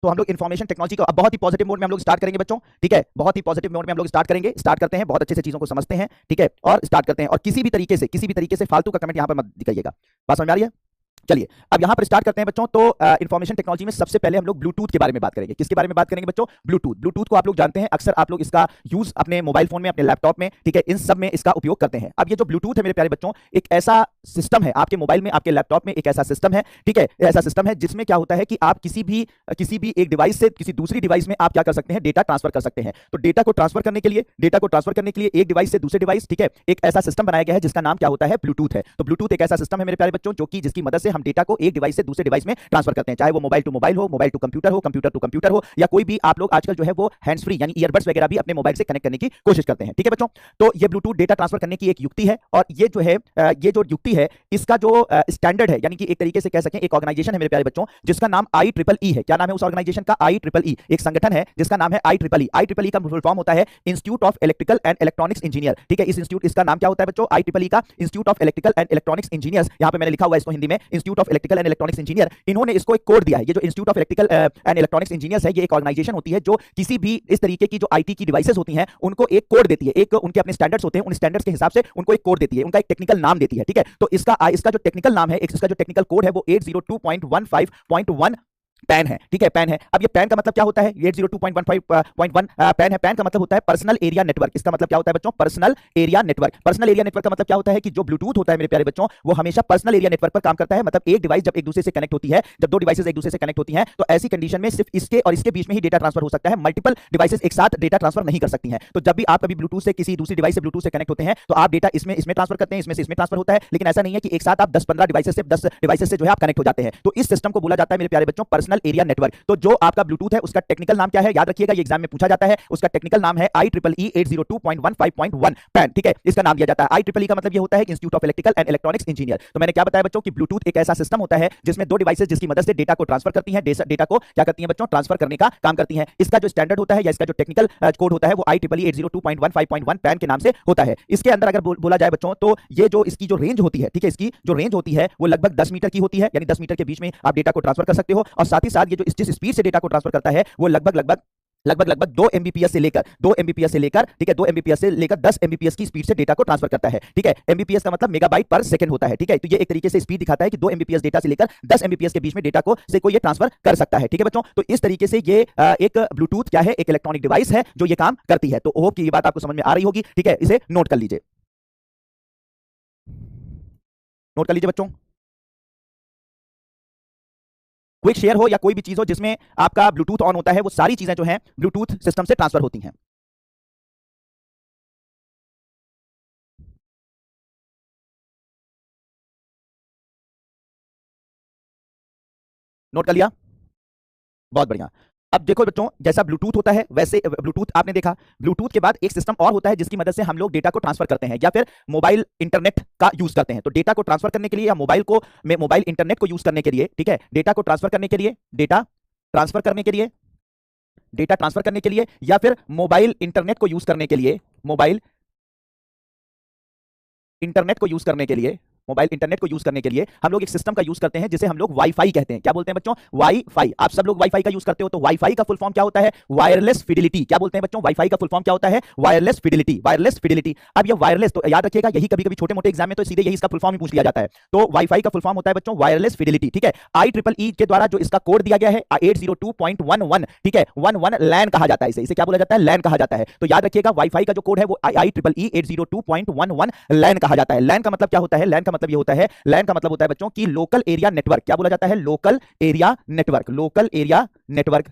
तो हम लोग इन्फॉर्मेशन टेक्नोलॉजी को अब बहुत ही पॉजिटिव मोड में हम लोग स्टार्ट करेंगे बच्चों, ठीक है। बहुत ही पॉजिटिव मोड में हम लोग स्टार्ट करेंगे, स्टार्ट करते हैं, बहुत अच्छे से चीजों को समझते हैं, ठीक है, और स्टार्ट करते हैं। और किसी भी तरीके से फालतू का कमेंट यहां पर मत दिखाइएगा। बात समझ में आ रही है? चलिए अब यहां पर स्टार्ट करते हैं बच्चों। तो इंफॉर्मेशन टेक्नोलॉजी में सबसे पहले हम लोग ब्लूटूथ के बारे में बात करेंगे। किसके बारे में बात करेंगे बच्चों? ब्लूटूथ। ब्लूटूथ को आप लोग जानते हैं, अक्सर आप लोग इसका यूज अपने मोबाइल फोन में, अपने लैपटॉप में, ठीक है, इन सब में इसका उपयोग करते हैं। अब ये जो ब्लूटूथ है मेरे प्यारे बच्चों, एक ऐसा सिस्टम है आपके मोबाइल में, आपके लैपटॉप में एक ऐसा सिस्टम है, ठीक है, ऐसा सिस्टम है जिसमें क्या होता है कि आप किसी भी एक डिवाइस से किसी दूसरी डिवाइस में आप क्या कर सकते हैं? डेटा ट्रांसफर कर सकते हैं। तो डेटा को ट्रांसफर करने के लिए एक डिवाइस से दूसरे डिवाइस, ठीक है, एक ऐसा सिस्टम बनाया गया है जिसका नाम क्या होता है? ब्लूटूथ है। तो ब्लूटूथ एक ऐसा सिस्टम है मेरे प्यारे बच्चों जो कि जिसकी मदद से हम डेटा को एक डिवाइस से दूसरे डिवाइस में ट्रांसफर करते हैं, चाहे वो मोबाइल टू मोबाइल हो, मोबाइल टू कंप्यूटर हो, कंप्यूटर टू कंप्यूटर हो, या कोई भी आप लोग आजकल जो है वो हैंड्स फ्री यानी ईयरबड्स वगैरह भी अपने मोबाइल से कनेक्ट करने की कोशिश करते हैं, ठीक है बच्चों। तो ये ब्लूटूथ डेटा ट्रांसफर करने की एक युक्ति है, और ये जो है ये जो युक्ति है इसका जो स्टैंडर्ड है, यानी कि एक तरीके से कह सकें एक ऑर्गेनाइजेशन है मेरे प्यारे बच्चों जिसका नाम IEEE है। क्या नाम है उस ऑर्गेनाइजेशन का? IEEE। एक संगठन है जिसका नाम है IEEE। IEEE का फुल फॉर्म होता है institute of electrical and electronics engineer, ठीक है। इसका नाम क्या होता है बच्चों? IEEE का institute of electrical and electronics engineers. यहां पे मैंने लिखा हुआ है इसको हिंदी में, institute of electrical and electronics engineer. इन्होंने इसको एक कोड दिया है। ये जो institute of electrical and electronics engineers है, ये एक ऑर्गेनाइजेशन होती है जो किसी भी इस तरीके की जो आईटी की डिवाइसेस होती हैं उनको एक कोड देती है, एक उनके अपने स्टैंडर्ड्स होते हैं, उन स्टैंडर्ड्स के हिसाब से उनको एक कोड देती है, उनका एक टेक्निकल नाम देती है, ठीक है। तो इसका जो टेक्निकल नाम है, इसका जो टेक्निकल कोड है वो 802.15.1 पैन है, ठीक है, पैन है। अब ये पैन का मतलब क्या होता है? 802.15.1 पैन है। पैन का मतलब होता है पर्सनल एरिया नेटवर्क। इसका मतलब क्या होता है बच्चों? Personal area network. Personal area network का मतलब क्या होता है कि जो ब्लूटूथ होता है मेरे प्यारे बच्चों, वो हमेशा पर्सनल एरिया नेटवर्क पर काम करता है। मतलब एक डिवाइस जब एक दूसरे से कनेक्ट होती है, जब दो डिवाइसेस एक दूसरे से कनेक्ट होती हैं, तो ऐसी कंडीशन में सिर्फ इसके और इसके बीच में ही डेटा ट्रांसफर हो सकता है। मल्टीपल डिवाइसेस एक साथ डेटा ट्रांसफर नहीं कर सकती हैं। तो जब भी आप कभी ब्लूटूथ से किसी दूसरी डिवाइस से ब्लूटूथ से कनेक्ट होते हैं तो आप डेटा इसमें ट्रांसफर करते हैं, इसमें से इसमें ट्रांसफर होता है। लेकिन ऐसा नहीं है कि एक साथ आप 10-15 डिवाइसेस से जो है आप कनेक्ट हो जाते हैं। तो इस सिस्टम को बोला जाता है मेरे प्यारे बच्चों पर्सनल एरिया नेटवर्क। तो जो आपका ब्लूटूथ है उसका टेक्निकल नाम क्या है? याद रखिएगा, ये एग्जाम में पूछा जाता है। उसका टेक्निकल नाम है IEEE 802.15.1 पैन, ठीक है, इसका नाम दिया जाता है। IEEE का मतलब ये होता है institute of electrical and electronics engineer. तो मैंने क्या बताया बच्चों कि ब्लूटूथ एक ऐसा सिस्टम होता है जिसमें दो डिवाइसेस जिसकी मदद से डेटा को ट्रांसफर करती हैं, डेटा को क्या करती हैं बच्चों? ट्रांसफर करने का काम करती हैं। इसका जो स्टैंडर्ड होता है या इसका जो टेक्निकल कोड होता है वो IEEE 802.15.1 पैन के नाम से होता है। इसके अंदर अगर बोला जाए बच्चों तो ये जो इसकी जो रेंज होती है, ठीक है, इसकी जो रेंज होती है वो लगभग 10 मीटर की होती है, यानी 10 मीटर के बीच में आप डेटा को ट्रांसफर कर सकते हो। और साथ ही साथ ये जो जिस स्पीड से डेटा को ट्रांसफर करता है वो लगभग 2 Mbps से लेकर ठीक है 2 Mbps से लेकर 10 Mbps की स्पीड से डेटा को ट्रांसफर करता है, ठीक है। Mbps का मतलब मेगाबाइट पर सेकंड होता है, ठीक है। तो ये एक तरीके से स्पीड दिखाता है कि 2 Mbps डेटा से लेकर 10 Mbps के बीच में डेटा को से कोई ये ट्रांसफर कर सकता है, ठीक है बच्चों। तो इस तरीके से ये एक ब्लूटूथ क्या है? एक इलेक्ट्रॉनिक डिवाइस है जो ये काम करती है। तो होप कि ये बात आपको समझ में आ रही होगी, ठीक है। इसे नोट कर लीजिए, नोट कर लीजिए बच्चों। क्विक शेयर हो या कोई भी चीज हो जिसमें आपका ब्लूटूथ ऑन होता है, वो सारी चीजें जो हैं ब्लूटूथ सिस्टम से ट्रांसफर होती हैं। नोट कर लिया? बहुत बढ़िया। अब देखो बच्चों, जैसा ब्लूटूथ होता है वैसे ब्लूटूथ आपने देखा, ब्लूटूथ के बाद एक सिस्टम और होता है जिसकी मदद से हम लोग डेटा को ट्रांसफर करते हैं या फिर मोबाइल इंटरनेट का यूज करते हैं। तो डेटा को ट्रांसफर करने के लिए या मोबाइल इंटरनेट को यूज करने के लिए, ठीक है, डेटा ट्रांसफर करने के लिए या फिर मोबाइल इंटरनेट को यूज करने के लिए, मोबाइल इंटरनेट को यूज करने के लिए हम लोग एक सिस्टम का यूज करते हैं जिसे हम लोग वाईफाई कहते हैं। क्या बोलते हैं बच्चों? वाईफाई। आप सब लोग वाईफाई का यूज करते हो। तो वाईफाई का फुल फॉर्म क्या होता है? Wireless fidelity. क्या बोलते हैं बच्चों? वाईफाई का फुल फॉर्म क्या होता है? Wireless fidelity. अब ये वायरलेस, तो याद रखिएगा, यही कभी कभी छोटे मोटे एग्जाम में तो सीधे यही इसका फुल फॉर्म ही पूछ लिया जाता है। तो वाईफाई का फुल फॉर्म होता है बच्चों वायरलेस फिडिलिटी, ठीक है। IEEE के द्वारा जो इसका कोड दिया गया है 802.11, ठीक है, 11 लैन कहा जाता है। इसे क्या बोला जाता है? लैन कहा जाता है। तो याद रखिएगा वाईफाई का जो कोड है वो IEEE 802.11 लैन कहा जाता है। लैन का मतलब क्या होता है? लैन का मतलब ये होता है, लैन का मतलब होता है बच्चों की लोकल एरिया नेटवर्क। क्या बोला जाता है? Local area network.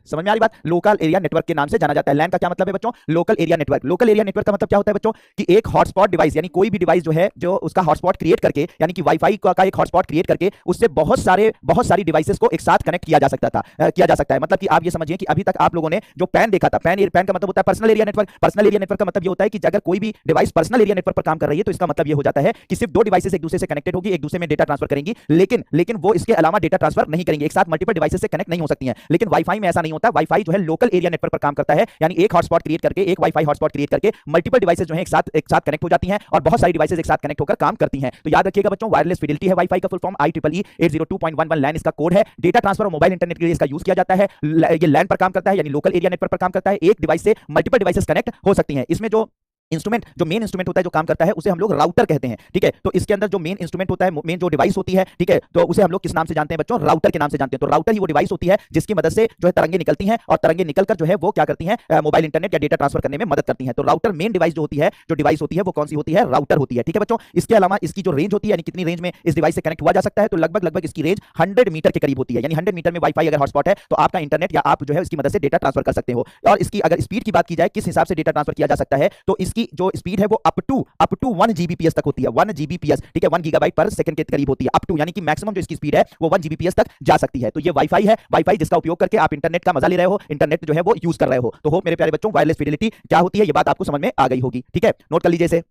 समझ में आ रही बात? लोकल एरिया नेटवर्क के नाम से जाना जाता है। लैन का क्या मतलब है बच्चों? Local area network. Local area network का मतलब क्या होता है बच्चों कि एक हॉटस्पॉट डिवाइस, यानी कोई भी डिवाइस जो है जो उसका हॉटस्पॉट क्रिएट करके, यानी कि वाईफाई का एक हॉटस्पॉट क्रिएट करके उससे बहुत सारी डिवाइसेस को एक साथ कनेक्ट किया जा सकता है। मतलब कि आप ये समझिए कि अभी तक आप लोगों ने जो पैन देखा था, पैन का मतलब होता है personal area network. Personal area network का मतलब ये होता है कि अगर कोई भी डिवाइस पर्सनल एरिया नेटवर्क पर काम कर रही है तो इसका मतलब ये हो जाता है कि सिर्फ दो डिवाइसेस एक दूसरे से कनेक्टेड होगी, एक दूसरे में डेटा ट्रांसफर करेंगी, लेकिन वो इसके अलावा डेटा ट्रांसफर नहीं करेंगे, एक साथ मल्टीपल डिवाइसेस से कनेक्ट नहीं हो सकती हैं। लेकिन वाईफाई में ऐसा नहीं होता, वाईफाई जो है लोकल एरिया नेटवर्क पर काम करता है, यानी एक हॉटस्पॉट क्रिएट करके, एक वाईफाई हॉटस्पॉट क्रिएट करके मल्टीपल डिवाइसेज जो है एक साथ कनेक्ट हो जाती हैं और बहुत सारी डिवाइसेज एक साथ कनेक्ट होकर काम करती हैं। तो याद रखिएगा बच्चों, वायरलेस फिडेलिटी है वाईफाई का फुल फॉर्म, IEEE 802.11 लैन इसका कोड है। डेटा ट्रांसफर और मोबाइल इंटरनेट के लिए इसका यूज किया जाता है। ये लैन पर काम करता है, यानी लोकल एरिया नेटवर्क पर काम करता है। एक डिवाइस से मल्टीपल डिवाइसेस कनेक्ट हो सकती हैं। इसमें जो इंस्ट्रूमेंट, जो मेन इंस्ट्रूमेंट होता है, जो काम करता है, उसे हम लोग राउटर कहते हैं, ठीक है। तो इसके अंदर जो मेन इंस्ट्रूमेंट होता है, मेन जो डिवाइस होती है, ठीक है, तो उसे हम लोग किस नाम से जानते हैं बच्चों? राउटर के नाम से जानते हैं। तो राउटर ही वो डिवाइस होती है जिसकी मदद से जो है तरंगे निकलती हैं और तरंगे निकलकर जो है वो क्या करती हैं, मोबाइल इंटरनेट या डेटा ट्रांसफर करने में मदद करती हैं। तो राउटर मेन डिवाइस जो होती है, जो डिवाइस होती है, वो कौन सी होती है? राउटर होती है, ठीक है बच्चों। इसके अलावा इसकी जो रेंज होती है, यानी कितनी रेंज में इस डिवाइस से कनेक्ट हुआ जा सकता है, तो लगभग इसकी रेंज 100 मीटर के करीब होती है। यानी 100 मीटर में वाईफाई अगर हॉटस्पॉट है तो आपका इंटरनेट या आप जो है उसकी मदद से डेटा ट्रांसफर कर सकते हो। और इसकी अगर स्पीड की बात की जाए, किस हिसाब से डेटा ट्रांसफर किया जा सकता है, तो इसकी जो स्पीड है वो अप टू 1 Gbps तक होती है। 1 Gbps, ठीक है, 1 गीगाबाइट पर सेकंड के करीब होती है, अप टू, यानी कि मैक्सिमम जो इसकी स्पीड है वो 1 Gbps तक जा सकती है। तो ये वाईफाई है, वाईफाई जिसका उपयोग करके आप इंटरनेट का मजा ले रहे हो, इंटरनेट जो है वो यूज कर रहे हो। तो होप मेरे प्यारे बच्चों, वायरलेस फिडेलिटी क्या होती है ये बात आपको समझ में आ गई होगी, ठीक है। नोट कर लीजिए इसे।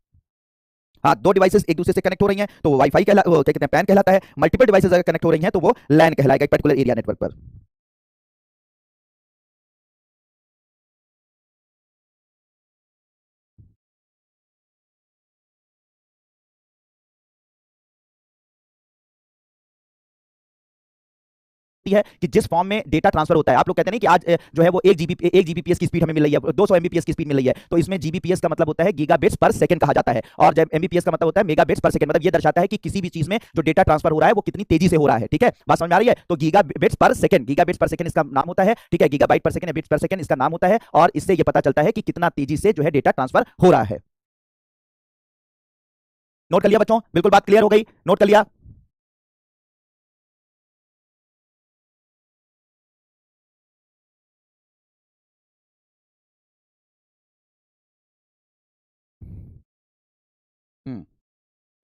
हाँ, दो डिवाइसेस एक दूसरे से कनेक्ट हो रही हैं तो वो वाईफाई क्या कहते हैं, पैन कहलाता है। मल्टीपल डिवाइसेस अगर कनेक्ट हो रही हैं तो वो लैन कहलाएगा, एक पर्टिकुलर एरिया नेटवर्क पर। है कि जिस फॉर्म में डेटा ट्रांसफर होता है, आप लोग कहते हैं कि आज जो है वो 1 जीबीपीएस की स्पीड हमें मिल रही है, 200 एमबीपीएस की स्पीड मिल रही है, तो इसमें जीबीपीएस का मतलब होता है गीगाबिट्स पर सेकंड कहा जाता है, और जब एमबीपीएस का मतलब होता है मेगाबिट्स पर सेकंड। मतलब ये दर्शाता है कि किसी भी चीज में जो डेटा ट्रांसफर हो रहा है वो कितनी तेजी से हो रहा है, ठीक है, बात समझ में आ रही है। तो गीगाबिट्स पर सेकंड इसका नाम होता है, ठीक है, गीगाबाइट पर सेकंड या बिट्स पर सेकंड इसका नाम होता है, और इससे ये पता चलता है कि कितना तेजी से जो है डेटा ट्रांसफर हो रहा है। नोट कर लिया बच्चों? बिल्कुल बात क्लियर हो गई, नोट कर लिया।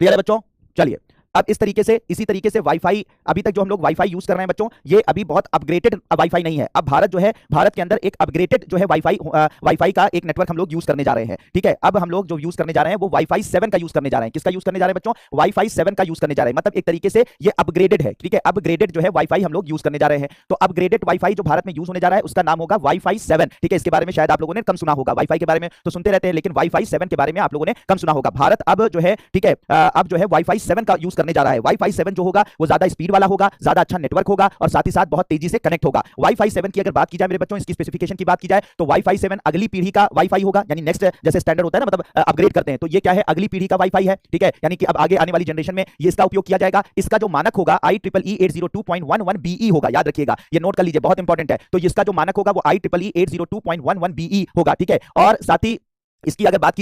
क्लियर है बच्चों? चलिए, अब इसी तरीके से वाईफाई, अभी तक जो हम लोग वाईफाई यूज कर रहे हैं बच्चों, ये अभी बहुत अपग्रेडेड वाईफाई नहीं है। अब भारत जो है, भारत के अंदर एक अपग्रेडेड जो है वाईफाई का एक नेटवर्क हम लोग यूज करने जा रहे हैं, ठीक है। अब हम लोग जो यूज करने जा रहे हैं वो वाईफाई 7 का यूज करने जा रहे हैं। किसका यूज करने जा रहे हैं बच्चों? वाईफाई 7 का यूज करने जा रहे हैं। मतलब एक तरीके से ये अपग्रेडेड है, ठीक है, अपग्रेडेड जो है वाईफाई हम लोग यूज करने जा रहे हैं। तो अपग्रेडेड वाईफाई जो भारत में यूज होने जा रहा है उसका नाम होगा वाईफाई 7, ठीक है। इसके बारे में शायद आप लोगों ने कम सुना होगा, वाईफाई के बारे में तो सुनते रहते हैं, लेकिन वाईफाई 7 के बारे में आप लोगों ने कम सुना होगा। भारत अब जो है, ठीक है, अब जो है वाईफाई 7 का यूज करने जा रहा है। वाईफाई 7 जो होगा वो ज्यादा स्पीड वाला होगा, ज्यादा अच्छा नेटवर्क होगा और साथ ही साथ बहुत तेजी से कनेक्ट होगा। वाईफाई 7 की अगर बात की जाए मेरे बच्चों, इसकी स्पेसिफिकेशन की बात की जाए तो वाईफाई 7 अगली पीढ़ी का वाईफाई होगा, यानी नेक्स्ट, जैसे स्टैंडर्ड होता है ना, मतलब अपग्रेड करते हैं, तो ये क्या है? अगली पीढ़ी का वाईफाई है, ठीक है, यानी कि अब आगे आने वाली जनरेशन में ये इसका उपयोग किया जाएगा। इसका जो मानक होगा IEEE 802.11be होगा, याद रखिएगा, ये नोट कर लीजिए, बहुत इंपॉर्टेंट है। तो इसका जो मानक होगा वो IEEE 802.11be होगा, ठीक है। और साथ ही इसकी अगर बात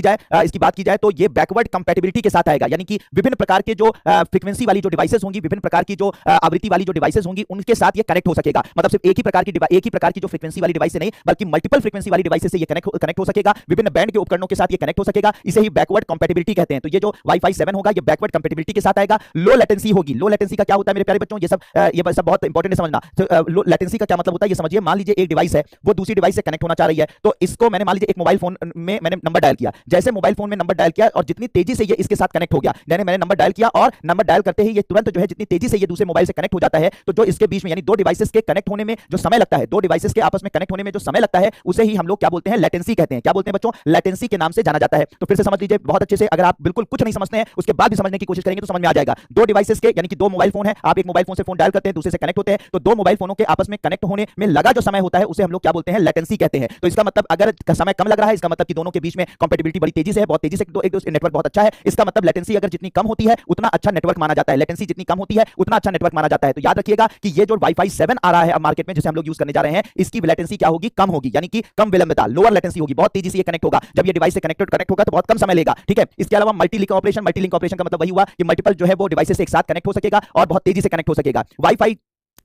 की जाए तो ये बैकवर्ड कंपैटिबिलिटी के साथ आएगा, यानी कि विभिन्न प्रकार के जो फ्रीक्वेंसी वाली जो डिवाइसेस होंगी, विभिन्न प्रकार की जो आवृत्ति वाली जो डिवाइसेस होंगी, उनके साथ ये कनेक्ट हो सकेगा। मतलब सिर्फ एक ही प्रकार की जो फ्रीक्वेंसी वाली डिवाइस से नहीं, बल्कि मल्टीपल फ्रीक्वेंसी वाली डिवाइसेस से ये कनेक्ट हो सकेगा, विभिन्न बैंड के उपकरणों के साथ ये कनेक्ट हो सकेगा। इसे ही बैकवर्ड कंपैटिबिलिटी कहते हैं। तो ये जो वाईफाई 7 होगा ये बैकवर्ड कंपैटिबिलिटी के साथ आएगा। लो लेटेंसी होगी। लो लेटेंसी का क्या होता है मेरे प्यारे बच्चों? ये सब बहुत इंपॉर्टेंट है समझना। तो लो लेटेंसी का क्या मतलब होता है ये समझिए। मान लीजिए एक डिवाइस है, वो दूसरी डिवाइस से कनेक्ट होना चाह रही है, तो इसको मैंने मान लीजिए एक मोबाइल फोन में मैंने नंबर डायल किया, जैसे मोबाइल फोन में नंबर डायल किया और जितनी तेजी से ये इसके साथ कनेक्ट हो गया, यानी मैंने नंबर डायल किया और नंबर डायल करते ही ये तुरंत जो है जितनी तेजी से ये दूसरे मोबाइल से कनेक्ट हो जाता है, तो जो इसके बीच में यानी दो डिवाइसेस के कनेक्ट होने में जो समय लगता है, दो डिवाइसेस के आपस में कनेक्ट होने में जो समय लगता है, उसे ही हम लोग क्या बोलते हैं? लेटेंसी कहते हैं। क्या बोलते हैं बच्चों? लेटेंसी के नाम से जाना जाता है। तो फिर से समझ लीजिए बहुत अच्छे से, अगर आप बिल्कुल कुछ नहीं समझते हैं उसके बाद भी समझने की कोशिश करेंगे तो समझ में आ जाएगा। दो डिवाइसेस के, यानी कि दो मोबाइल फोन है, आप एक मोबाइल फोन से फोन डायल करते हैं, दूसरे से कनेक्ट होते हैं, तो दो मोबाइल फोनों के आपस में कनेक्ट होने में लगा जो समय होता है उसे हम लोग क्या बोलते हैं? लेटेंसी कहते हैं। तो इसका मतलब अगर समय कम लग रहा है, इसका मतलब कि दोनों के बीच में कंपैटिबिलिटी बड़ी तेजी से है, बहुत तेजी से एक नेटवर्क बहुत अच्छा है। इसका मतलब लेटेंसी अगर जितनी कम होती है उतना अच्छा नेटवर्क माना जाता है। लेटेंसी जितनी कम होती है उतना अच्छा नेटवर्क माना जाता है। तो याद रखिएगा कि ये जो वाईफाई 7 आ रहा है अब मार्केट में, जिसे हम लोग यूज करने जा रहे हैं, इसकी लेटेंसी क्या होगी? कम होगी, यानी कि कम विलंबता, लोअर लेटेंसी होगी। बहुत तेजी से ये कनेक्ट होगा। जब ये डिवाइस से कनेक्ट होगा तो बहुत कम समय लेगा, ठीक है। इसके अलावा मल्टी लिंक ऑपरेशन का मतलब वही हुआ कि मल्टीपल जो है वो डिवाइसेस एक साथ कनेक्ट हो सकेगा और बहुत तेजी से कनेक्ट हो सकेगा। वाईफाई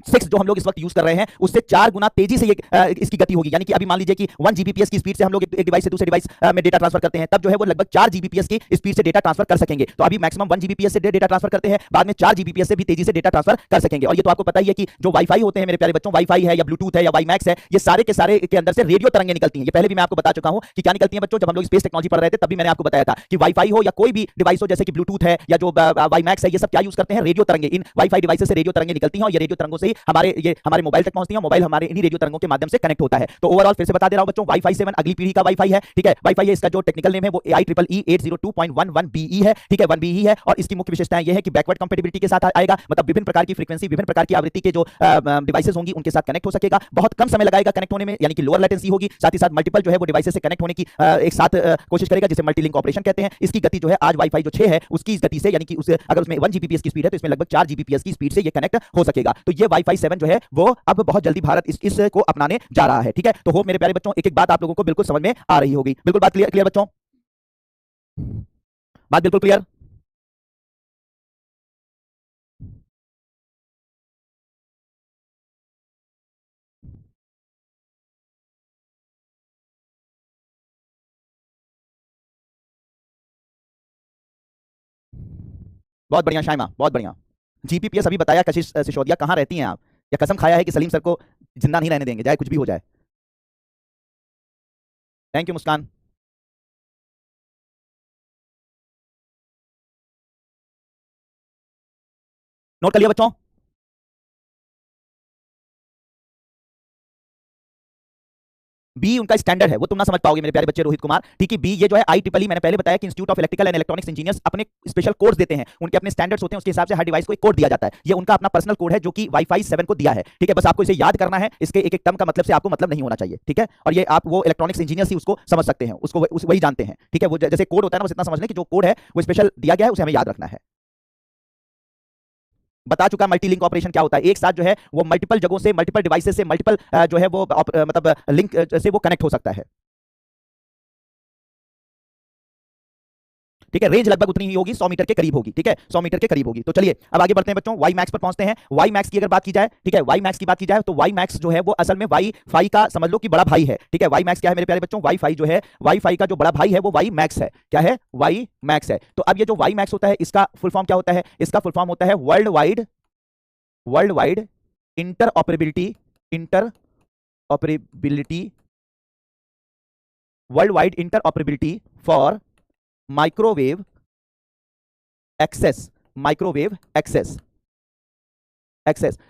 6 जो हम लोग इस वक्त यूज कर रहे हैं उससे 4 गुना तेजी से ये इसकी गति होगी, यानी कि अभी मान लीजिए कि 1 Gbps की स्पीड से हम लोग एक डिवाइस से दूसरे डिवाइस में डेटा ट्रांसफर करते हैं, तब जो है वो लगभग 4 Gbps की स्पीड से डेटा ट्रांसफर कर सकेंगे। तो अभी मैक्सिमम 1 Gbps से डेटा ट्रांसफर करते हैं, बाद में 4 Gbps से भी तेजी से डेटा ट्रांसफर कर सकेंगे। और ये तो आपको पता ही है कि जो वाईफाई होते हैं मेरे प्यारे बच्चों, वाईफाई है या ब्लूटूथ है या वाईमैक्स है, ये सारे के सारे के अंदर से रेडियो तरंगें निकलती हैं। ये पहले भी मैं आपको बता चुका हूं कि क्या निकलती हैं बच्चों। जब हम लोग स्पेस टेक्नोलॉजी पढ़ रहे थे तब भी मैंने आपको बताया था कि वाईफाई हो या कोई भी डिवाइस हो, जैसे कि ब्लूटूथ है या जो वाईमैक्स है, ये सब क्या यूज करते हैं? रेडियो तरंगें। इन वाईफाई डिवाइसेस से रेडियो तरंगें निकलती हैं और ये रेडियो तरंगों से ही हमारे मोबाइल तक पहुंचती है, मोबाइल हमारे इन्हीं रेडियो तरंगों के माध्यम से कनेक्ट होता है। तो ओवरऑल फिर से बता दे रहा हूं बच्चों, वाईफाई 7 अगली पीढ़ी का वाईफाई है, ठीक है। वाईफाई है, इसका जो टेक्निकल नेम है वो IEEE 802.11be है, ठीक है, 1BE है। और इसकी मुख्य विशेषताएं ये है कि बैकवर्ड कंपैटिबिलिटी के साथ आएगा, मतलब विभिन्न प्रकार की फ्रीक्वेंसी, विभिन्न प्रकार की आवृत्ति के जो डिवाइसेस होंगी उनके साथ कनेक्ट हो सकेगा, बहुत कम समय लगाएगा कनेक्ट होने में, यानी कि लोअर लेटेंसी होगी। साथ ही साथ मल्टीपल जो है वो डिवाइसेस से कनेक्ट होने की एक साथ कोशिश करेगा, जिसे मल्टी लिंक ऑपरेशन कहते हैं। इसकी गति जो है आज वाईफाई जो 6 है उसकी गति से, यानी कि उसे अगर उसमें 1 Gbps की स्पीड है तो इसमें लगभग 4 Gbps की स्पीड से ये कनेक्ट हो सकेगा। तो ये वाईफाई 7 जो है वो अब बहुत जल्दी भारत इसको अपनाने जा रहा है, ठीक है। तो होप मेरे प्यारे बच्चों एक एक बात आप लोगों को बिल्कुल समझ में आ रही होगी। बिल्कुल बात क्लियर बच्चों, बात बिल्कुल क्लियर। बहुत बढ़िया शाइमा, बहुत बढ़िया। जीपीपीएस अभी बताया। कशिश सिसोदिया, कहाँ रहती हैं आप? या कसम खाया है कि सलीम सर को जिंदा नहीं रहने देंगे, चाहे कुछ भी हो जाए। Thank you Muskan. नोट कर लिया बच्चों? बी उनका स्टैंडर्ड है, वो तुम ना समझ पाओगे मेरे प्यारे बच्चे रोहित कुमार, ठीक है। बी ये जो है IEEE, मैंने पहले बताया कि institute of electrical and electronics engineers अपने स्पेशल कोड्स देते हैं, उनके अपने स्टैंडर्ड्स होते हैं, उसके हिसाब से हर डिवाइस को एक कोड दिया जाता है। ये उनका अपना पर्सनल कोड है जो कि वाईफाई 7 को दिया है, ठीक है। बस आपको इसे याद करना है, इसके एक एक टर्म का मतलब से आपको मतलब नहीं होना चाहिए, ठीक है। और ये आप वो इलेक्ट्रॉनिक्स इंजीनियर्स ही उसको समझ सकते हैं, उसको वही जानते हैं, ठीक है। वो जैसे कोड होता है ना, बस इतना समझ लें कि जो कोड है वो स्पेशल दिया गया है, उसे हमें याद रखना है। बता चुका मल्टी लिंक ऑपरेशन क्या होता है। एक साथ जो है वो मल्टीपल जगहों से, मल्टीपल डिवाइसेस से, मल्टीपल जो है वो मतलब लिंक से वो कनेक्ट हो सकता है, ठीक है। रेंज लगभग उतनी ही होगी, 100 मीटर के करीब होगी, ठीक है, 100 मीटर के करीब होगी। तो चलिए अब आगे बढ़ते हैं बच्चों, वाई मैक्स पर पहुंचते हैं। वाई मैक्स की अगर बात की जाए, ठीक है, वाई मैक्स की बात की जाए तो वाई मैक्स जो है वो असल में वाई फाई का समझ लो कि बड़ा भाई है, ठीक है। वाई मैक्स क्या है मेरे प्यारे बच्चों? वाई फाई जो है, वाई फाई का जो बड़ा भाई है वो वाई मैक्स है। क्या है? वाई मैक्स है। तो अब ये जो वाई मैक्स होता है इसका फुल फॉर्म क्या होता है? इसका फुल फॉर्म होता है world wide interoperability world wide interoperability for microwave access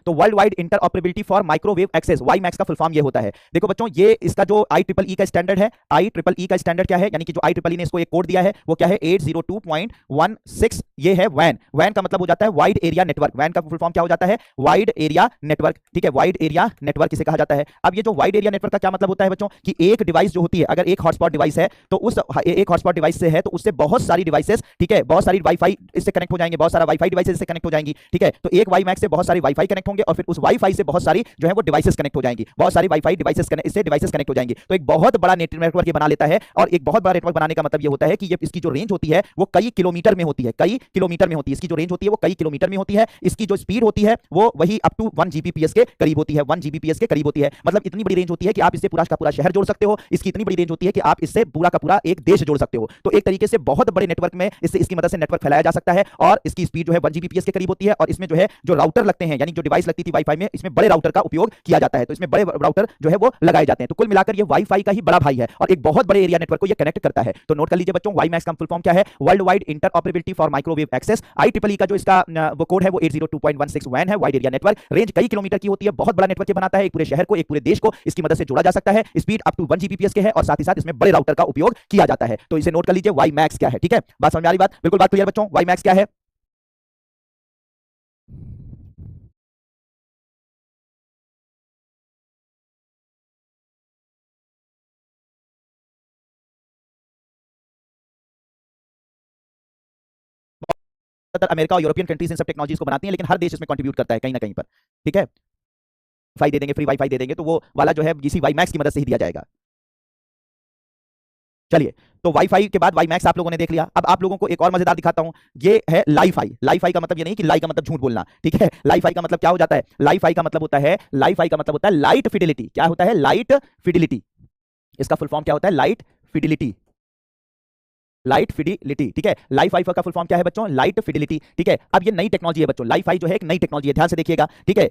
तो world wide interoperability for microwave access, WiMAX का फुल फॉर्म ये होता है। देखो बच्चों, ये इसका जो IEEE का स्टैंडर्ड है, IEEE का स्टैंडर्ड क्या है, यानी कि जो IEEE ने इसको एक कोड दिया है वो क्या है? 802.16। ये है वैन का मतलब हो जाता है वाइड एरिया नेटवर्क। वैन का फुल फॉर्म क्या हो जाता है? वाइड एरिया नेटवर्क, ठीक है। वाइड एरिया नेटवर्क इसे कहा जाता है। अब ये जो वाइड एरिया नेटवर्क का क्या मतलब होता है बच्चों, कि एक डिवाइस जो होती है, अगर एक हॉटस्पॉट डिवाइस है तो उस एक हॉटस्पॉट डिवाइस से है तो उससे बहुत सारी डिवाइसेस, ठीक है, बहुत सारी वाईफाई इससे कनेक्ट हो जाएंगे, बहुत सारा वाईफाई डिवाइसेस इससे कनेक्ट हो जाएंगी, ठीक है। तो एक वाई मैक्स से बहुत सारी वाईफाई कनेक्ट होंगे और फिर उस वाईफाई से बहुत सारी जो है वो डिवाइसेस कनेक्ट हो जाएंगी, बहुत सारी वाईफाई डिवाइसेस इससे डिवाइसेस कनेक्ट हो जाएंगी। तो एक बहुत बड़ा नेटवर्क ये बना लेता है। और एक बहुत बड़ा नेटवर्क बनाने का मतलब ये होता है कि ये इसकी जो रेंज होती है वो कई किलोमीटर में होती है, कई किलोमीटर में होती है। इसकी जो रेंज होती है वो कई किलोमीटर में होती है। इसकी जो स्पीड होती है वो वही अप टू 1 Gbps के करीब होती है, 1 Gbps के करीब होती है। मतलब इतनी बड़ी रेंज होती है कि आप इससे पूरा का पूरा शहर जोड़ सकते हो। इसकी इतनी बड़ी रेंज होती है कि आप इससे पूरा का पूरा एक देश जोड़ सकते हो। तो एक तरीके से बहुत बड़े नेटवर्क में इसकी मदद से नेटवर्क फैलाया जा सकता है। और इसकी स्पीड जो है 1 Gbps के करीब होती है। और इसमें जो है जो राउटर लगते हैं, यानी जो डिवाइस लगती थी वाईफाई में, इसमें बड़े राउटर का उपयोग किया जाता है। तो इसमें बड़े राउटर जो है वो लगाए जाते हैं। तो कुल मिलाकर ये वाईफाई का ही बड़ा भाई है और एक बहुत बड़े एरिया नेटवर्क को ये कनेक्ट करता है। तो नोट कर लीजिए बच्चों, वाई मैक्स का फुल फॉर्म क्या है? World wide interoperability for microwave access. IEEE का जो इसका वो कोड है वो 802.16 वैन है, वाइड एरिया नेटवर्क। रेंज कई किलोमीटर की होती है, बहुत बड़ा नेटवर्क बनाता है। एक पूरे शहर को, एक पूरे देश को इसकी मदद से जोड़ा जा सकता है। स्पीड अप टू 1 Gbps के है और साथ ही साथ इसमें बड़े राउटर का उपयोग किया जाता है। तो इसे नोट कर लीजिए, वाई मैक्स क्या है, ठीक है। बात समझ में आ रही? बात बिल्कुल बात क्लियर बच्चों, वाई मैक्स क्या है? अमेरिका और यूरोपियन कंट्रीज इन सब टेक्नोलॉजीज को बनाती हैं, लेकिन हर देश इसमें कंट्रीब्यूट करता है कहीं ना कहीं पर, ठीक है। वाई दे देंगे, फ्री वाईफाई दे देंगे, तो वो वाला जो है इसी वाई मैक्स की मदद से ही दिया जाएगा। चलिए, तो वाईफाई के बाद वाई मैक्स आप लोगों ने देख लिया। अब आप लोगों को एक और मजेदार दिखाता हूं, ये है लाईफाई। लाईफाई का मतलब ये नहीं कि लाई का मतलब झूठ बोलना, ठीक है। लाईफाई का मतलब क्या हो जाता है? लाईफाई का मतलब होता है, लाईफाई का मतलब होता है लाइट फिडिलिटी। क्या होता है? Light fidelity. इसका फुल फॉर्म क्या होता है? Light fidelity. लाइट फिडिलिटी, ठीक है। लाईफाई का फुल फॉर्म क्या है बच्चों? लाइट फिडिलिटी, ठीक है। अब ये नई टेक्नोलॉजी है बच्चों, लाईफाई जो है एक नई टेक्नोलॉजी है, ध्यान से देखिएगा, ठीक है।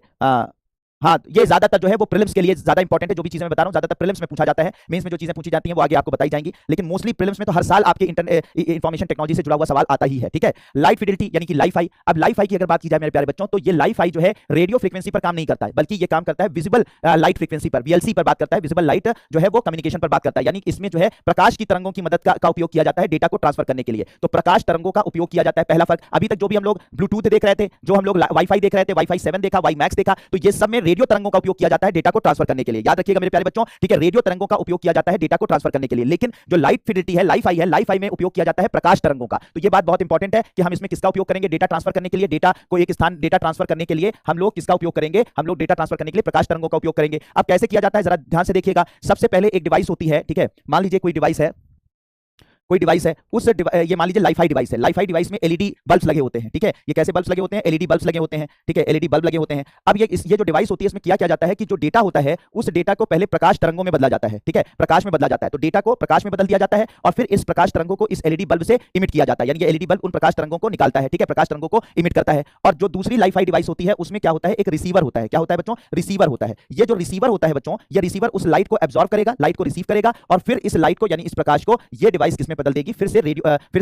हाँ, ये ज्यादातर जो है वो प्रीलिम्स के लिए ज्यादा इंपॉर्टेंट है। जो भी चीजें मैं बता रहा हूँ ज्यादातर प्रीलिम्स में पूछा जाता है। मेंस में जो चीजें पूछी जाती हैं वो आगे आपको बताई जाएंगी, लेकिन मोस्टली प्रीलिम्स में तो हर साल आपके इंफॉर्मेशन टेक्नोलॉजी से जुड़ा हुआ सवाल आता ही है। ठीक है, लाइट फिडिलिटी यानी कि लाइफ-आई। अब लाइफ-आई की अगर बात की जाए मेरे प्यारे बच्चों, तो ये लाइफ-आई जो है रेडियो फ्रीक्वेंसी पर काम नहीं करता है, बल्कि ये काम करता है विजिबल लाइट फ्रीक्वेंसी पर, वीएलसी पर बात करता है। विजिबल लाइट जो है वो कम्युनिकेशन पर बात करता है, यानी इसमें जो है प्रकाश की तरंगों की मदद का उपयोग किया जाता है डेटा को ट्रांसफर करने के लिए। तो प्रकाश तरंगों का उपयोग किया जाता है। पहला फर्क, अभी तक जो भी हम लोग ब्लूटूथ देख रहे थे, जो हम लोग वाईफाई देख रहे थे, वाईफाई 7 देखा, वाई मैक्स देखा, तो ये सब में रेडियो तरंगों का उपयोग किया जाता है डेटा को ट्रांसफर करने के लिए। याद रखिएगा मेरे प्यारे बच्चों, ठीक है, रेडियो तरंगों का उपयोग किया जाता है डेटा को ट्रांसफर करने के लिए। लेकिन जो लाइट फिडिलिटी है, लाइफ-आई है, लाइफ-आई में उपयोग किया जाता है प्रकाश तरंगों का। तो ये बात बहुत इंपॉर्टेंट है कि हम इसमें किसका उपयोग करेंगे डेटा ट्रांसफर करने के लिए। डेटा को एक स्थान डेटा ट्रांसफर करने के लिए हम लोग किसका उपयोग करेंगे, हम लोग डेटा ट्रांसफर करने के लिए प्रकाश तरंगों का उपयोग करेंगे। अब कैसे किया जाता है जरा ध्यान से देखिएगा। सबसे पहले एक डिवाइस होती है, ठीक है, मान लीजिए कोई डिवाइस है, कोई डिवाइस है, उस ये मान लीजिए लाइफ-आई डिवाइस है। लाइफ-आई डिवाइस में एलईडी बल्ब्स लगे होते हैं। ठीक है, ये कैसे बल्ब्स लगे होते हैं, एलईडी बल्ब्स लगे होते हैं। ठीक है, एलईडी बल्ब लगे होते हैं। अब ये जो डिवाइस होती है इसमें क्या जाता है कि जो डेटा होता है उस डेटा को पहले प्रकाश तरंगों में बदला जाता है। ठीक है, प्रकाश में बदला जाता है, तो डेटा को प्रकाश में बदल दिया जाता है और फिर इस प्रकाश तरंगों को इस एलईडी बल्ब से इमिट किया जाता है, यानी ये एलईडी बल्ब उन प्रकाश तरंगों को निकालता है। ठीक है, प्रकाश तरंगों को इमिट करता है। और जो दूसरी लाइफ-आई डिवाइस होती है उसमें क्या होता है, एक रिसीवर होता है। क्या होता है बच्चों, रिसीवर होता है। ये जो रिसीवर होता है बच्चों, ये रिसीवर उस लाइट को एब्जॉर्ब करेगा, लाइट को रिसीव करेगा और फिर इस लाइट को यानी इस प्रकाश को ये डिवाइस किसमें बदल देगी, फिर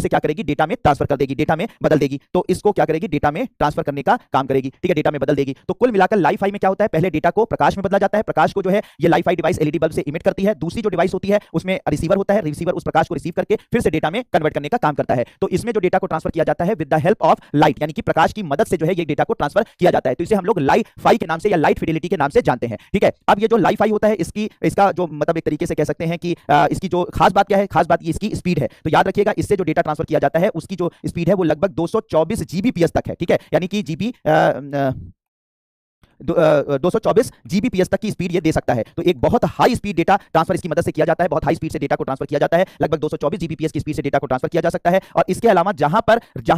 से क्या करेगी, डेटा में ट्रांसफर कर देगी, डेटा में बदल देगी। तो इसको क्या करेगी, डेटा में ट्रांसफर करने का काम करेगी। ठीक है, डेटा में बदल देगी। तो कुल मिलाकर लाइफ-आई में क्या होता है, पहले डेटा को प्रकाश में बदला जाता है, प्रकाश को जो है ये लाइफ-आई डिवाइस एलईडी बल्ब से इमिट करती है। दूसरी जो डिवाइस होती है उसमें रिसीवर होता है, रिसीवर उस प्रकाश को रिसीव करके फिर से डेटा में कन्वर्ट करने का काम करता है। तो इसमें जो डेटा को ट्रांसफर किया जाता है with the help of light, यानी कि प्रकाश की मदद से जो है ये डेटा को ट्रांसफर किया जाता है। तो इसे हम लोग लाइफ-आई के नाम से या लाइट फिडिलिटी के नाम से जानते हैं। ठीक है, अब ये जो लाइफ-आई होता है इसका जो मतलब एक तरीके से कह सकते हैं कि इसकी जो खास बात क्या है, खास बात ये इसकी स्पीड है। तो याद रखिएगा, इससे जो डेटा ट्रांसफर किया जाता है उसकी जो स्पीड है वो लगभग 224 जीबीपीएस तक है। ठीक है, यानी कि 224 जीबीपीएस तक की स्पीड ये दे सकता है। तो एक बहुत हाई स्पीड डेटा ट्रांसफर इसकी मदद से किया जाता है, बहुत हाई स्पीड से डेटा को ट्रांसफर किया जाता है, लगभग 224 जीबीपीएस की स्पीड से डेटा को ट्रांसफर किया जा सकता है। और इसके अलावा जहां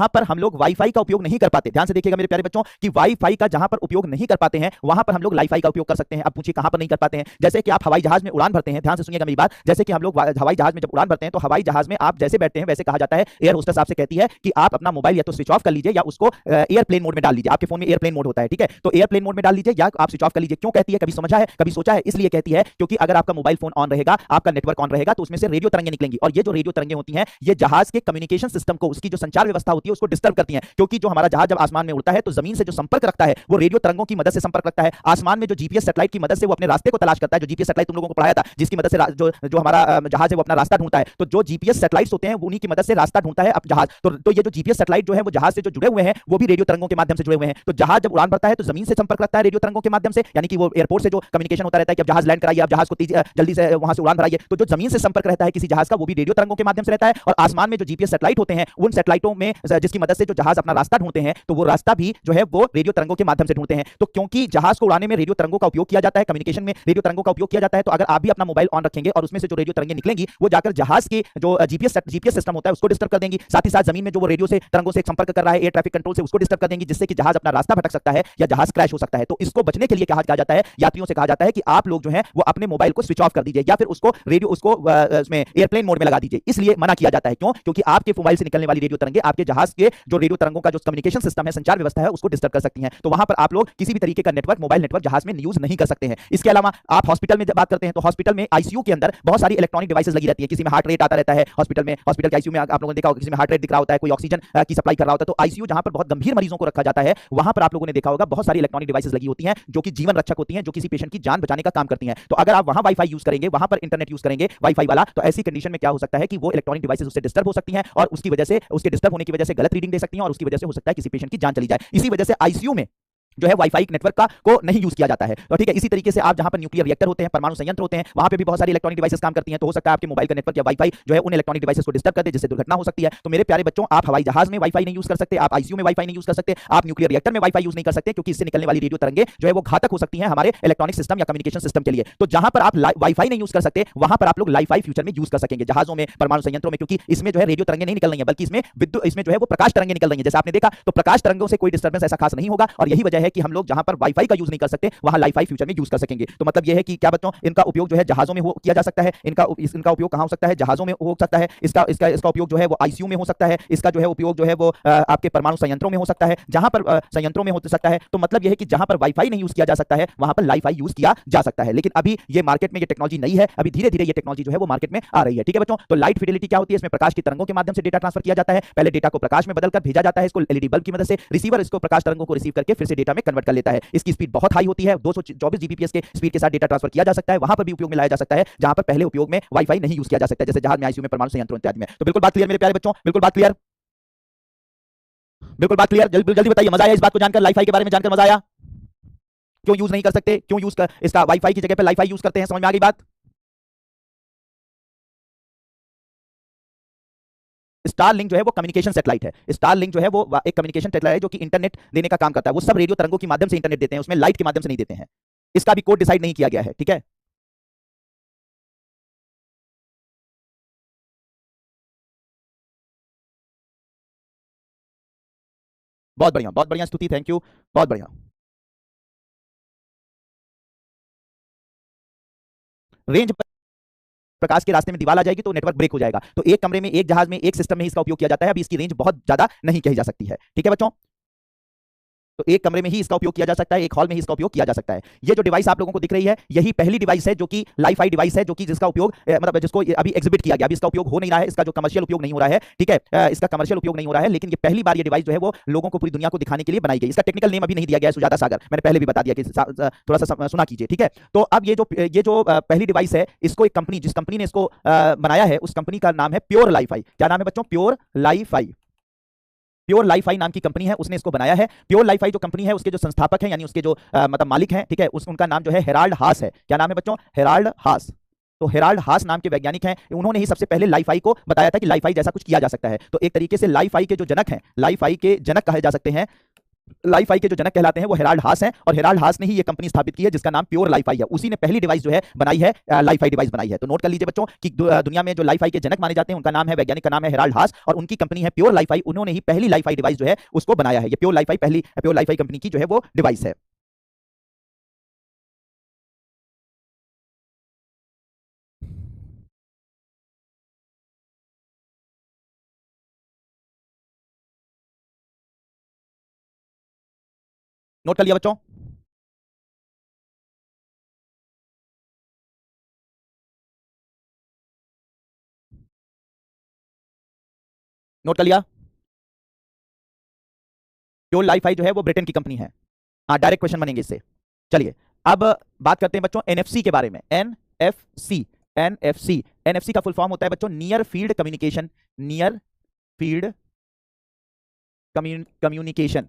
पर हम लोग वाईफाई का उपयोग नहीं कर पाते, ध्यान से देखिएगा मेरे प्यारे बच्चों कि वाईफाई का जहां पर उपयोग नहीं कर पाते हैं वहां पर हम लोग लाइफ-आई का उपयोग कर सकते हैं। अब पूछिए कहां पर नहीं कर पाते हैं, जैसे कि आप हवाई जहाज में उड़ान भरते हैं, ध्यान से सुनिएगा मेरी बात। जैसे कि हम लोग हवाई जहाज में जब उड़ान भरते हैं तो हवाई जहाज में आप जैसे बैठते हैं वैसे कहा जाता है, एयर होस्टेस आपसे कहती है कि आप अपना मोबाइल या तो स्विच ऑफ कर लीजिए या उसको एयरप्लेन मोड में डाल लीजिए। आपके फोन में एयरप्लेन मोड होता है, ठीक है, तो एयरप्लेन मोड में डाल लीजिए या आप स्विच ऑफ कर लीजिए। क्यों कहती है, कभी समझा है, कभी सोचा है? इसलिए कहती है क्योंकि अगर आपका मोबाइल फोन ऑन रहेगा, आपका नेटवर्क ऑन रहेगा, तो उसमें से रेडियो तरंगें निकलेंगी और ये जो रेडियो तरंगें होती हैं ये जहाज के कम्युनिकेशन सिस्टम को, उसकी जो संचार व्यवस्था होती है उसको डिस्टर्ब करती हैं। क्योंकि जो हमारा जहाज जब आसमान में उड़ता है तो जमीन से जो संपर्क रखता है वो रेडियो तरंगों की मदद से संपर्क रखता है। आसमान में जो जीपीएस सैटेलाइट की मदद से वो अपने रास्ते को तलाश करता है, जो जीपीएस सैटेलाइट तुम लोगों को पढ़ाया था, जिसकी मदद से जो हमारा जहाज है वो अपना रास्ता ढूंढता है। तो जो जीपीएस सैटेलाइट्स होते हैं वो उन्हीं की मदद से रास्ता ढूंढता है अब जहाज। तो ये जो जीपीएस सैटेलाइट जो है वो जहाज से जो जुड़े हुए हैं वो भी रेडियो तरंगों के माध्यम से जुड़े हुए हैं। तो जहाज जब उड़ान भरता है तो जमीन से संपर्क रखता है रेडियो तरंगों के माध्यम से, यानी कि वो एयरपोर्ट से जो कम्युनिकेशन होता रहता है कि अब जहाज लैंड कराइए, अब जहाज को जल्दी से वहां से उड़ान भराइए। तो जो जमीन से संपर्क रहता है किसी जहाज का वो भी रेडियो तरंगों के माध्यम से रहता है। और आसमान में जो जीपीएस सैटेलाइट होते हैं उन सैटेलाइटों में जिसकी मदद से जो जहाज अपना रास्ता ढूंढते हैं तो वो रास्ता भी जो है वो रेडियो तरंगों के माध्यम से ढूंढते हैं। तो क्योंकि जहाज को उड़ाने में रेडियो तरंगों का उपयोग किया जाता है, कम्युनिकेशन में रेडियो तरंगों का उपयोग किया जाता है, तो अगर आप भी अपना मोबाइल ऑन रखेंगे और उसमें से जो रेडियो तरंगें निकलेंगी वो जाकर जहाज के जो जीपीएस सिस्टम होता है उसको डिस्टर्ब कर देंगी। साथ ही साथ जमीन में जो वो रेडियो से तरंगों से संपर्क कर रहा है एयर ट्रैफिक कंट्रोल से, उसको डिस्टर्ब कर देंगी, जिससे कि जहाज अपना रास्ता भटक सकता है या जहाज क्रैश हो सकता है। तो इसको बचने के लिए कहा जाता है, यात्रियों से कहा जाता है कि आप लोग जो है वो अपने मोबाइल को स्विच ऑफ कर दीजिए या फिर उसको उसमें एयरप्लेन मोड में लगा दीजिए। इसलिए मना किया जाता है। क्यों? क्योंकि आपके मोबाइल से निकलने वाली रेडियो तरंगें आपके जहाज के जो रेडियो तरंगों का जो कम्युनिकेशन सिस्टम है, संचार व्यवस्था है, उसको डिस्टर्ब कर सकती हैं। तो वहां पर आप लोग किसी भी तरीके का नेटवर्क, मोबाइल नेटवर्क जहाज में यूज नहीं कर सकते हैं। इसके अलावा आप हॉस्पिटल में बात करते हैं तो हॉस्पिटल में आईसीयू के अंदर बहुत सारी इलेक्ट्रॉनिक डिवाइसेस लगी रहती है। किसी में हार्ट रेट आता रहता है हॉस्पिटल में, हॉस्पिटल के आईसीयू में आप लोगों ने देखा होगा किसी में हार्ट रेट दिख रहा होता है, कोई ऑक्सीजन की सप्लाई कर रहा होता है। तो आईसीयू जहां पर बहुत गंभीर मरीजों को रखा जाता है वहां पर आप लोगों ने देखा होगा बहुत सारी इलेक्ट्रॉनिक डिवाइसेस लगी होती हैं जो कि जीवन रक्षक होती हैं, जो किसी पेशेंट की जान बचाने का काम करती हैं। तो अगर आप वहां वाईफाई यूज करेंगे, वहां पर इंटरनेट यूज करेंगे वाईफाई वाला, तो ऐसी कंडीशन में क्या हो सकता है कि वो इलेक्ट्रॉनिक डिवाइसेस उससे डिस्टर्ब हो सकती हैं और उसकी वजह से, उसके डिस्टर्ब होने की वजह से गलत रीडिंग दे सकती हैं और उसकी वजह से हो सकता है किसी पेशेंट की जान चली जाए। इसी वजह से आईसीयू में जो है वाईफाई नेटवर्क को नहीं यूज किया जाता है। तो ठीक है, इसी तरीके से आप जहां पर न्यूक्लियर रिएक्टर होते हैं, परमाणु संयंत्र होते हैं, वहां पे भी बहुत सारी इलेक्ट्रॉनिक डिवाइसेस काम करती हैं। तो हो सकता है आपके मोबाइल का नेटवर्क या वाईफाई जो है उन इलेक्ट्रॉनिक डिवाइसेस को डिस्टर्ब कर दे, जिससे दुर्घटना हो सकती है। तो मेरे प्यारे बच्चों, आप हवाई जहाज में वाईफाई नहीं यूज कर सकते, आप आईसीयू में वाईफाई नहीं यूज कर सकते, आप न्यूक्लियर रिएक्टर में वाईफाई यूज नहीं कर सकते, क्योंकि इससे निकलने वाली रेडियो तरंगें जो है वो घातक हो सकती हैं हमारे इलेक्ट्रॉनिक सिस्टम या कम्युनिकेशन सिस्टम के लिए। तो जहां पर आप वाईफाई नहीं यूज कर सकते वहां पर आप लोग लाइफ-आई फ्यूचर में यूज कर सकेंगे, जहाजों में, परमाणु संयंत्रों में, क्योंकि इसमें जो है रेडियो तरंगें नहीं निकल रही हैं, बल्कि इसमें जो है वो प्रकाश तरंगें निकल रही हैं। जैसे आपने देखा तो प्रकाश तरंगों से कोई डिस्टर्बेंस ऐसा खास नहीं होगा और यही वजह यह है कि हम लोग जहां पर वाईफाई का यूज नहीं कर सकते वहां लाइफाई फ्यूचर में यूज कर सकेंगे। तो मतलब यह है कि क्या बच्चों, इनका उपयोग जो है जहाजों में किया जा सकता है, इनका उपयोग कहां हो सकता है, जहाजों में हो सकता है, इसका इसका इसका उपयोग जो है वो आईसीयू में हो सकता है, इसका जो है उपयोग जो है वो आपके परमाणु संयंत्रों में हो सकता है, जहां पर संयंत्रों में हो सकता है। तो मतलब यह है कि जहां पर वाईफाई नहीं यूज किया जा सकता है वहां पर लाइफाई यूज किया जा सकता है। लेकिन अभी ये मार्केट में ये टेक्नोलॉजी नहीं है, अभी धीरे धीरे ये टेक्नोलॉजी जो है वो मार्केट में आ रही है। ठीक है बच्चों, तो लाइट फिडेलिटी क्या होती है, इसमें प्रकाश की तरंगों के माध्यम से डेटा ट्रांसफर किया जाता है। पहले डेटा को प्रकाश में बदलकर भेजा जाता है इसको एलईडी बल्ब की मदद से, रिसीवर इसको प्रकाश तरंगों को रिसीव करके फिर से डेटा में कन्वर्ट कर लेता है। इसकी स्पीड बहुत हाई होती है, 224 जीबीपीएस के स्पीड के साथ डेटा ट्रांसफर किया जा सकता है। वहां पर भी उपयोग में लाया जा सकता है जहां पर पहले उपयोग में वाईफाई नहीं यूज किया जा सकता, जैसे जहाज में, आईसीयू में, परमाणु संयंत्रों इत्यादि में। तो बिल्कुल बात क्लियर मेरे प्यारे बच्चों, बिल्कुल बात क्लियर, बिल्कुल बात क्लियर। जल्दी बताइए, मजा आया इस बात को जानकर, लाइफाई के बारे में जानकर मजा आया? क्यों यूज नहीं कर सकते, क्यों यूज कर इसका वाईफाई की जगह पे लाइफाई यूज करते हैं, समझ में आ गई बात? स्टारलिंक जो है वो कम्युनिकेशन सैटेलाइट है। स्टारलिंक जो है वो एक कम्युनिकेशन सैटेलाइट है जो कि इंटरनेट देने का काम करता है। वो सब रेडियो तरंगों के माध्यम से इंटरनेट देते हैं, उसमें लाइट के माध्यम से नहीं देते हैं। इसका भी कोड डिसाइड नहीं किया गया है। ठीक है, बहुत बढ़िया स्तुति, थैंक यू, बहुत बढ़िया। रेंज प्रकाश के रास्ते में दीवार आ जाएगी तो नेटवर्क ब्रेक हो जाएगा। तो एक कमरे में, एक जहाज में, एक सिस्टम में इसका उपयोग किया जाता है। अभी इसकी रेंज बहुत ज्यादा नहीं कही जा सकती है। ठीक है बच्चों, तो एक कमरे में ही इसका उपयोग किया जा सकता है, एक हॉल में ही इसका उपयोग किया जा सकता है। ये जो डिवाइस आप लोगों को दिख रही है, यही पहली डिवाइस है जो कि लाइफाई डिवाइस है, जो कि जिसका उपयोग मतलब जिसको अभी एग्जिबिट किया गया, अभी इसका उपयोग हो नहीं रहा है, इसका जो कमर्शियल उपयोग नहीं हो रहा है। ठीक है, इसका कमर्शियल उपयोग नहीं हो रहा है, लेकिन ये पहली बार ये डिवाइस जो है वो लोगों को, पूरी दुनिया को दिखाने के लिए बनाई गई। इसका टेक्निकल नेम अभी नहीं दिया गया है, सुजाता सागर, मैंने पहले भी बता दिया कि थोड़ा सा सुना कीजिए। ठीक है, तो अब ये जो पहली डिवाइस है, इसको एक कंपनी, जिस कंपनी ने इसको बनाया है, उस कंपनी का नाम है प्योर लाइफाई। क्या नाम है बच्चों? Pure Li-Fi. प्योर लाइफाई नाम की कंपनी है, उसने इसको बनाया है। प्योर लाइफाई जो कंपनी है, उसके जो संस्थापक हैं, यानी उसके जो मतलब मालिक हैं, ठीक है, उनका नाम जो है हेराल्ड हास है। क्या नाम है बच्चों? हेराल्ड हास। तो हेराल्ड हास नाम के वैज्ञानिक हैं, उन्होंने ही सबसे पहले लाइफाई को बताया था कि लाइफाई जैसा कुछ किया जा सकता है। तो एक तरीके से लाइफाई के जो जनक हैं, लाइफाई के जनक कहे जा सकते हैं, लाइफाई के जो जनक कहलाते हैं वो हेराल्ड हास हैं। और हेराल्ड हास ने ही ये कंपनी स्थापित की है जिसका नाम प्योर लाइफाई है। उसी ने पहली डिवाइस जो है बनाई है, लाइफाई डिवाइस बनाई है। तो नोट कर लीजिए बच्चों कि दुनिया में जो लाइफाई के जनक माने जाते हैं उनका नाम है, वैज्ञानिक का नाम है हेराल्ड हास, और उनकी कंपनी है प्योर लाइफाई। उन्होंने ही पहली लाइफाई डिवाइस जो है उसको बनाया है। ये प्योर लाइफाई पहली प्योर लाइफाई कंपनी की जो है वो डिवाइस है। नोट कर लिया बच्चों? नोट कर लिया? प्योर लाइफाई जो है वो ब्रिटेन की कंपनी है। हाँ, डायरेक्ट क्वेश्चन बनेंगे इससे। चलिए अब बात करते हैं बच्चों एनएफसी के बारे में। एनएफसी, एनएफसी, एनएफसी का फुल फॉर्म होता है बच्चों near field communication, near field communication,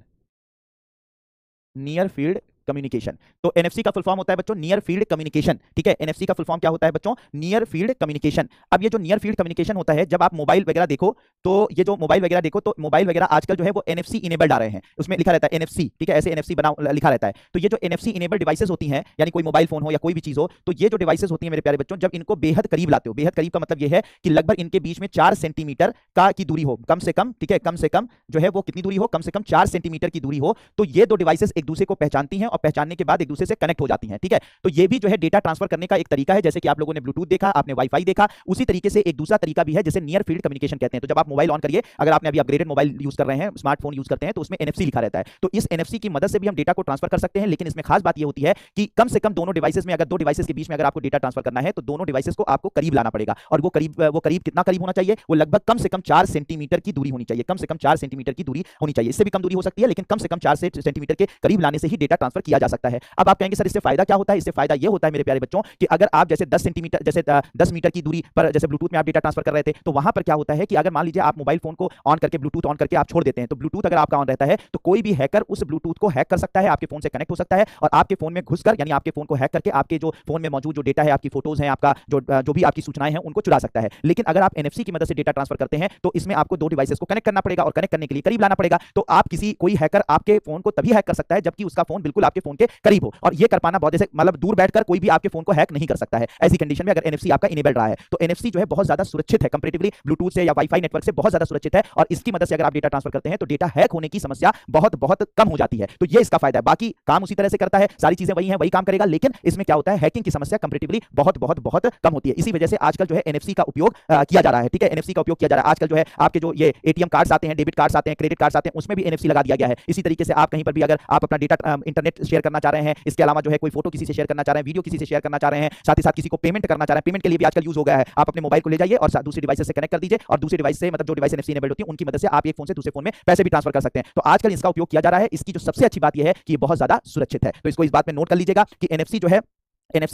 near field communication. तो एनएफसी का फुल फॉर्म होता है बच्चों नियर फील्ड कम्युनिकेशन। ठीक है, एनएफसी का फुल फॉर्म क्या होता है बच्चों? Near field communication. अब ये जो नियर फील्ड कम्युनिकेशन होता है, जब आप मोबाइल वगैरह देखो, तो ये जो मोबाइल वगैरह देखो, तो मोबाइल वगैरह आजकल जो है वो एनएफसी इनेबल्ड आ रहे हैं, उसमें लिखा रहता है एनएफसी। ठीक है, ऐसे एनएफसी बना लिखा रहता है। तो ये जो एनएफसी इनेबल्ड डिवाइसेस होती हैं, यानी कोई मोबाइल फोन हो या कोई भी चीज हो, तो ये जो डिवाइसेस होती है मेरे प्यारे बच्चों, जब इनको बेहद करीब लाते हो, बेहद करीब का मतलब ये है कि लगभग इनके बीच में 4 सेंटीमीटर का की दूरी हो, कम से कम। ठीक है, कम से कम जो है वो कितनी दूरी हो? कम से कम 4 सेंटीमीटर की दूरी हो। तो ये दो डिवाइसेस एक दूसरे को पहचानती हैं और पहचानने के बाद एक दूसरे से कनेक्ट हो जाती हैं। ठीक है, तो ये भी जो है डेटा ट्रांसफर करने का एक तरीका है। जैसे कि आप लोगों ने ब्लूटूथ देखा, आपने वाईफाई देखा, उसी तरीके से एक दूसरा तरीका भी है जिसे नियर फील्ड कम्युनिकेशन कहते हैं। तो जब आप मोबाइल ऑन करिए, अगर आपने अभी अपग्रेडेड मोबाइल यूज कर रहे हैं, स्मार्टफोन यूज करते हैं, तो उसमें एनएफसी लिखा रहता है। तो इस एनएफसी की मदद से भी हम डेटा को ट्रांसफर कर सकते हैं। लेकिन इसमें खास बात यह होती है कि कम से कम दोनों डिवाइसेस में, अगर दो डिवाइसेस के बीच में अगर आपको डेटा ट्रांसफर करना है, तो दोनों डिवाइसेस को आपको करीब लाना पड़ेगा। और वो करीब कितना करीब होना चाहिए? वो लगभग कम से कम 4 सेंटीमीटर की दूरी होनी चाहिए। कम से कम 4 सेंटीमीटर की दूरी होनी चाहिए। इससे भी कम दूरी हो सकती है, लेकिन कम से कम 4 सेंटीमीटर के करीब लाने से ही डेटा ट्रांसफर किया जा सकता है। अब आप कहेंगे सर इससे फायदा क्या होता है? इससे फायदा यह होता है मेरे प्यारे बच्चों कि अगर आप जैसे 10 सेंटीमीटर, जैसे 10 मीटर की दूरी पर जैसे ब्लूटूथ में आप डेटा ट्रांसफर कर रहे थे, तो वहां पर क्या होता है कि अगर मान लीजिए आप मोबाइल फोन को ऑन करके, ब्लूटूथ ऑन करके आप छोड़ देते हैं, तो ब्लूटूथ अगर आपका ऑन रहता है तो कोई भी हैकर उस ब्लूटूथ को हैक कर सकता है, आपके फोन से कनेक्ट हो सकता है और आपके फोन में घुसकर, यानी आपके फोन को हैक करके आपके जो फोन में मौजूद जो डेटा है, आपकी फोटोज हैं, आपका जो भी आपकी सूचनाएं हैं, उनको चुरा सकता है। लेकिन अगर आप एनएफसी की मदद से डेटा ट्रांसफर करते हैं, तो इसमें आपको दो डिवाइसेस को कनेक्ट करना पड़ेगा और कनेक्ट करने के लिए करीब लाना पड़ेगा। तो आप कोई हैकर आपके फोन को तभी हैक कर सकता है जबकि उसका फोन बिल्कुल आपके फोन के करीब हो, और ये कर पाना बहुत, जैसे मतलब दूर बैठकर कोई भी आपके फोन को हैक नहीं कर सकता है। ऐसी कंडीशन में अगर एनएफसी आपका इनेबल्ड रहा है तो एनएफसी जो है बहुत ज्यादा सुरक्षित है, कंपैरेटिवली ब्लूटूथ से या वाईफाई नेटवर्क से बहुत ज्यादा सुरक्षित है, और इसकी मदद से अगर आप डेटा ट्रांसफर करते हैं तो डेटा हैक होने की समस्या बहुत बहुत कम हो जाती है। तो ये इसका फायदा है। बाकी काम उसी तरह से करता है, सारी चीजें वही हैं, वही काम करेगा, लेकिन इसमें क्या होता है, हैकिंग की समस्या कंपैरेटिवली बहुत बहुत बहुत कम होती है। इसी वजह से आजकल जो है एनएफसी का उपयोग किया जा रहा है। ठीक है, एनएफसी का उपयोग किया जा रहा है आजकल। जो है आपके जो ये एटीएम कार्ड्स आते हैं, डेबिट कार्ड्स आते हैं, क्रेडिट कार्ड्स आते हैं, उसमें भी एनएफसी लगा दिया गया है। इसी तरीके से आप कहीं पर भी अगर आप अपना डेटा इंटरनेट शेयर करना चाह रहे हैं, इसके अलावा जो है कोई फोटो किसी से शेयर करना चाह रहे हैं, वीडियो किसी से शेयर करना चाह रहे हैं, साथ ही साथ किसी को पेमेंट करना चाह रहे हैं, पेमेंट के लिए भी आजकल यूज हो गया है। आप अपने मोबाइल को ले जाइए और दूसरी डिवाइस से कनेक्ट कर दीजिए, और दूसरी डिवाइस से मतलब जो डिवाइस एनएफसी इनेबल्ड होती है उनकी मदद से आप एक फोन से दूसरे फोन में पैसे भी ट्रांसफर कर सकते हैं। तो आजकल इसका उपयोग किया जा रहा है। इसकी जो सबसे अच्छी बात यह है कि ये बहुत ज्यादा सुरक्षित है। तो इसको इस बात में नोट कर लीजिएगा कि एनएफसी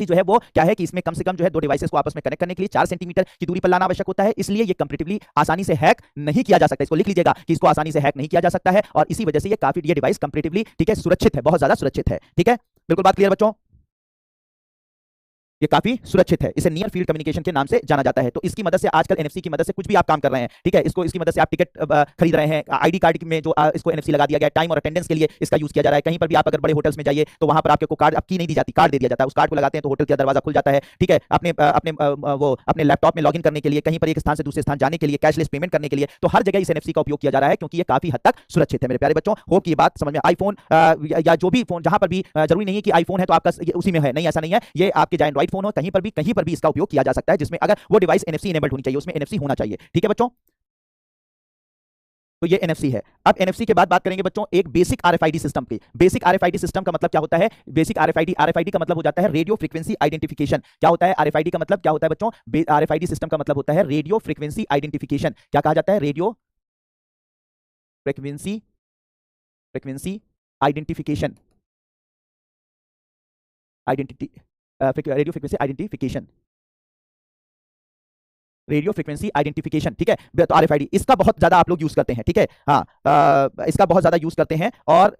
जो है वो क्या है कि इसमें कम से कम जो है दो डिवाइसेस को आपस में कनेक्ट करने के लिए 4 सेंटीमीटर की दूरी पर लाना आवश्यक होता है। इसलिए ये कंपैरेटिवली आसानी से हैक नहीं किया जा सकता। इसको लिख लीजिएगा कि इसको आसानी से हैक नहीं किया जा सकता है, और इसी वजह से ये डिवाइस कंपैरेटिवली, ठीक है, सुरक्षित है, बहुत ज्यादा सुरक्षित है। ठीक है, बिल्कुल बात क्लियर बच्चों? ये काफी सुरक्षित है, इसे नियर फील्ड कम्युनिकेशन के नाम से जाना जाता है। तो इसकी मदद से आजकल एनएफसी की मदद से कुछ भी आप काम कर रहे हैं, ठीक है, इसकी मदद से आप टिकट खरीद रहे हैं, आईडी कार्ड में जो इसको एनएफसी लगा दिया गया है, टाइम और अटेंडेंस के लिए इसका यूज किया जा रहा है। कहीं पर भी आप अगर बड़े होटल्स में जाइए तो वहां पर आपको कार्ड आपकी नहीं दी जाती, कार्ड दे दिया जाता है, उस कार्ड को लगाते हैं तो होटल का दरवाजा खुल जाता है। ठीक है, अपने लैपटॉप में लॉगिन करने के लिए, कहीं पर एक स्थान से दूसरे स्थान जाने के लिए, कैशलेस पेमेंट करने के लिए, तो हर जगह इस एनएफसी का उपयोग किया जा रहा है, क्योंकि ये काफी हद तक सुरक्षित है। मेरे प्यारे बच्चों, होप कि ये बात समझ में, आईफोन या जो भी फोन, जहां पर भी जरूरी नहीं है कि आईफोन है तो आपका उसी में है, नहीं, ऐसा नहीं है। ये आपके चाहे एंड्रॉइड फोन हो, कहीं पर भी इसका उपयोग किया जा सकता है, जिसमें अगर वो डिवाइस एनएफसी इनेबल्ड होनी चाहिए, उसमें एनएफसी होना चाहिए। ठीक है बच्चों, तो ये एनएफसी है। अब एनएफसी के बाद बात करेंगे बच्चों एक बेसिक आरएफआईडी सिस्टम की। बेसिक आरएफआईडी सिस्टम का मतलब क्या होता है? बेसिक आरएफआईडी का मतलब हो जाता है रेडियो फ्रीक्वेंसी आइडेंटिफिकेशन। क्या होता है आरएफआईडी का मतलब? क्या होता है बच्चों? आरएफआईडी सिस्टम का मतलब होता है रेडियो फ्रीक्वेंसी आइडेंटिफिकेशन। क्या कहा जाता है? Radio frequency identification, radio frequency identification, radio frequency identification. ठीक है, तो आरएफआईडी इसका बहुत ज्यादा आप लोग यूज करते हैं। ठीक है, हाँ, इसका बहुत ज्यादा यूज करते हैं, और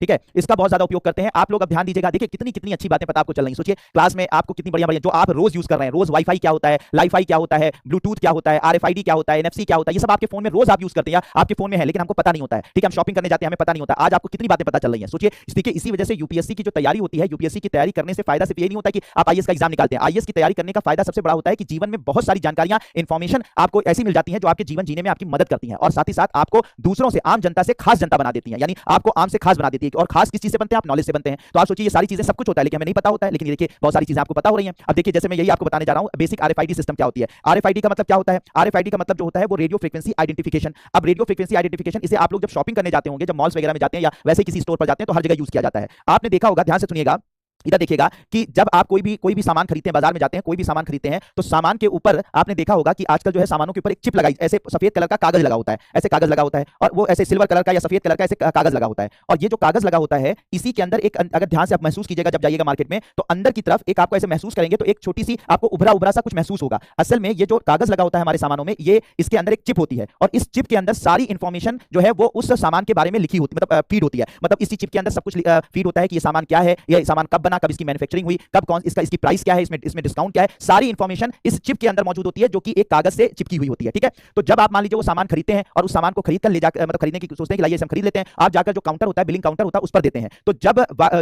ठीक है, इसका बहुत ज्यादा उपयोग करते हैं आप लोग। अब ध्यान दीजिएगा, देखिए कितनी कितनी अच्छी बातें पता आपको चल रही हैं। सोचिए क्लास में आपको कितनी बढ़िया बढ़िया जो आप रोज यूज कर रहे हैं, रोज वाईफाई क्या होता है, लाईफाई क्या होता है, ब्लूटूथ क्या होता है, आरएफआईडी क्या होता है, एनएफसी क्या होता है, ये सब आपके फोन में रोज आप यूज करते हैं, आपके फोन में है, लेकिन हमको पता नहीं होता है। ठीक है, हम शॉपिंग करने जाते हैं, हमें पता नहीं होता। आज आपको कितनी बातें पता चल रही हैं, सोचिए। देखिए, इसी वजह से यूपीएससी की जो तैयारी होती है, यूपीएससी की तैयारी करने से फायदा सिर्फ ये नहीं होता कि आप आईएएस का एग्जाम निकालते हैं। आईएएस की तैयारी करने का फायदा सबसे बड़ा होता है कि जीवन में बहुत सारी जानकारियां, इंफॉर्मेशन आपको ऐसी मिल जाती है जो आपके जीवन जीने में आपकी मदद करती है, और साथ ही साथ आपको दूसरों से, आम जनता से खास जनता बना देती है। यानी आपको आम से खास बना देती है, और खास किस चीज से बनते हैं? आप नॉलेज से बनते हैं। तो आप सोचिए, ये सारी चीजें सब कुछ होता है, लेकिन हमें नहीं पता होता है, लेकिन देखिए बहुत सारी चीजें आपको पता हो रही हैं। अब देखिए, जैसे मैं यही आपको बताने जा रहा हूं, बेसिक आरएफआईडी सिस्टम क्या होती है। आरएफआईडी का मतलब क्या होता है? आरएफआईडी का मतलब जो होता है वो रेडियो फ्रीक्वेंसी आइडेंटिफिकेशन। अब रेडियो फ्रीक्वेंसी आइडेंटिफिकेशन, इसे आप लोग जब शॉपिंग करने जाते होंगे, जब मॉल्स वगैरह में जाते हैं या वैसे किसी स्टोर पर जाते हैं, तो हर जगह यूज किया जाता है। आपने देखा होगा, ध्यान से सुनिएगा, इधर देखिएगा कि जब आप कोई भी सामान खरीदते हैं, बाजार में जाते हैं, कोई भी सामान खरीदते हैं, तो सामान के ऊपर आपने देखा होगा कि आजकल जो है सामानों के ऊपर एक चिप लगाई, ऐसे सफेद कलर का कागज लगा होता है, ऐसे कागज लगा होता है, और वो ऐसे सिल्वर कलर का या सफेद कलर का ऐसे कागज लगा होता है। और ये जो कागज लगा होता है, इसी के अंदर एक, अगर ध्यान से आप महसूस कीजिएगा जब जाइएगा मार्केट में, तो अंदर की तरफ एक आपको ऐसे महसूस करेंगे तो एक छोटी सी आपको उभरा सा कुछ महसूस होगा। असल में ये जो कागज लगा होता है हमारे सामानों में, ये इसके अंदर एक चिप होती है, और इस चिप के अंदर सारी इंफॉर्मेशन जो है वो उस सामान के बारे में लिखी होती है, मतलब फीड होती है। मतलब इसी चिप के अंदर सब कुछ फीड होता है कि ये सामान क्या है, ये सामान कब बना, कब इसकी मैन्युफैक्चरिंग हुई, कब कौन इसकी प्राइस क्या है, इसमें डिस्काउंट क्या है, सारी इंफॉर्मेशन इस चिप के अंदर मौजूद होती है, जो कि एक कागज से चिपकी हुई होती है। ठीक है, तो जब आप मान लीजिए वो सामान खरीदते हैं और उस सामान को खरीद कर ले जाकर, मतलब खरीदने की सोचते हैं कि लाइए हम खरीद लेते हैं, आप जाकर जो काउंटर होता है, बिलिंग काउंटर होता है, उस पर देते हैं। तो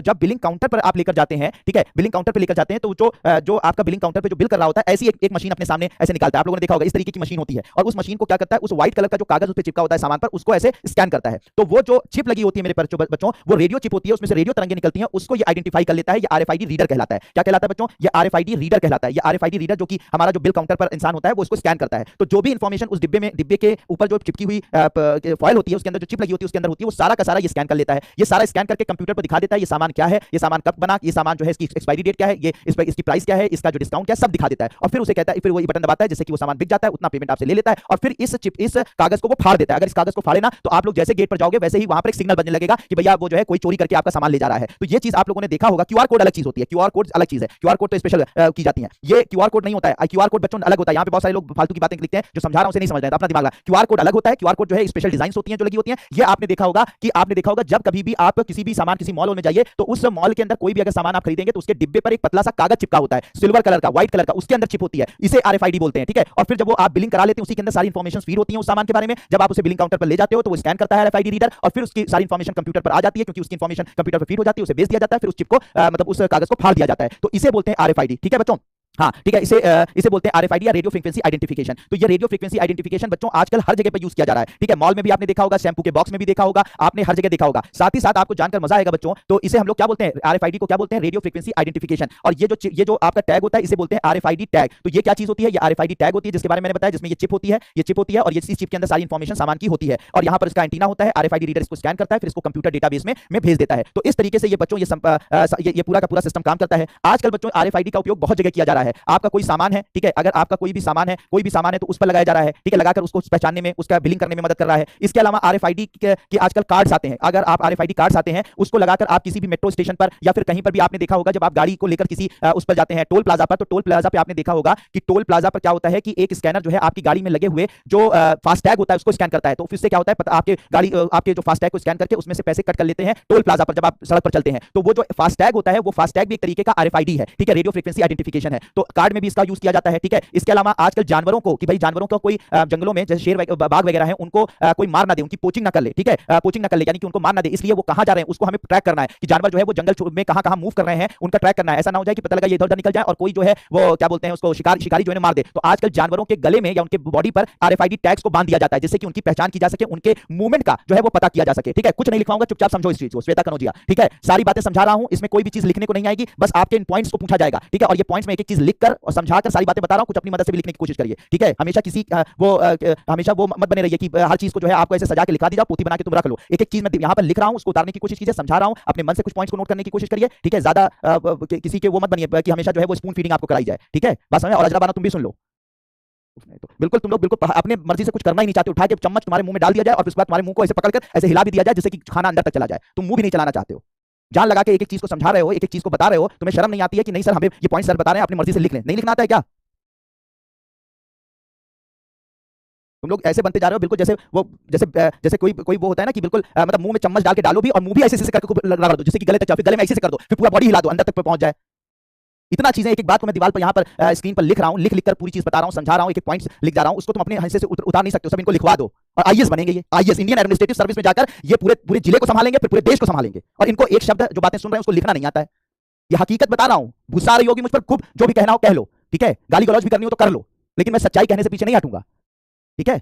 जब बिलिंग काउंटर पर आप लेकर जाते हैं, ठीक है, बिलिंग काउंटर पर लेकर जाते हैं, तो जो आपका बिलिंग काउंटर पर जो बिल कर रहा होता है, ऐसी एक मशीन अपने सामने ऐसे निकालता है। आप लोगों ने देखा होगा, इस तरीके की मशीन होती है, और उस मशीन को क्या करता है, उस व्हाइट कलर का जो कागज उस पर चिपका होता है सामान पर, उसको ऐसे स्कैन करता है। तो वो जो चिप लगी होती है मेरे बच्चों, वो रेडियो चिप होती है, उसमें से रेडियो तरंगें निकलती हैं, उसको ये आइडेंटिफाई कर लेता है। ये आरएफआईडी रीडर कहलाता है। क्या कहलाता है बच्चों? ये आरएफआईडी रीडर कहलाता है। ये आरएफआईडी रीडर जो कि हमारा जो बिल काउंटर पर इंसान होता है, वो उसको स्कैन करता है। तो जो भी इंफॉर्मेशन उस डिब्बे के ऊपर जो चिपकी हुई फॉइल होती है, उसके अंदर जो चिप लगी होती है, उसके अंदर होती है, वो सारा का सारा ये स्कैन कर लेता है। ये सारा स्कैन करके कंप्यूटर पर दिखा देता है, ये सामान क्या है, ये सामान कब बना, ये सामान जो है इसकी एक्सपायरी डेट क्या है, ये इसकी प्राइस क्या है, इसका जो डिस्काउंट क्या है, सब दिखा देता है। और फिर उसे कहता है, फिर वो बटन दबाता है, जैसे कि वो सामान बिक जाता है, उतना पेमेंट आपसे ले लेता है, और फिर इस कागज को वो फाड़ देता है। अगर इस कागज को फाड़े ना, तो आप लोग जैसे गेट पर जाओगे, वैसे ही वहां पर एक सिग्नल बजने लगेगा कि भैया वो जो है कोई चोरी करके आपका सामान ले जा रहा है। तो ये चीज आप लोगों ने देखा होगा, क्यूआर कोड अलग चीज होती है, क्यूआर कोड अलग चीज है, क्यूआर कोड तो स्पेशल की जाती है, ये क्यूआर कोड नहीं होता है। क्यूआर कोड बच्चों अलग होता है, यहाँ पे बहुत सारे लोग फालतू की बातें लिखते हैं, जो समझा रहा हूं उसे नहीं समझ रहे हैं, तो अपना दिमाग लगा। क्यूआर कोड अलग होता है, क्यूआर कोड जो है स्पेशल डिजाइन होती हैं जो लगी होती हैं। ये आपने देखा होगा कि जब कभी भी आप किसी भी सामान किसी मॉल में जाइए तो उस मॉल के अंदर कोई भी अगर सामान आप खरीदेंगे तो उसके डिब्बे पर एक पतला सा कागज चिपका होता है, सिल्वर कलर का, व्हाइट कलर का, उसके अंदर चिप होती है, इसे आरएफआईडी बोलते हैं, ठीक है। और फिर जब वो आप बिलिंग करा लेते हैं उसी के अंदर सारी इंफॉर्मेशन फीड होती है उस सामान के बारे में। जब आप उसे बिलिंग काउंटर पर ले जाते हो तो वो स्कैन करता है आरएफआईडी रीडर, और फिर उसकी सारी इंफॉर्मेशन कंप्यूटर पर आ जाती है, क्योंकि उसकी इंफॉर्मेशन कंप्यूटर पर फीड हो जाती है, उसे भेज दिया जाता है, फिर उस चिप को मतलब उस कागज को फाड़ दिया जाता है, तो इसे बोलते हैं आरएफआईडी, ठीक है बच्चों। हाँ ठीक है, इसे बोलते हैं आरएफआईडी या रेडियो फ्रीक्वेंसी आइडेंटिफिकेशन। तो ये रेडियो फ्रीक्वेंसी आइडेंटिफिकेशन बच्चों आजकल हर जगह पे यूज किया जा रहा है, ठीक है। मॉल में भी आपने देखा होगा, शैम्पू के बॉक्स में भी देखा होगा, आपने हर जगह देखा होगा। साथ ही साथ आपको जानकर मजा आएगा बच्चों, तो इसे हम लोग क्या बोलते हैं, आरएफआईडी को क्या बोलते हैं, रेडियो फ्रीक्वेंसी आइडेंटिफिकेशन। और ये जो आपका टैग होता है इसे बोलते हैं आरएफआईडी टैग। तो ये क्या चीज होती है, ये आरएफआईडी टैग होती है, जिसके बारे में मैंने बताया, जिसमें ये चिप होती है, और ये चिप के अंदर सारी इंफॉर्मेशन सामान की होती है, और यहाँ पर इसका एंटीना होता है, आरएफआईडी रीडर इसको स्कैन करता है, फिर इसको कंप्यूटर डेटाबेस में भेज देता है। तो इस तरीके से ये बच्चों ये पूरा का पूरा सिस्टम काम करता है। आजकल बच्चों आरएफआईडी का उपयोग बहुत जगह किया जा रहा है। आपका कोई सामान है, ठीक है, अगर आपका कोई भी सामान है तो उस पर लगाया जा रहा है, ठीक है, लगाकर उसको पहचानने में, उसका बिलिंग करने में मदद कर रहा है। इसके अलावा आरएफआईडी के आजकल कार्ड्स आते हैं, अगर आप आरएफआईडी कार्ड्स आते हैं उसको लगाकर आप किसी भी मेट्रो स्टेशन पर या फिर कहीं पर भी आपने देखा होगा, जब आप गाड़ी को लेकर किसी उस पर जाते हैं टोल प्लाजा पर, तो टोल प्लाजा पे आपने देखा होगा कि टोल प्लाजा पर क्या होता है कि एक स्कैनर जो है आपकी गाड़ी में लगे हुए जो फास्टैग होता है उसको स्कैन करता है। तो उससे क्या होता है, आपके जो फास्टैग को स्कैन करके उसमें से पैसे कट कर लेते हैं टोल प्लाजा पर जब आप सड़क पर चलते हैं। तो वो जो फास्टैग होता है वो फास्टैग भी एक तरीके का आरएफआईडी है, ठीक है, रेडियो फ्रीक्वेंसी आइडेंटिफिकेशन है। तो कार्ड में भी इसका यूज किया जाता है, ठीक है। इसके अलावा आजकल जानवरों को, कि भाई जानवरों का कोई जंगलों में जैसे शेर बाघ वगैरह है, उनको कोई मार ना दे, उनकी पोचिंग ना कर ले, ठीक है, पोचिंग ना कर ले, यानी कि उनको मार ना दे, इसलिए वो कहां जा रहे हैं उसको हमें ट्रैक करना है, कि जानवर जो है वो जंगल में कहां मूव कर रहे हैं उनका ट्रैक करना है। ऐसा ना हो जाए कि पता लगा ये इधर उधर निकल जाए और कोई जो है वो क्या बोलते हैं उसको शिकारी जो है मार दे। तो आजकल जानवरों के गले में या उनके बॉडी पर आरएफआईडी टैग्स को बांध दिया जाता है, जिससे कि उनकी पहचान की जा सके, उनके मूवमेंट का जो है वो पता किया जा सके, ठीक है। कुछ नहीं लिखवाऊंगा, चुपचाप समझो इस चीज को, श्वेता कनौजिया, ठीक है। सारी बातें समझा रहा हूं, इसमें कोई भी चीज लिखने को नहीं आएगी, बस आपके इन पॉइंट्स को पूछा जाएगा, ठीक है। और ये पॉइंट्स में एक एक चीज लिखकर और समझाकर सारी बातें बता रहा हूं, कुछ अपनी मदद से भी लिखने की कोशिश करिए, ठीक है। हमेशा वो मत बने रहिए कि हर चीज को जो है आपको ऐसे सजा के लिखा दी जाओ, पोथी बना के तुम रख लो। एक एक चीज मैं यहाँ पर लिख रहा हूँ उसको उतारने की कोशिश कीजिए, समझा रहा हूँ, अपने मन से कुछ पॉइंट्स को नोट करने की कोशिश करिए, ठीक है। ज्यादा किसी के वो मत बनिए कि हमेशा जो है वो स्पून फीडिंग आपको कराई जाए, ठीक है। बात समझ। और अजरा बाना तुम भी सुन लो, तो बिल्कुल तुम लोग बिल्कुल अपने मर्जी से कुछ करना ही नहीं चाहते, उठा के चम्मच तुम्हारे मुंह में डाल दिया जाए और उसके बाद तुम्हारे मुंह को ऐसे पकड़कर ऐसे हिला भी दिया जाए जिससे कि खाना अंदर तक चला जाए, तुम मुंह भी नहीं चलाना चाहते हो। जान लगा के एक एक चीज को समझा रहे हो, एक एक चीज को बता रहे हो, तुम्हें शर्म नहीं आती है कि नहीं सर हमें ये पॉइंट सर बता रहे हैं, अपनी मर्जी से लिख लें, नहीं लिखना आता है क्या? तुम लोग ऐसे बनते जा रहे हो बिल्कुल जैसे कोई वो होता है ना कि बिल्कुल मतलब मुंह में चम्मच डाल के डालो भी और मुंह भी ऐसे करके लगा दो, जैसे कि गले तक, फिर गले में ऐसे कर दो, फिर पूरा बॉडी हिला दो अंदर तक पहुंच जाए। इतना चीजें एक एक बात को मैं दीवार पर यहाँ पर स्क्रीन पर लिख रहा हूँ, लिख कर पूरी चीज बता रहा हूँ, समझा रहा हूँ, एक एक पॉइंट्स लिख जा रहा हूँ, उसको तुम अपने हिस्से से उतार नहीं सकते हो, सब इनको लिखवा दो और आईएएस बनेंगे। ये आईएएस इंडियन एडमिनिस्ट्रेटिव सर्विस में जाकर ये पूरे जिले को संभालेंगे, फिर पूरे देश को संभालेंगे। और इनको एक शब्द जो बातें सुन रहे हैं उसको लिखना नहीं आता है, ये हकीकत बता रहा हूँ। गुस्सा आ रही होगी मुझ पर, खूब जो भी कहना हो कह लो, ठीक है, गाली गलौज भी करनी हो तो कर लो, लेकिन मैं सच्चाई कहने से पीछे नहीं हटूंगा, ठीक है।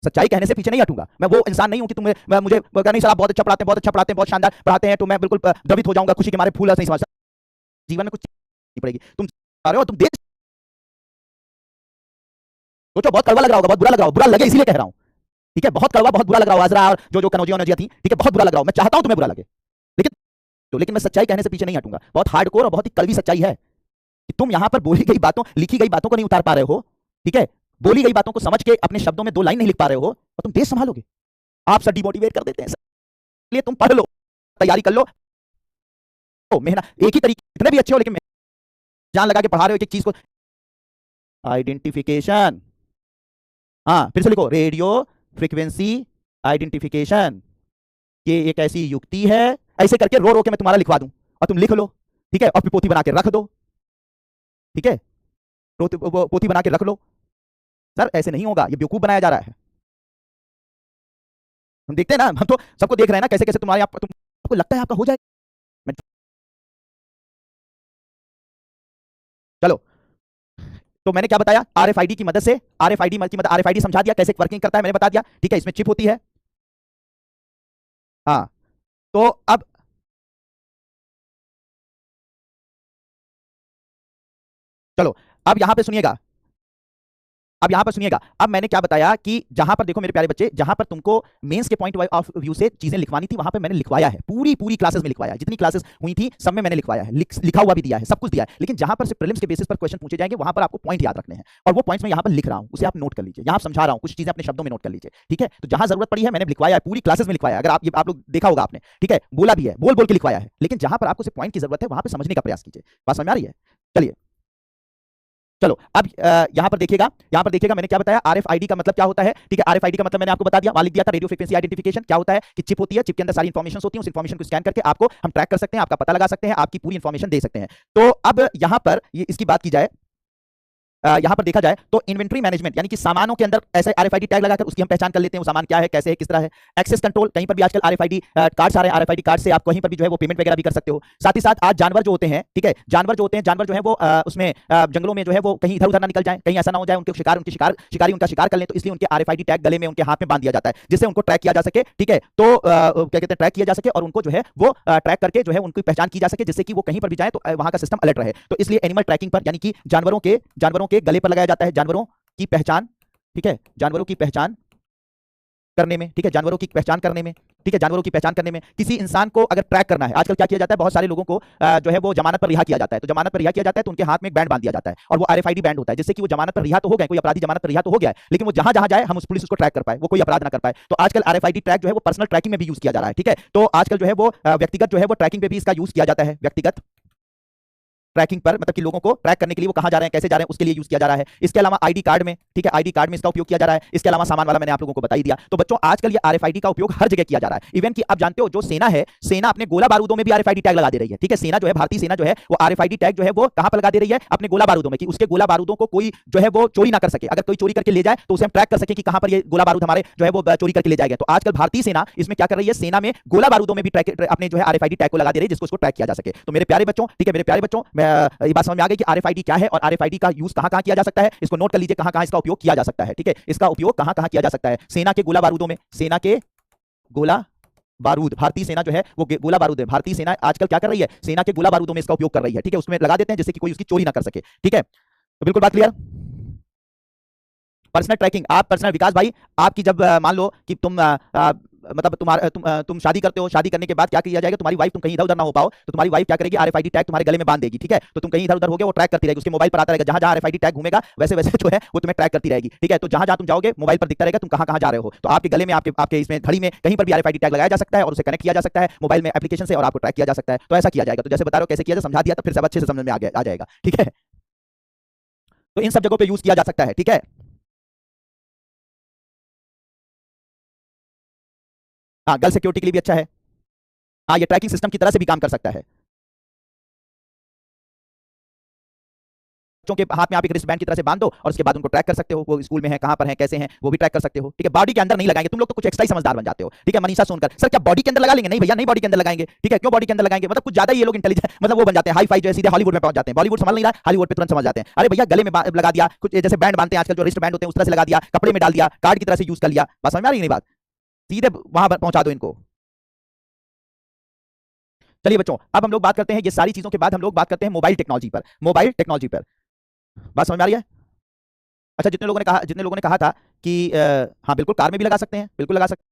सच्चाई कहने से पीछे नहीं हटूंगा। मैं वो इंसान नहीं हूं कि मुझे नहीं सर आप बहुत अच्छा पढ़ाते हैं, बहुत अच्छा पढ़ाते हैं, बहुत शानदार पढ़ाते हैं, तो मैं बिल्कुल द्रवित हो जाऊंगा खुशी के मारे, फूल नहीं समझ। जीवन में कुछ नहीं पड़ेगी, तुम आ रहे हो, तुम देख सोचो, बहुत कड़वा लग रहा होगा, बहुत बुरा लग रहा होगा, बुरा लगे इसीलिए कह रहा हूं, ठीक है, बहुत कड़वा बहुत बुरा लग रहा होगा अजरा और जो कनौजिया नौजिया थी, ठीक है, बहुत बुरा लग रहा हो, मैं चाहता हूं तुम्हें बुरा लगे, लेकिन मैं सच्चाई कहने से पीछे नहीं हटूंगा। बहुत हार्डकोर और बहुत ही कड़वी सच्चाई है कि तुम यहां पर बोली गई बातों, लिखी गई बातों को नहीं उतार पा रहे हो, ठीक है, बोली गई बातों को समझ के अपने शब्दों में दो लाइन नहीं लिख पा रहे हो, और तुम देश संभालोगे। आप सर डिमोटिवेट कर देते हैं, इसलिए तुम पढ़ लो, तैयारी कर लो, मेहनत एक ही तरीके, इतने भी अच्छे हो लेकिन जान लगा के पढ़ा रहे हो एक एक चीज को। आइडेंटिफिकेशन, हाँ फिर से लिखो, रेडियो फ्रीक्वेंसी आइडेंटिफिकेशन, ये एक ऐसी युक्ति है, ऐसे करके रो रो के मैं तुम्हारा लिखवा दूं और तुम लिख लो, ठीक है, और फिर पोथी बना के रख दो, ठीक है, पोथी बना के रख लो। सर ऐसे नहीं होगा, ये बेवकूफ बनाया जा रहा है। हम देखते हैं ना, हम तो सबको देख रहे हैं ना, कैसे कैसे तुम्हारे आपको लगता है आपका हो जाएगा। चलो, तो मैंने क्या बताया, आरएफआईडी की मदद से, आरएफआईडी समझा दिया, कैसे वर्किंग करता है मैंने बता दिया, ठीक है, इसमें चिप होती है। हाँ तो अब चलो, अब यहां पे सुनिएगा, अब यहां पर सुनिएगा, अब मैंने क्या बताया कि जहां पर देखो मेरे प्यारे बच्चे, जहां पर तुमको मेंस के पॉइंट ऑफ व्यू से चीजें लिखवानी थी वहां पर मैंने लिखवाया है, पूरी पूरी क्लासेस में लिखवाया है, जितनी क्लासेस हुई थी सब में मैंने लिखवाया है, लिखा हुआ भी दिया है, सब कुछ दिया है। लेकिन जहां पर से प्रीलिम्स के बेसिस पर क्वेश्चन पूछे जाएंगे वहां पर आपको पॉइंट याद रखने हैं, और वो पॉइंट्स मैं यहां पर लिख रहा हूं, उसे आप नोट कर लीजिए। यहां समझा रहा हूं, कुछ चीजें अपने शब्दों में नोट कर लीजिए, ठीक है। तो जहां जरूरत पड़ी है मैंने लिखवाया है, पूरी क्लासेस में लिखवाया है, अगर आप लोग देखा होगा आपने, ठीक है, बोला भी है, बोल बोल के लिखवाया है। लेकिन जहां पर आपको सिर्फ पॉइंट की जरूरत है वहां पर समझने का प्रयास कीजिए। बात समझ में आ रही है? चलिए चलो अब यहां पर देखिएगा मैंने क्या बताया, आरएफआईडी का मतलब क्या होता है, ठीक है। आरएफआईडी का मतलब मैंने आपको बता दिया, वहां लिख दिया था, रेडियो फ्रीक्वेंसी आइडेंटिफिकेशन। क्या होता है कि चिप होती है, चिप के अंदर सारी इंफॉर्मेशन होती है, उस इंफॉर्मेशन को स्कैन करके आपको हम ट्रैक कर सकते हैं, आपका पता लगा सकते हैं, आपकी पूरी इंफॉर्मेशन दे सकते हैं। तो अब यहां पर इसकी बात की जाए, यहां पर देखा जाए तो इन्वेंट्री मैनेजमेंट, यानी कि सामानों के अंदर ऐसे आरएफआईडी टैग लगाकर उसकी हम पहचान कर लेते हैं, वो सामान क्या है, कैसे है, किस तरह है। एक्सेस कंट्रोल, कहीं पर भी आजकल आरएफआईडी कार्ड्स आ रहे हैं, आरएफआईडी कार्ड से आप कहीं पर भी जो है वो पेमेंट वगैरह भी कर सकते हो। साथ ही साथ आज जानवर जो होते हैं, ठीक है, जानवर जो है वो उसमें जंगलों में जो है वो कहीं इधर उधर ना निकल जाए, कहीं ऐसा ना हो जाए उनके शिकारी उनका शिकार कर लें, तो इसलिए उनके आरएफआईडी टैग गले में उनके हाथ में बांध दिया जाता है, जिससे उनको ट्रैक किया जा सके, ठीक है। तो क्या कहते हैं, ट्रैक किया जा सके और उनको जो है वो ट्रैक करके जो है उनकी पहचान की जा सके, जिससे कि वो कहीं पर भी जाए तो वहां का सिस्टम अलर्ट रहे। तो इसलिए एनिमल ट्रैकिंग पर, यानी कि जानवरों के गले पर लगाया जाता है, जानवरों की पहचान, ठीक है, जानवरों की पहचान करने में, ठीक है, जानवरों की पहचान करने में, ठीक है, जानवरों की पहचान करने में किसी इंसान को अगर ट्रैक करना है, आजकल क्या किया जाता है, बहुत सारे लोगों को जो है वो जमानत पर रिहा किया जाता है। तो जमानत पर रिहा किया जाता है तो उनके हाथ में एक बैंड बांध दिया जाता है, और वो आरएफआईडी बैंड होता है, जिससे कि वो जमानत पर रिहा तो हो गए, कोई अपराधी जमानत पर रिहा तो हो गया है, लेकिन वो जहां जहां जाए हम उस पुलिस उसको ट्रैक कर पाए, वो कोई अपराध ना कर पाए। तो आजकल आरएफआईडी ट्रैक जो है वो पर्सनल ट्रैकिंग में भी यूज किया जा रहा है, ठीक है। तो आजकल जो है वो व्यक्तिगत जो है वो ट्रैकिंग पे भी इसका यूज किया जाता है, व्यक्तिगत ट्रैकिंग पर, मतलब कि लोगों को ट्रैक करने के लिए वो कहां जा रहे हैं, कैसे जा रहे हैं, उसके लिए यूज किया जा रहा है। इसके अलावा आईडी कार्ड में, ठीक है, आईडी कार्ड में इसका उपयोग किया जा रहा है। इसके अलावा सामान वाला मैंने आप लोगों को बता ही दिया। तो बच्चों आजकल ये आरएफआईडी का उपयोग हर जगह किया जा रहा है। इवन कि आप जानते हो जो सेना है, सेना अपने गोला बारूदों में भी आरएफआईडी टैग लगा दे रही है, ठीक है। सेना जो है, भारतीय सेना जो है वो आरएफआईडी टैग जो है वो कहां पर लगा दे रही है, अपने गोला बारूदों में, कि उसके गोला बारूदों को कोई जो है वो चोरी ना कर सके। अगर कोई चोरी करके ले जाए तो उसे हम ट्रैक कर सके कि कहां पर ये गोला बारूद हमारे जो है वो चोरी करके ले जाएगा। तो आजकल भारतीय सेना इसमें क्या कर रही है, सेना में गोला बारूदों में भी अपने जो है आरएफआईडी टैग को लगा दे रही है, जिसको उसको ट्रैक किया जा सके। तो मेरे प्यारे बच्चों, ठीक है, मेरे प्यारे बच्चों, ये बात समझ में आ गई कि आरएफआईडी क्या है और आरएफआईडी का यूज कहां कहां किया जा सकता है। इसको नोट कर लीजिए, कहां कहां इसका उपयोग किया जा सकता है, ठीक है। इसका उपयोग कहां कहां किया जा सकता है, सेना के गोला बारूदों में, सेना के गोला बारूद, भारतीय सेना जो है वो गोला बारूद है, भारतीय सेना आजकल क्या कर रही है, सेना के गोला बारूदों में इसका उपयोग कर रही है, ठीक है। उसमें लगा देते हैं जिससे कि कोई उसकी चोरी ना कर सके, ठीक है। तो बिल्कुल बात क्लियर। पर्सनल ट्रैकिंग, आप पर्सनल, विकास भाई, आपकी जब मान लो कि मतलब तुम शादी करते हो, शादी करने के बाद क्या किया जाएगा, तुम्हारी वाइफ, तुम कहीं इधर उधर ना हो पाओ तो तुम्हारी वाइफ क्या करेगी, आरएफआईडी टैग तुम्हारे गले में बांध देगी, ठीक है। तो तुम कहीं इधर उधर हो गए, वो ट्रैक करती रहेगी, उसके मोबाइल पर आता रहेगा, जहां जहां आरएफआईडी टैग घूमेगा वैसे वैसे जो है वो तुम्हें ट्रैक करती रहेगी, ठीक है। तो जहां जहां तुम जाओगे मोबाइल पर दिखता रहेगा तुम कहां कहां जा रहे हो। तो आपके गले में, आपके इसमें घड़ी में कहीं पर भी आरएफआईडी टैग लगाया जा सकता है और उसे कनेक्ट किया जा सकता है मोबाइल में एप्लीकेशन से, और आपको ट्रैक किया जा सकता है। तो ऐसा किया जाएगा। तो जैसे बता रहे हो कैसे किया जाए, समझा दिया, तो फिर सब अच्छे से समझ में आ जाएगा, ठीक है। तो इन सब जगहों पर यूज किया जा सकता है, ठीक है। हाँ, गर्ल सिक्योरिटी के लिए भी अच्छा है। हाँ, ये ट्रैकिंग सिस्टम की तरह से भी काम कर सकता है। बच्चों के हाथ में आप एक रिस्ट बैंड की तरह से बांध दो और उसके बाद उनको ट्रैक कर सकते हो, वो स्कूल में है, कहां पर है, कैसे हैं, वो भी ट्रैक कर सकते हो, ठीक है। बॉडी के अंदर नहीं लगाएंगे, तुम लोग तो कुछ एक्स्ट्रा ही समझदार बन जाते हो, ठीक है। मनीषा सोनकर, सर क्या बॉडी के अंदर लगा लेंगे? नहीं भैया, नहीं बॉडी के अंदर लगाएंगे, ठीक है। क्यों बॉडी के अंदर लगाएंगे, मतलब कुछ ज्यादा ये लोग इंटेलिजेंट, मतलब वो बन जाते हैं हाई फाई, जो है सीधे हॉलीवुड में पहुंच जाते हैं। बॉलीवुड समझ नहीं रहा, हॉलीवुड पे तुरंत समझ जाते हैं। अरे भैया गले में लगा दिया, कुछ जैसे बैंड बांधते हैं आजकल, जो रिस्ट बैंड होते हैं उस तरह से लगा दिया, कपड़े में डाल दिया, कार्ड की तरह से यूज कर लिया। बात समझ में आ रही है? नहीं बात, सीधे वहां पर पहुंचा दो इनको। चलिए बच्चों, अब हम लोग बात करते हैं, ये सारी चीजों के बाद हम लोग बात करते हैं मोबाइल टेक्नोलॉजी पर, मोबाइल टेक्नोलॉजी पर। बात समझ में आ रही है? अच्छा, जितने लोगों ने कहा था कि हाँ बिल्कुल कार में भी लगा सकते हैं, बिल्कुल लगा सकते हैं,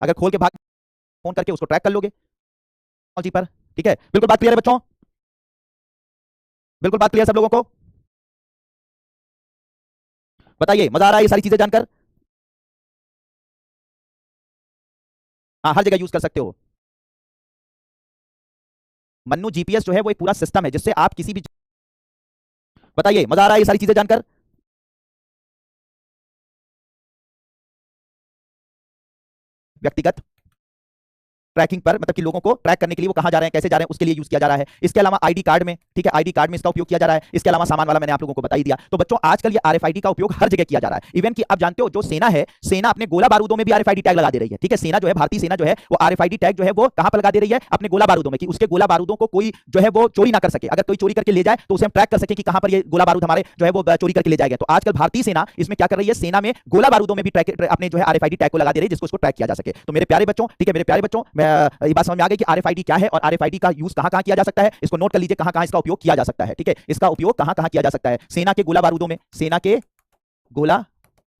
अगर खोल के भाग फोन करके उसको ट्रैक कर लोगे टेक्नोलॉजी पर, ठीक है। बिल्कुल बात क्लियर है बच्चों? बिल्कुल बात क्लियर सब लोगों को? बताइए, मजा आ रहा है ये सारी चीजें जानकर? हाँ, हर जगह यूज कर सकते हो। मन्नू, जीपीएस जो है वो एक पूरा सिस्टम है जिससे आप किसी भी, बताइए मजा आ रहा है ये सारी चीजें जानकर? व्यक्तिगत ट्रैकिंग पर, मतलब कि लोगों को ट्रैक करने के लिए वो कहां जा रहे हैं, कैसे जा रहे हैं, उसके लिए यूज किया जा रहा है। इसके अलावा आईडी कार्ड में, ठीक है, आईडी कार्ड में इसका उपयोग किया जा रहा है। इसके अलावा सामान वाला मैंने आप लोगों को बता ही दिया। तो बच्चों आजकल ये आरएफआईडी का उपयोग हर जगह किया जा रहा है। इवन कि आप जानते हो जो सेना है, सेना अपने गोला बारूदों में भी आरएफआईडी टैग लगा दे रही है, ठीक है। सेना जो है, भारतीय सेना जो है वो आरएफआईडी टैग जो है वो कहां पर लगा दे रही है, अपने गोला बारूदों में, कि उसके गोला बारूदों को कोई जो है वो चोरी ना कर सके। अगर कोई चोरी करके ले जाए तो उसे हम ट्रैक कर सके कि कहां पर ये गोला बारूद हमारे जो है वो चोरी करके ले जाएगा। तो आजकल भारतीय सेना इसमें क्या कर रही है, सेना में गोला बारूदों में भी अपने जो है आरएफआईडी टैग को लगा दे रही है, जिसको उसको ट्रैक किया जा सके। तो मेरे प्यारे बच्चों, ठीक है, मेरे प्यारे बच्चों, ये बात समझ में आ गई कि आरएफआईडी क्या है और आरएफआईडी का यूज कहां कहां किया जा सकता है। इसको नोट कर लीजिए, कहां कहां इसका उपयोग किया जा सकता है, ठीक है। इसका उपयोग कहां कहां किया जा सकता है, सेना के गोला बारूदों में, सेना के गोला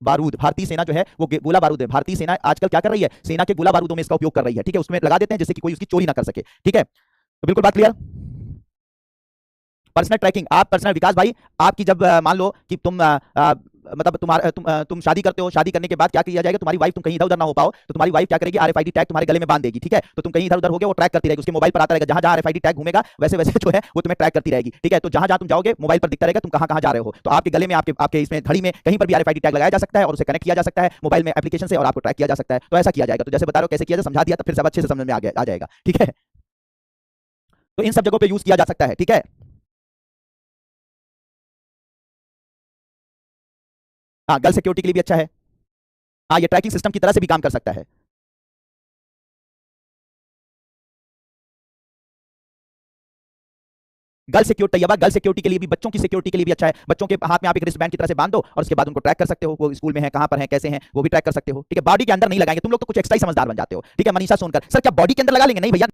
बारूद, भारतीय सेना जो है वो गोला बारूद है, भारतीय सेना आजकल क्या कर रही है, सेना के गोला बारूदों में इसका उपयोग कर रही है, ठीक है, उसमें लगा देते हैं जिससे कि कोई उसकी चोरी ना कर सके, ठीक है। तो बिल्कुल बात क्लियर। पर्सनल ट्रैकिंग, आप पर्सनल, विकास भाई, आपकी जब मान लो कि तुम मतलब तुम शादी करते हो, शादी करने के बाद क्या किया जाएगा, तुम्हारी वाइफ, तुम कहीं इधर उधर ना हो पाओ तो तुम्हारी वाइफ क्या करेगी, आरएफआईडी टैग तुम्हारे गले में बांध देगी, ठीक है, तो तुम कहीं इधर उधर हो गए वो ट्रैक करती रहेगी, उसके मोबाइल पर आता रहेगा, जहां जहां आरएफआईडी टैग घूमेगा वैसे वैसे जो है वो तुम्हें ट्रैक करती रहेगी, ठीक है, तो जहां जहां तुम जाओगे मोबाइल पर दिखता रहेगा तुम कहां कहां जा रहे हो, तो आपके गले में, आपके आपके इसमें घड़ी में कहीं पर भी आरएफआईडी टैग लगाया जा सकता है और उसे कनेक्ट किया जा सकता है मोबाइल में एप्लीकेशन से और आपको ट्रैक किया जा सकता है, तो ऐसा किया जाएगा। तो जैसे बता रहा हूं कैसे किया जाए, समझा दिया तो फिर सब अच्छे से समझ में आ जाएगा, ठीक है। तो इन सब जगहों पे यूज किया जा सकता है, ठीक है। हाँ, गर्ल सिक्योरिटी के लिए भी अच्छा है। हाँ, ये ट्रैकिंग सिस्टम की तरह से भी काम कर सकता है। गर्ल सिक्योरिटी, गर्ल सिक्योरिटी के लिए भी, बच्चों की सिक्योरिटी के लिए भी अच्छा है। बच्चों के हाथ में आप एक रिस्ट बैंड की तरह से बांध दो और उसके बाद उनको ट्रैक कर सकते हो, वो स्कूल में है, कहां पर है, कैसे हैं, वो भी ट्रैक कर सकते हो, ठीक है। बॉडी के अंदर नहीं लगाएंगे, तुम लोग तो कुछ एक्स्ट्रा ही समझदार बन जाते हो, ठीक है। मनीषा सोनकर, सर क्या बॉडी के अंदर लगा लेंगे? नहीं भैया,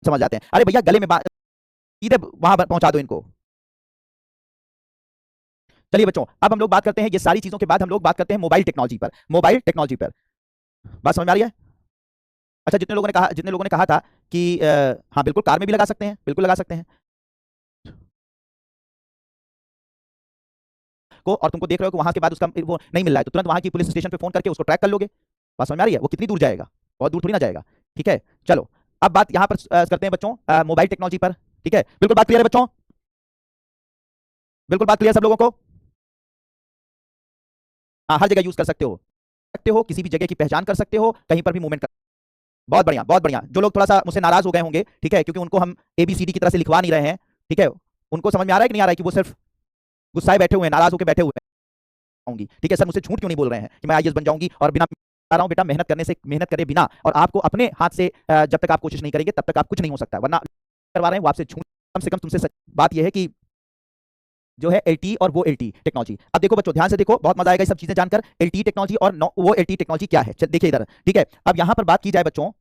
समझ जाते हैं। अरे भैया गले में सीधे वहां पहुंचा दो इनको। चलिए बच्चों, अब हम लोग बात करते हैं ये सारी चीजों के बाद हम लोग बात करते हैं मोबाइल टेक्नोलॉजी पर। मोबाइल टेक्नोलॉजी पर बात समझ में आ रही है? अच्छा, जितने लोगों ने कहा था कि हाँ बिल्कुल कार में भी लगा सकते हैं, बिल्कुल लगा सकते हैं को, और तुमको देख रहे हो कि वहां के बाद उसका वो नहीं मिल रहा है तो तुरंत वहां की पुलिस स्टेशन पे फोन करके उसको ट्रैक कर लोगे। बात समझ में आ रही है? वो कितनी दूर जाएगा, बहुत दूर थोड़ी ना जाएगा, ठीक है। चलो अब बात यहाँ पर करते हैं बच्चों मोबाइल टेक्नोलॉजी पर, ठीक है। बिल्कुल बात क्लियर है बच्चों? बिल्कुल बात क्लियर सब लोगों को? हाँ, हर जगह यूज कर सकते हो, किसी भी जगह की पहचान कर सकते हो, कहीं पर भी मूवमेंट कर। बहुत बढ़िया, बहुत बढ़िया। जो लोग थोड़ा सा मुझसे नाराज हो गए होंगे, ठीक है, क्योंकि उनको हम एबीसीडी की तरह से लिखवा नहीं रहे हैं, ठीक है, उनको समझ में आ रहा है कि नहीं आ रहा है कि वो सिर्फ गुस्साए बैठे हुए हैं, नाराज होकर बैठे हुए होंगी, ठीक है। सर मुझसे झूठ क्यों नहीं बोल रहे हैं कि मैं आईएएस बन जाऊंगी, और बिना बता रहा हूं बेटा, मेहनत करे बिना, और आपको अपने हाथ से जब तक आप कोशिश नहीं करेंगे तब तक आप कुछ नहीं हो सकता, वरना करवा रहे हैं वो आपसे झूठ। कम से कम तुमसे बात यह है कि जो है एलटी और वो एलटी टेक्नोलॉजी। अब देखो बच्चों, ध्यान से देखो, बहुत मजा आएगा ये सब चीजें जानकर। एलटी टेक्नोलॉजी और वो एलटी टेक्नोलॉजी क्या है, देखिए इधर, ठीक है। अब यहां पर बात की जाए बच्चों,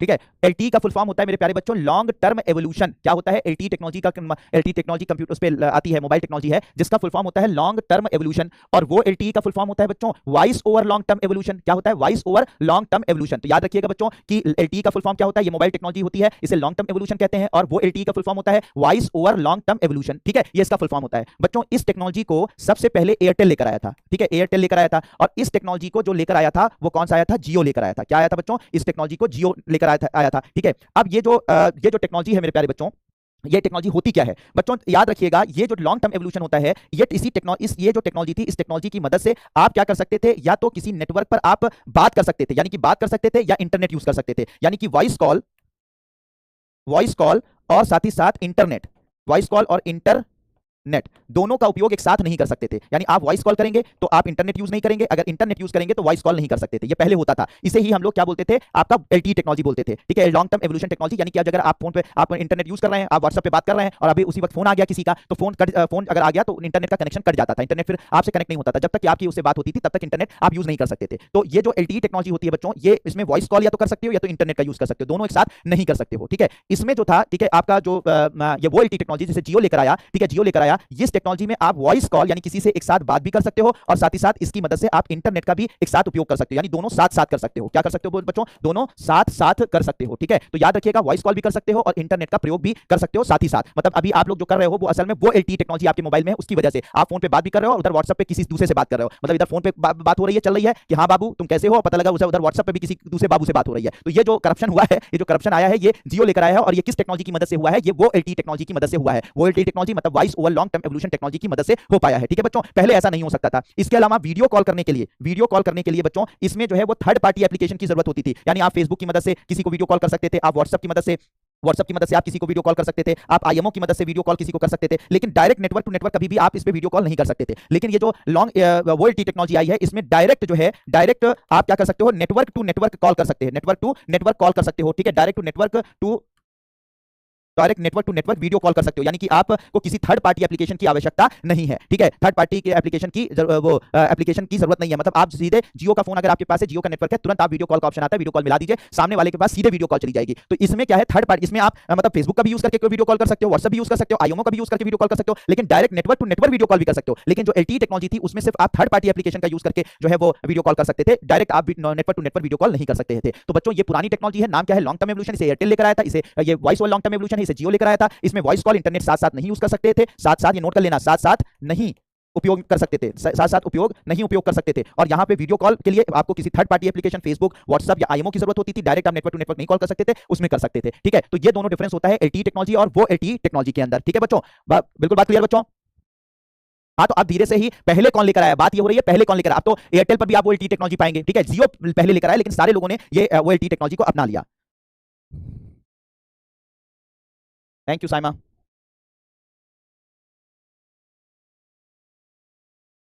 ठीक है, एलटी का फुल फॉर्म होता है मेरे प्यारे बच्चों लॉन्ग टर्म एवोल्यूशन। क्या होता है? एलटी टेक्नोलॉजी का, एलटी टेक्नोलॉजी कंप्यूटर्स पे आती है, मोबाइल टेक्नोलॉजी है, जिसका फुल फॉर्म होता है लॉन्ग टर्म एवोल्यूशन। और वो एलटी का फुल फॉर्म होता है बच्चों voice over long term evolution. क्या होता है? Voice over long term evolution. तो याद रखिएगा बच्चों कि एलटी का फुल फॉर्म क्या होता है, ये मोबाइल टेक्नोलॉजी होती है, इसे लॉन्ग टर्म एवोल्यूशन कहते हैं, और वो एलटी का फुल फॉर्म होता है voice over long term evolution, ठीक है, ये इसका फुल फॉर्म होता है बच्चों। इस टेक्नोलॉजी को सबसे पहले एयरटेल लेकर आया था, ठीक है, एयरटेल लेकर आया था। और इस टेक्नोलॉजी को जो लेकर आया था वो कौन सा आया था? जियो लेकर आया था। क्या आया था बच्चों? इस टेक्नोलॉजी को जियो लेकर आया था, ठीक है। अब ये जो टेक्नोलॉजी है मेरे प्यारे बच्चों, ये टेक्नोलॉजी होती क्या है बच्चों? याद रखिएगा, ये जो लॉन्ग टर्म एवोल्यूशन होता है, ये जो टेक्नोलॉजी थी, इस टेक्नोलॉजी की मदद से आप क्या कर सकते थे, या तो किसी नेटवर्क पर आप बात कर सकते थे, यानी कि बात कर सकते थे, या इंटरनेट यूज कर सकते थे, यानी कि वॉइस कॉल और साथ ही साथ इंटरनेट, वॉइस कॉल और इंटरनेट दोनों का उपयोग एक साथ नहीं कर सकते थे। यानी आप वॉइस कॉल करेंगे तो आप इंटरनेट यूज नहीं करेंगे, अगर इंटरनेट यूज करेंगे तो वॉइस कॉल नहीं कर सकते थे। ये पहले होता था, इसे ही हम लोग क्या बोलते थे? आपका एलटी टेक्नोलॉजी बोलते थे, ठीक है, लॉन्ग टर्म एवोल्यूशन टेक्नोलॉजी। यानी कि अगर आप फोन पे आप इंटरनेट यूज कर रहे हैं, आप व्हाट्सएप पे बात कर रहे हैं, और अभी उसी वक्त फोन आ गया किसी का, तो फोन अगर आ गया तो इंटरनेट का कनेक्शन कट जाता था, इंटरनेट फिर आपसे कनेक्ट नहीं होता था, जब तक कि आपकी उससे बात होती थी तब तक इंटरनेट आप यूज नहीं कर सकते थे। तो ये जो एलटी टेक्नोलॉजी होती है बच्चों, ये इसमें वॉइस कॉल या तो कर सकते हो या तो इंटरनेट का यूज कर सकते हो, दोनों एक साथ नहीं कर सकते हो, ठीक है। इसमें जो था, ठीक है, आपका जो ये वो एलटी टेक्नोलॉजी जिसे जियो लेकर आया, ठीक है, जियो लेकर आया, इस टेक्नोलॉजी में आप वॉइस कॉल यानी किसी से एक साथ बात भी कर सकते हो, और साथ ही साथ इसकी मदद से आप इंटरनेट का भी एक साथ उपयोग कर सकते हो, यानी दोनों साथ साथ कर सकते हो। क्या कर सकते हो बच्चों? दोनों साथ साथ कर सकते हो, ठीक है। तो याद रखिएगा, वॉइस कॉल भी कर सकते हो और इंटरनेट का प्रयोग भी कर सकते हो साथ ही साथ। मतलब अभी आप लोग जो कर रहे हो वो असल में वो एलटी टेक्नोलॉजी आपके मोबाइल में है, उसकी वजह से आप फोन पे बात भी कर रहे हो और उधर व्हाट्सएप पे किसी दूसरे से बात कर रहे हो। मतलब इधर फोन पे बात हो रही है, चल रही है कि हाँ बाबू तुम कैसे हो, पता लगा उधर व्हाट्सएप पे भी किसी दूसरे बाबू से बात हो रही है। तो ये जो करप्शन हुआ है, ये जो करप्शन आया है, ये जियो लेकर आया है, और ये किस टेक्नोलॉजी की मदद से हुआ है? ये वो एलटी टेक्नोलॉजी की मदद से हुआ है। वो एलटी टेक्नोलॉजी मतलब voice over long term evolution technology की मदद से हो पाया है, ठीक है बच्चों। पहले ऐसा नहीं हो सकता था। इसके अलावा वीडियो कॉल करने के लिए बच्चों, इसमें जो है वो थर्ड पार्टी एप्लीकेशन की जरूरत होती थी। यानी आप फेसबुक की मदद से किसी को वीडियो कॉल कर सकते थे, आप व्हाट्सएप की मदद से आप किसी को वीडियो कॉल कर सकते थे, आप आईएमओ की मदद से वीडियो कॉल किसी को कर सकते थे, लेकिन डायरेक्ट नेटवर्क टू नेटवर्क कभी भी आप इस पे वीडियो कॉल नहीं कर सकते थे। लेकिन ये जो वोल्टी टेक्नोलॉजी आई है, इसमें डायरेक्ट आप क्या कर सकते हो? नेटवर्क टू नेटवर्क कॉल कर सकते हैं, नेटवर्क टू नेटवर्क कॉल कर सकते हो, ठीक है, direct to network to direct network to network video call कर सकते हो, यानी कि आपको किसी थर्ड पार्टी एप्लीकेशन की आवश्यकता नहीं है। ठीक है, थर्ड पार्टी के एप्लीकेशन की एप्लीकेशन की जरूरत नहीं है। मतलब आप सीधे जियो का फोन अगर आपके पास है, जियो का नेटवर्क है, तुरंत आप वीडियो कॉल का ऑप्शन आता है, वीडियो कॉल मिला दीजिए, सामने वाले के पास सीधे वीडियो कॉल चली जाएगी। तो इसमें क्या है, थर्ड पार्टी, इसमें आप मतलब फेसबुक का भी यूज करके वीडियो कॉल कर सकते हो, व्हाट्सएप भी यूज कर सकते हो, आईएमओ का भी यूज करके वीडियो कॉल कर सकते हो, लेकिन direct network to network video call भी कर सकते हो। लेकिन जो एलटीई टेक्नोलॉजी थी उसमें सिर्फ आप थर्ड पार्टी एप्लीकेशन का यूज करके जो है वो वीडियो कॉल कर सकते थे, डायरेक्ट आप network to network video call नहीं कर सकते थे। तो बच्चों ये पुरानी टेक्नोलॉजी है, नाम क्या है, लॉन्ग टर्म एवोल्यूशन। इसे एयरटेल लेकर आया था, इसे ये voice over long term evolution है, इसे जियो लेकर आया था। इसमें वॉइस कॉल इंटरनेट साथ साथ नहीं यूज कर सकते थे, साथ साथ ये नोट कर लेना, साथ साथ नहीं उपयोग कर सकते थे, साथ साथ उपयोग नहीं उपयोग कर सकते थे। और यहां पे वीडियो कॉल के लिए आपको किसी third party application, Facebook, WhatsApp या आईएमओ की जरूरत होती थी, डायरेक्ट आप नेटवर्क टू नेटवर्क नहीं कॉल कर सकते थे, उसमें कर सकते थे। ठीक है, तो ये दोनों डिफरेंस होता है एलटीई टेक्नोलॉजी और वो एलटीई टेक्नोलॉजी के अंदर। ठीक है बच्चों, बिल्कुल बात क्लियर बच्चों? हाँ, तो आप धीरे से ही पहले कौन लेकर आया, बात ये हो रही है पहले कौन लेकर आया। आप तो एयरटेल पर भी आप वो एलटीई टेक्नोलॉजी पाएंगे। ठीक है, जियो पहले लेकर आया, लेकिन सारे लोगों ने ये वो एलटीई टेक्नोलॉजी को अपना लिया। Thank you Saima.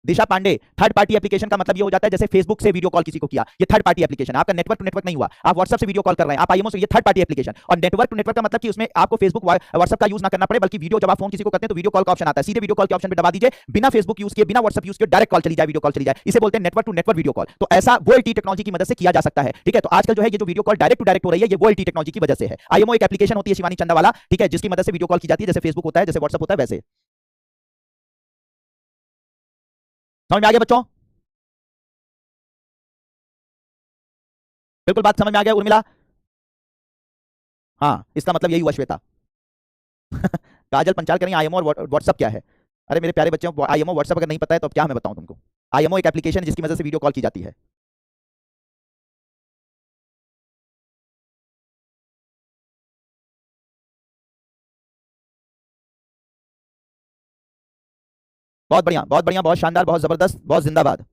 Disha Pande, third party application का मतलब ये हो जाता है जैसे फेसबुक से वीडियो कॉल किसी को किया, ये थर्ड पार्टी एप्लीकेशन, आपका नेटवर्क टू नेटवर्क नहीं हुआ, आप व्हाट्सएप से वीडियो कॉल कर रहे हैं, आप आईएमओ से, ये थर्ड पार्टी एप्लीकेशन। और नेटवर्क टू नेटवर्क का मतलब कि उसमें आपको फेसबुक व्हाट्सएप का यूज ना करना पड़े, बल्कि वीडियो जब आप फोन किसी को करते हैं तो वीडियो कॉल का ऑप्शन आता है, सीधे वीडियो कॉल के ऑप्शन पे दबा दीजिए, बिना फेसबुक यूज किए, बिना व्हाट्सएप यूज किए डायरेक्ट कॉल चली जाए, वीडियो कॉल चली जाए, इसे बोलते हैं network to network video call. तो ऐसा वो एलटीई टेक्नोलॉजी की मदद से किया जा सकता है। ठीक है, तो आजकल जो है ये जो video call direct to direct हो रही है, ये वो एलटीई टेक्नोलॉजी की वजह से है। आईएमओ एक एप्लीकेशन होती है शिवानी चंदा वाला, ठीक है, जिसकी मदद से वीडियो कॉल की जाती है, जैसे फेसबुक होता है, जैसे व्हाट्सएप होता है, वैसे। समझ में आ गया बच्चों? बिल्कुल बात समझ में आ गया उर्मिला? हाँ, इसका मतलब यही हुआ श्वेता। काजल पंचाल करेंगे आईएमओ और व्हाट्सएप क्या है। अरे मेरे प्यारे बच्चों, आईएमओ व्हाट्सएप अगर नहीं पता है तो अब क्या मैं बताऊं तुमको। आईएमओ एक एप्लीकेशन है जिसकी मदद से वीडियो कॉल की जाती है। बहुत बढ़िया, बहुत बढ़िया, बहुत शानदार, बहुत जबरदस्त, बहुत जिंदाबाद।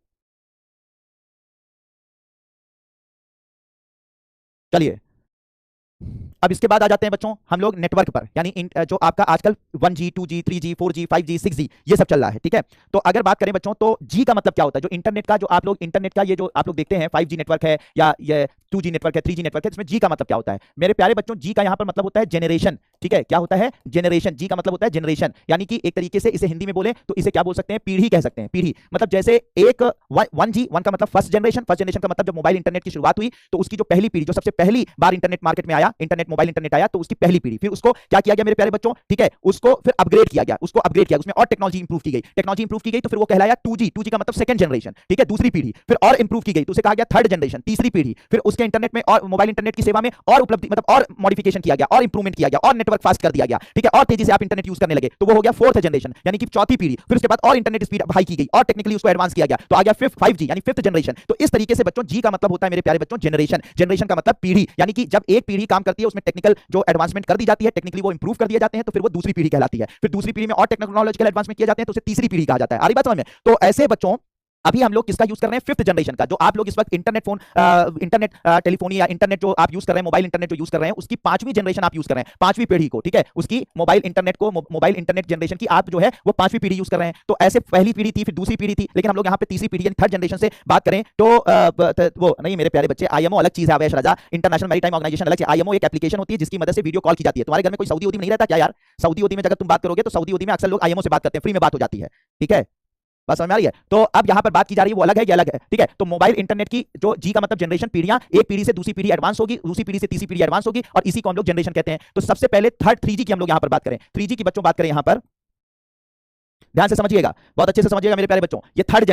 चलिए, अब इसके बाद आ जाते हैं बच्चों हम लोग नेटवर्क पर, यानी जो आपका आजकल 1G 2G 3G 4G 5G 6G ये सब चल रहा है। ठीक है, तो अगर बात करें बच्चों तो जी का मतलब क्या होता है, जो इंटरनेट का, जो आप लोग इंटरनेट का ये जो आप लोग देखते हैं 5G नेटवर्क है या ये 2G नेटवर्क है, 3G नेटवर्क है, इसमें जी का मतलब क्या होता है मेरे प्यारे बच्चों? जी का यहाँ पर मतलब होता है जनरेशन। ठीक है, क्या होता है? जनरेशन। जी का मतलब होता है जनरेशन, यानी कि एक तरीके से इसे हिंदी में बोले तो इसे क्या बोल सकते हैं? पीढ़ी कह सकते हैं। पीढ़ी मतलब जैसे एक 1G, 1 का मतलब फर्स्ट जनरेशन, फर्स्ट जनरेशन का मतलब जब मोबाइल इंटरनेट की शुरुआत हुई तो उसकी जो पहली पीढ़ी, जो सबसे पहली बार इंटरनेट मार्केट में आया, इंटरनेट मोबाइल इंटरनेट आया, तो उसकी पहली पीढ़ी, फिर उसको क्या किया गया मेरे प्यारे बच्चों? ठीक है, उसको फिर अपग्रेड किया गया, उसको अपग्रेड किया, उसमें और टेक्नोलॉजी इंप्रूव की गई, टेक्नोलॉजी इंप्रूव की गई, तो फिर वो कहलाया 2G। 2G का मतलब सेकंड जनरेशन। ठीक है, दूसरी पीढ़ी, फिर और इंप्रूव की गई तो उसे कहा गया थर्ड जनरेशन, तीसरी पीढ़ी, फिर उसके इंटरनेट में और मोबाइल इंटरनेट की सेवा में और उपलब्धि, मतलब और मॉडिफिकेशन किया गया, और इंप्रूवमेंट किया गया, और नेटवर्क फास्ट कर दिया गया। ठीक है, और तेजी से आप इंटरनेट यूज करने लगे, तो वो हो गया फोर्थ जनरेशन, यानी कि चौथी पीढ़ी। फिर उसके बाद और इंटरनेट स्पीड हाई की गई और टेक्निकली उसको एडवांस किया गया, तो आ गया 5G यानी फिफ्थ जनरेशन। तो इस तरीके से बच्चों जी का मतलब होता है मेरे प्यारे बच्चों जनरेशन। जनरेशन का मतलब पीढ़ी, यानी कि जब एक पीढ़ी काम करती है उसमें टेक्निकल जो एडवांसमेंट कर दी जाती है, टेक्निकली वो इंप्रूव कर दिए जाते हैं, तो फिर वो दूसरी पीढ़ी कहलाती है। फिर दूसरी पीढ़ी में और टेक्नोलॉजिकल एडवांसमेंट किए जाते हैं तो उसे तीसरी पीढ़ी कहा जाता है। आ रही बात समझ में? तो ऐसे बच्चों अभी हम लोग किसका यूज कर रहे हैं? फिफ्थ जनरेशन का। जो आप लोग इस वक्त इंटरनेट फोन, इंटरनेट टेलीफोनी या इंटरनेट जो आप यूज कर रहे हैं, मोबाइल इंटरनेट जो यूज कर रहे हैं, उसकी 5वीं जनरेशन आप यूज कर रहे हैं, 5वीं पीढ़ी को। ठीक है, उसकी मोबाइल इंटरनेट को, मोबाइल इंटरनेट जनरेशन की आप जो है वो 5वीं पीढ़ी यूज कर रहे हैं। तो ऐसे पहली पीढ़ी थी, फिर दूसरी पीढ़ी थी, लेकिन हम लोग यहाँ पे तीसरी पीढ़ी यानी थर्ड जनरेशन से बात करें तो वो नहीं मेरे प्यारे बच्चे, आईएमओ अलग चीज है, आवेश राजा, इंटरनेशनल मैरीटाइम ऑर्गेनाइजेशन अलग चीज। आईएमओ एक एप्लीकेशन होती है जिसकी मदद से वीडियो कॉल की जाती है। तुम्हारे घर में कोई सऊदी उदी में नहीं रहता क्या यार? सऊदी उदी में अगर तुम बात करोगे तो सऊदी उदी में अक्सर लोग आईएमओ से बात करते हैं, फ्री में बात हो जाती है। ठीक है, बात समझ में आ रही है? तो अब यहाँ पर बात की जा रही है वो अलग है, ये अलग है। ठीक है, तो मोबाइल इंटरनेट की जो जी का मतलब जनरेशन, पीढ़ियां, एक पीढ़ी से दूसरी पीढ़ी एडवांस होगी, दूसरी पीढ़ी से तीसरी पीढ़ी एडवांस होगी, और इसी को हम लोग जनरेशन कहते हैं। तो सबसे पहले थर्ड 3G की हम लोग यहाँ पर बात करें, 3G की बच्चों बात करें यहाँ पर, ध्यान से समझिएगा, बहुत अच्छे से समझिएगा मेरे प्यारे बच्चों। ये थर्ड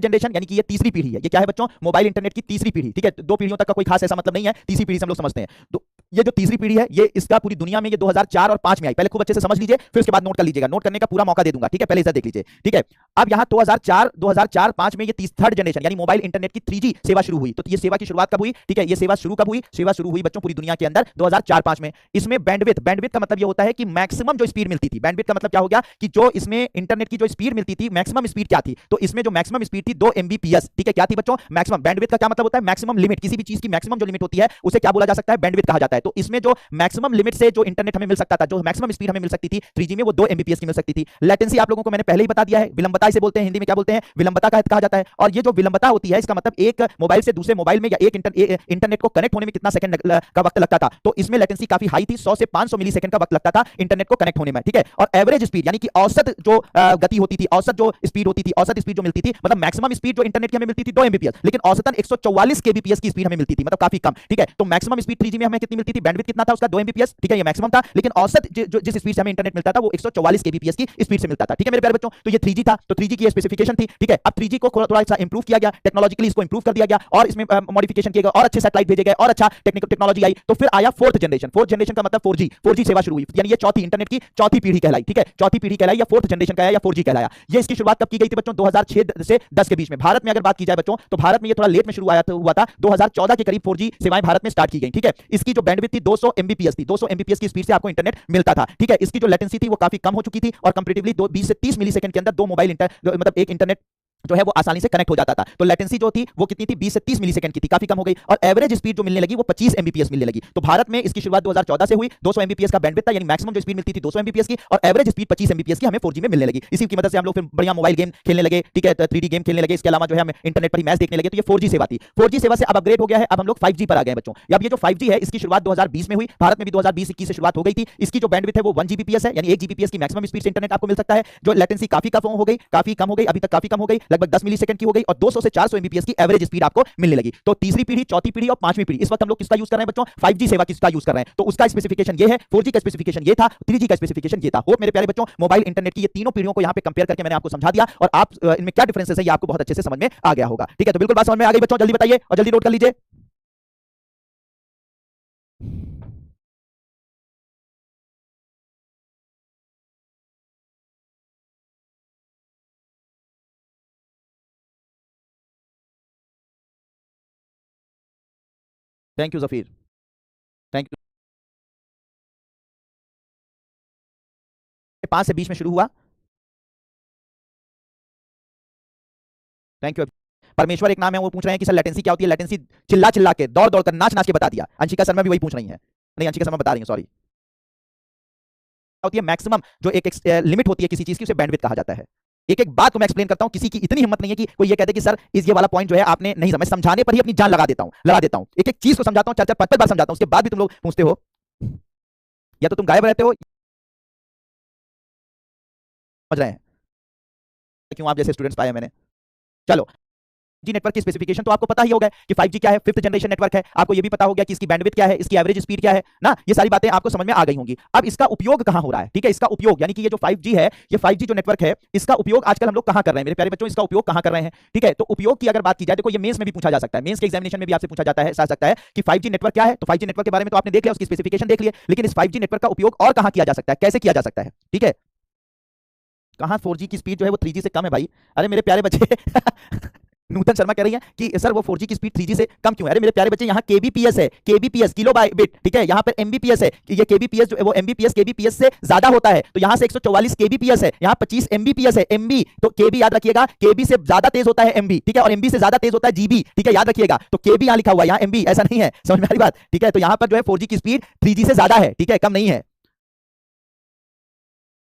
जनरेशन यानी कि ये तीसरी पीढ़ी है। ये क्या है बच्चों? मोबाइल इंटरनेट की तीसरी पीढ़ी। ठीक है, दो पीढ़ियों तक का कोई खास ऐसा मतलब नहीं है, तीसरी पीढ़ी से हम लोग समझते हैं। तो ये जो तीसरी पीढ़ी है, ये इसका पूरी दुनिया में ये 2004 और 5 में आई। पहले खूब अच्छे से समझ लीजिए, फिर उसके बाद नोट कर लीजिएगा, नोट करने का पूरा मौका दे दूंगा। ठीक है, पहले इसे देख लीजिए। ठीक है, अब यहाँ 2004-5 में ये थर्ड जनरेशन यानी मोबाइल इंटरनेट की 3G सेवा शुरू हुई। तो ये सेवा की शुरुआत कब हुई? ठीक है, ये सेवा शुरू कब हुई? सेवा शुरू हुई बच्चों पूरी दुनिया के अंदर 2004-5 में। इसमें बैंडविड्थ का मतलब ये होता है कि मैक्सिमम जो स्पीड मिलती थी, बैंडविड्थ का मतलब क्या हो गया कि जो इसमें इंटरनेट की जो स्पीड मिलती थी, मैक्सिमम स्पीड क्या थी? तो इसमें जो मैक्सिमम स्पीड थी 2 Mbps। ठीक है, क्या थी बच्चों? मैक्सिमम। बैंडविड्थ का क्या मतलब होता है? मैक्सिमम लिमिट, किसी भी चीज की मैक्सिमम जो लिमिट होती है उसे क्या बोला जा सकता है? बैंडविड्थ कहा जाता है। तो इसमें जो मैक्सिमम लिमिट से जो इंटरनेट हमें मिल सकता था, जो मैक्सिमम स्पीड हमें मिल सकती थी 3G में, वो 2 Mbps की मिल सकती थी। लेटेंसी आप लोगों को मैंने पहले ही बता दिया है, विलंबता इसे बोलते हैं, हिंदी में क्या बोलते हैं, विलंबता कहा जाता है। और ये जो विलंबता होती है, इसका मतलब एक मोबाइल से दूसरे मोबाइल में या एक इंटरनेट को कनेक्ट होने में कितना सेकंड का वक्त लगता था, तो इसमें लेटेंसी काफी हाई थी, 100 से 500 मिली सेकंड का वक्त लगता था इंटरनेट को कनेक्ट होने में, ठीक है। और एवरेज स्पीड यानी कि औसत जो गति होती थी, औसत जो स्पीड होती थी, औसत स्पीड जो मिलती थी, मतलब मैक्सिमम स्पीड जो इंटरनेट की हमें मिलती थी 2 Mbps, लेकिन औसतन 144 kbps की स्पीड हमें मिलती थी, मतलब काफी कम, ठीक है। तो मैक्सिमम स्पीड 3G में हमें कितनी मिलती थी, बैंडविड्थ कितना था उसका, 2 Mbps, ठीक है, ये मैक्सिमम था। लेकिन औसत जिस स्पीड से हमें इंटरनेट मिलता था वो 144 kbps की स्पीड से मिलता था, ठीक है मेरे प्यारे बच्चों। तो ये 3G था, तो 3G की स्पेसिफिकेशन थी, ठीक है। अब 3G को थोड़ा सा इंप्रूव किया गया, टेक्नोलॉजिकली इसको इंप्रूव कर दिया गया और इसमें मॉडिफिकेशन किया गया और अच्छे सैटेलाइट भेजे गए और अच्छा टेक्नोलॉजी आई। तो फिर आया फोर्थ जनरेशन। फोर्थ जनरेशन का मतलब 4G सेवा शुरू हुई, यानी ये चौथी इंटरनेट की चौथी पीढ़ी कहलाई, ठीक है, चौथी पीढ़ी कहलाई या फोर्थ जनरेशन कहलाया या 4G कहलाया। ये इसकी शुरुआत कब की गई थी बच्चों, 2006 से 10 के बीच में। भारत में अगर बात की जाए बच्चों, तो भारत में ये थोड़ा लेट में शुरू हुआ था, 2014 के करीब 4G सेवाएं भारत में स्टार्ट की गई, ठीक है। इसकी जो बैंडविड्थ थी 200 Mbps थी, 200 Mbps की स्पीड से आपको इंटरनेट मिलता था, ठीक है। इसकी जो लेटेंसी थी वो काफी कम हो चुकी थी और कंपैरेटिवली 20 से 30 मिली सेकंड के अंदर दो मोबाइल मतलब एक इंटरनेट जो है वो आसानी से कनेक्ट हो जाता था। तो लेटेंसी जो थी वो कितनी थी, 20 से 30 मिली सेकंड की थी, काफी कम हो गई। और एवरेज स्पीड जो मिलने लगी वो 25 Mbps मिलने लगी। तो भारत में इसकी शुरुआत 2014 से हुई, 200 Mbps का बैंडविड्थ था, यानी मैक्सिमम जो स्पीड मिलती थी 200 Mbps की, और एवरेज स्पीड 25 Mbps की हमें 4G में मिलने लगी। इसी की मदद से हम लोग फिर बढ़िया मोबाइल गेम खेलने लगे, ठीक है, 3D गेम खेलने लगे। इसके अलावा जो है हम इंटरनेट पर ही मैच देखने लगे। तो ये 4G सेवा थी। 4G सेवा से अब अपग्रेड हो गया है, अब हम लोग 5G पर आ गए बच्चों। अब ये जो 5G है इसकी शुरुआत 2020 में हुई, भारत में भी 2020-21 से शुरुआत हो गई थी। इसकी जो बैंडविड्थ है वो 1 Gbps है, यानी 1 Gbps की मैक्सिमम स्पीड से इंटरनेट आपको मिल सकता है। जो लेटेंसी काफी कम हो गई, अभी तक काफी कम हो गई, लगभग 10 मिली सेकंड की हो गई, और 200 से 400 Mbps की एवरेज स्पीड आपको मिलने लगी। तो तीसरी पीढ़ी, चौथी पीढ़ी और पांचवी पीढ़ी, इस वक्त हम लोग किसका यूज कर रहे हैं बच्चों, 5G सेवा किसका यूज कर रहे हैं। तो उसका स्पेसिफिकेशन ये है, 4G का स्पेसिफिकेशन ये था, 3G का स्पेसिफिकेशन ये था। होप मेरे प्यारे बच्चों मोबाइल इंटरनेट की ये तीनों पीढ़ियों को यहां पे कंपेयर करके मैंने आपको समझा दिया और आप इनमें क्या डिफरेंसेस है ये आपको बहुत अच्छे से समझ में आ गया होगा, ठीक है। तो बिल्कुल बात समझ में आ गई बच्चों, जल्दी बताइए और जल्दी नोट कर लीजिए। Thank you Zafeer, thank you. 5 से 20 में शुरू हुआ, थैंक यू। परमेश्वर एक नाम है, वो पूछ रहे हैं कि सर लेटेंसी क्या होती है। लेटेंसी चिल्ला चिल्ला के, दौड़ दौड़ कर, नाच नाच के बता दिया। अंशिका शर्मा भी वही पूछ रही है, नहीं अंशिका शर्मा बता रही है, सॉरी। होती है मैक्सिमम जो एक लिमिट होती है किसी चीज की, उसे बैंडविड्थ कहा जाता है। एक एक बात को मैं एक्सप्लेन करता हूं, किसी की इतनी हिम्मत नहीं है कि कोई ये कहते कि सर इस ये वाला पॉइंट जो है आपने नहीं समझ, समझाने पर ही अपनी जान लगा देता हूं, एक एक चीज को समझाता हूं, 4-4 5-5 बार समझाता हूं, उसके बाद भी तुम लोग पूछते हो, या तो तुम गायब रहते हो, समझ रहे हैं क्यों आप जैसे स्टूडेंट्स पाए मैंने। चलो, 5G नेटवर्क की स्पेसिफिकेशन तो आपको पता ही होगा कि 5G क्या है, 5th जनरेशन नेटवर्क है। आपको ये भी पता हो गया कि इसकी बैंडविड्थ क्या है, इसकी एवरेज स्पीड क्या है ना, ये सारी बातें आपको समझ में आ गई होंगी। अब इसका उपयोग कहां हो रहा है, ठीक है, इसका उपयोग यानी कि ये जो 5G है, ये 5G जो नेटवर्क है, इसका उपयोग आजकल हम लोग कहां कर रहे हैं मेरे प्यारे बच्चों, इसका उपयोग कहां कर रहे हैं, ठीक है। तो उपयोग की अगर बात की जाए, देखो ये मेंस में भी पूछा जा सकता है, मेंस के एग्जामिनेशन में भी आपसे पूछा जाता है, जा सकता है कि 5G नेटवर्क क्या है। तो 5G नेटवर्क के बारे में तो आपने देख लिया, उसकी स्पेसिफिकेशन देख लिया, लेकिन इस 5G नेटवर्क का उपयोग और कहां किया जा सकता है, कैसे किया जा सकता है, ठीक है। कहां 4G की स्पीड जो है वो 3G से कम है भाई, अरे मेरे प्यारे बच्चे नूतन शर्मा कह रही हैं कि सर वो 4G की स्पीड 3G से कम क्यों है। अरे मेरे प्यारे बच्चे, यहाँ kbps है, kbps किलो बाय बिट, ठीक है, यहाँ पर mbps है कि ये kbps जो है वो mbps kbps से ज्यादा होता है। तो यहाँ से 144 kbps है, यहाँ 25 mbps है, mb तो kb याद रखिएगा, kb से ज्यादा तेज होता है mb, ठीक है, और mb से ज्यादा तेज होता है gb, ठीक है, याद रखिएगा। तो kb यहाँ लिखा हुआ है, यहाँ mb, ऐसा नहीं है, समझ में आ रही बात, ठीक है। तो यहाँ पर जो है 4G की स्पीड 3G से ज्यादा है, ठीक है, कम नहीं है।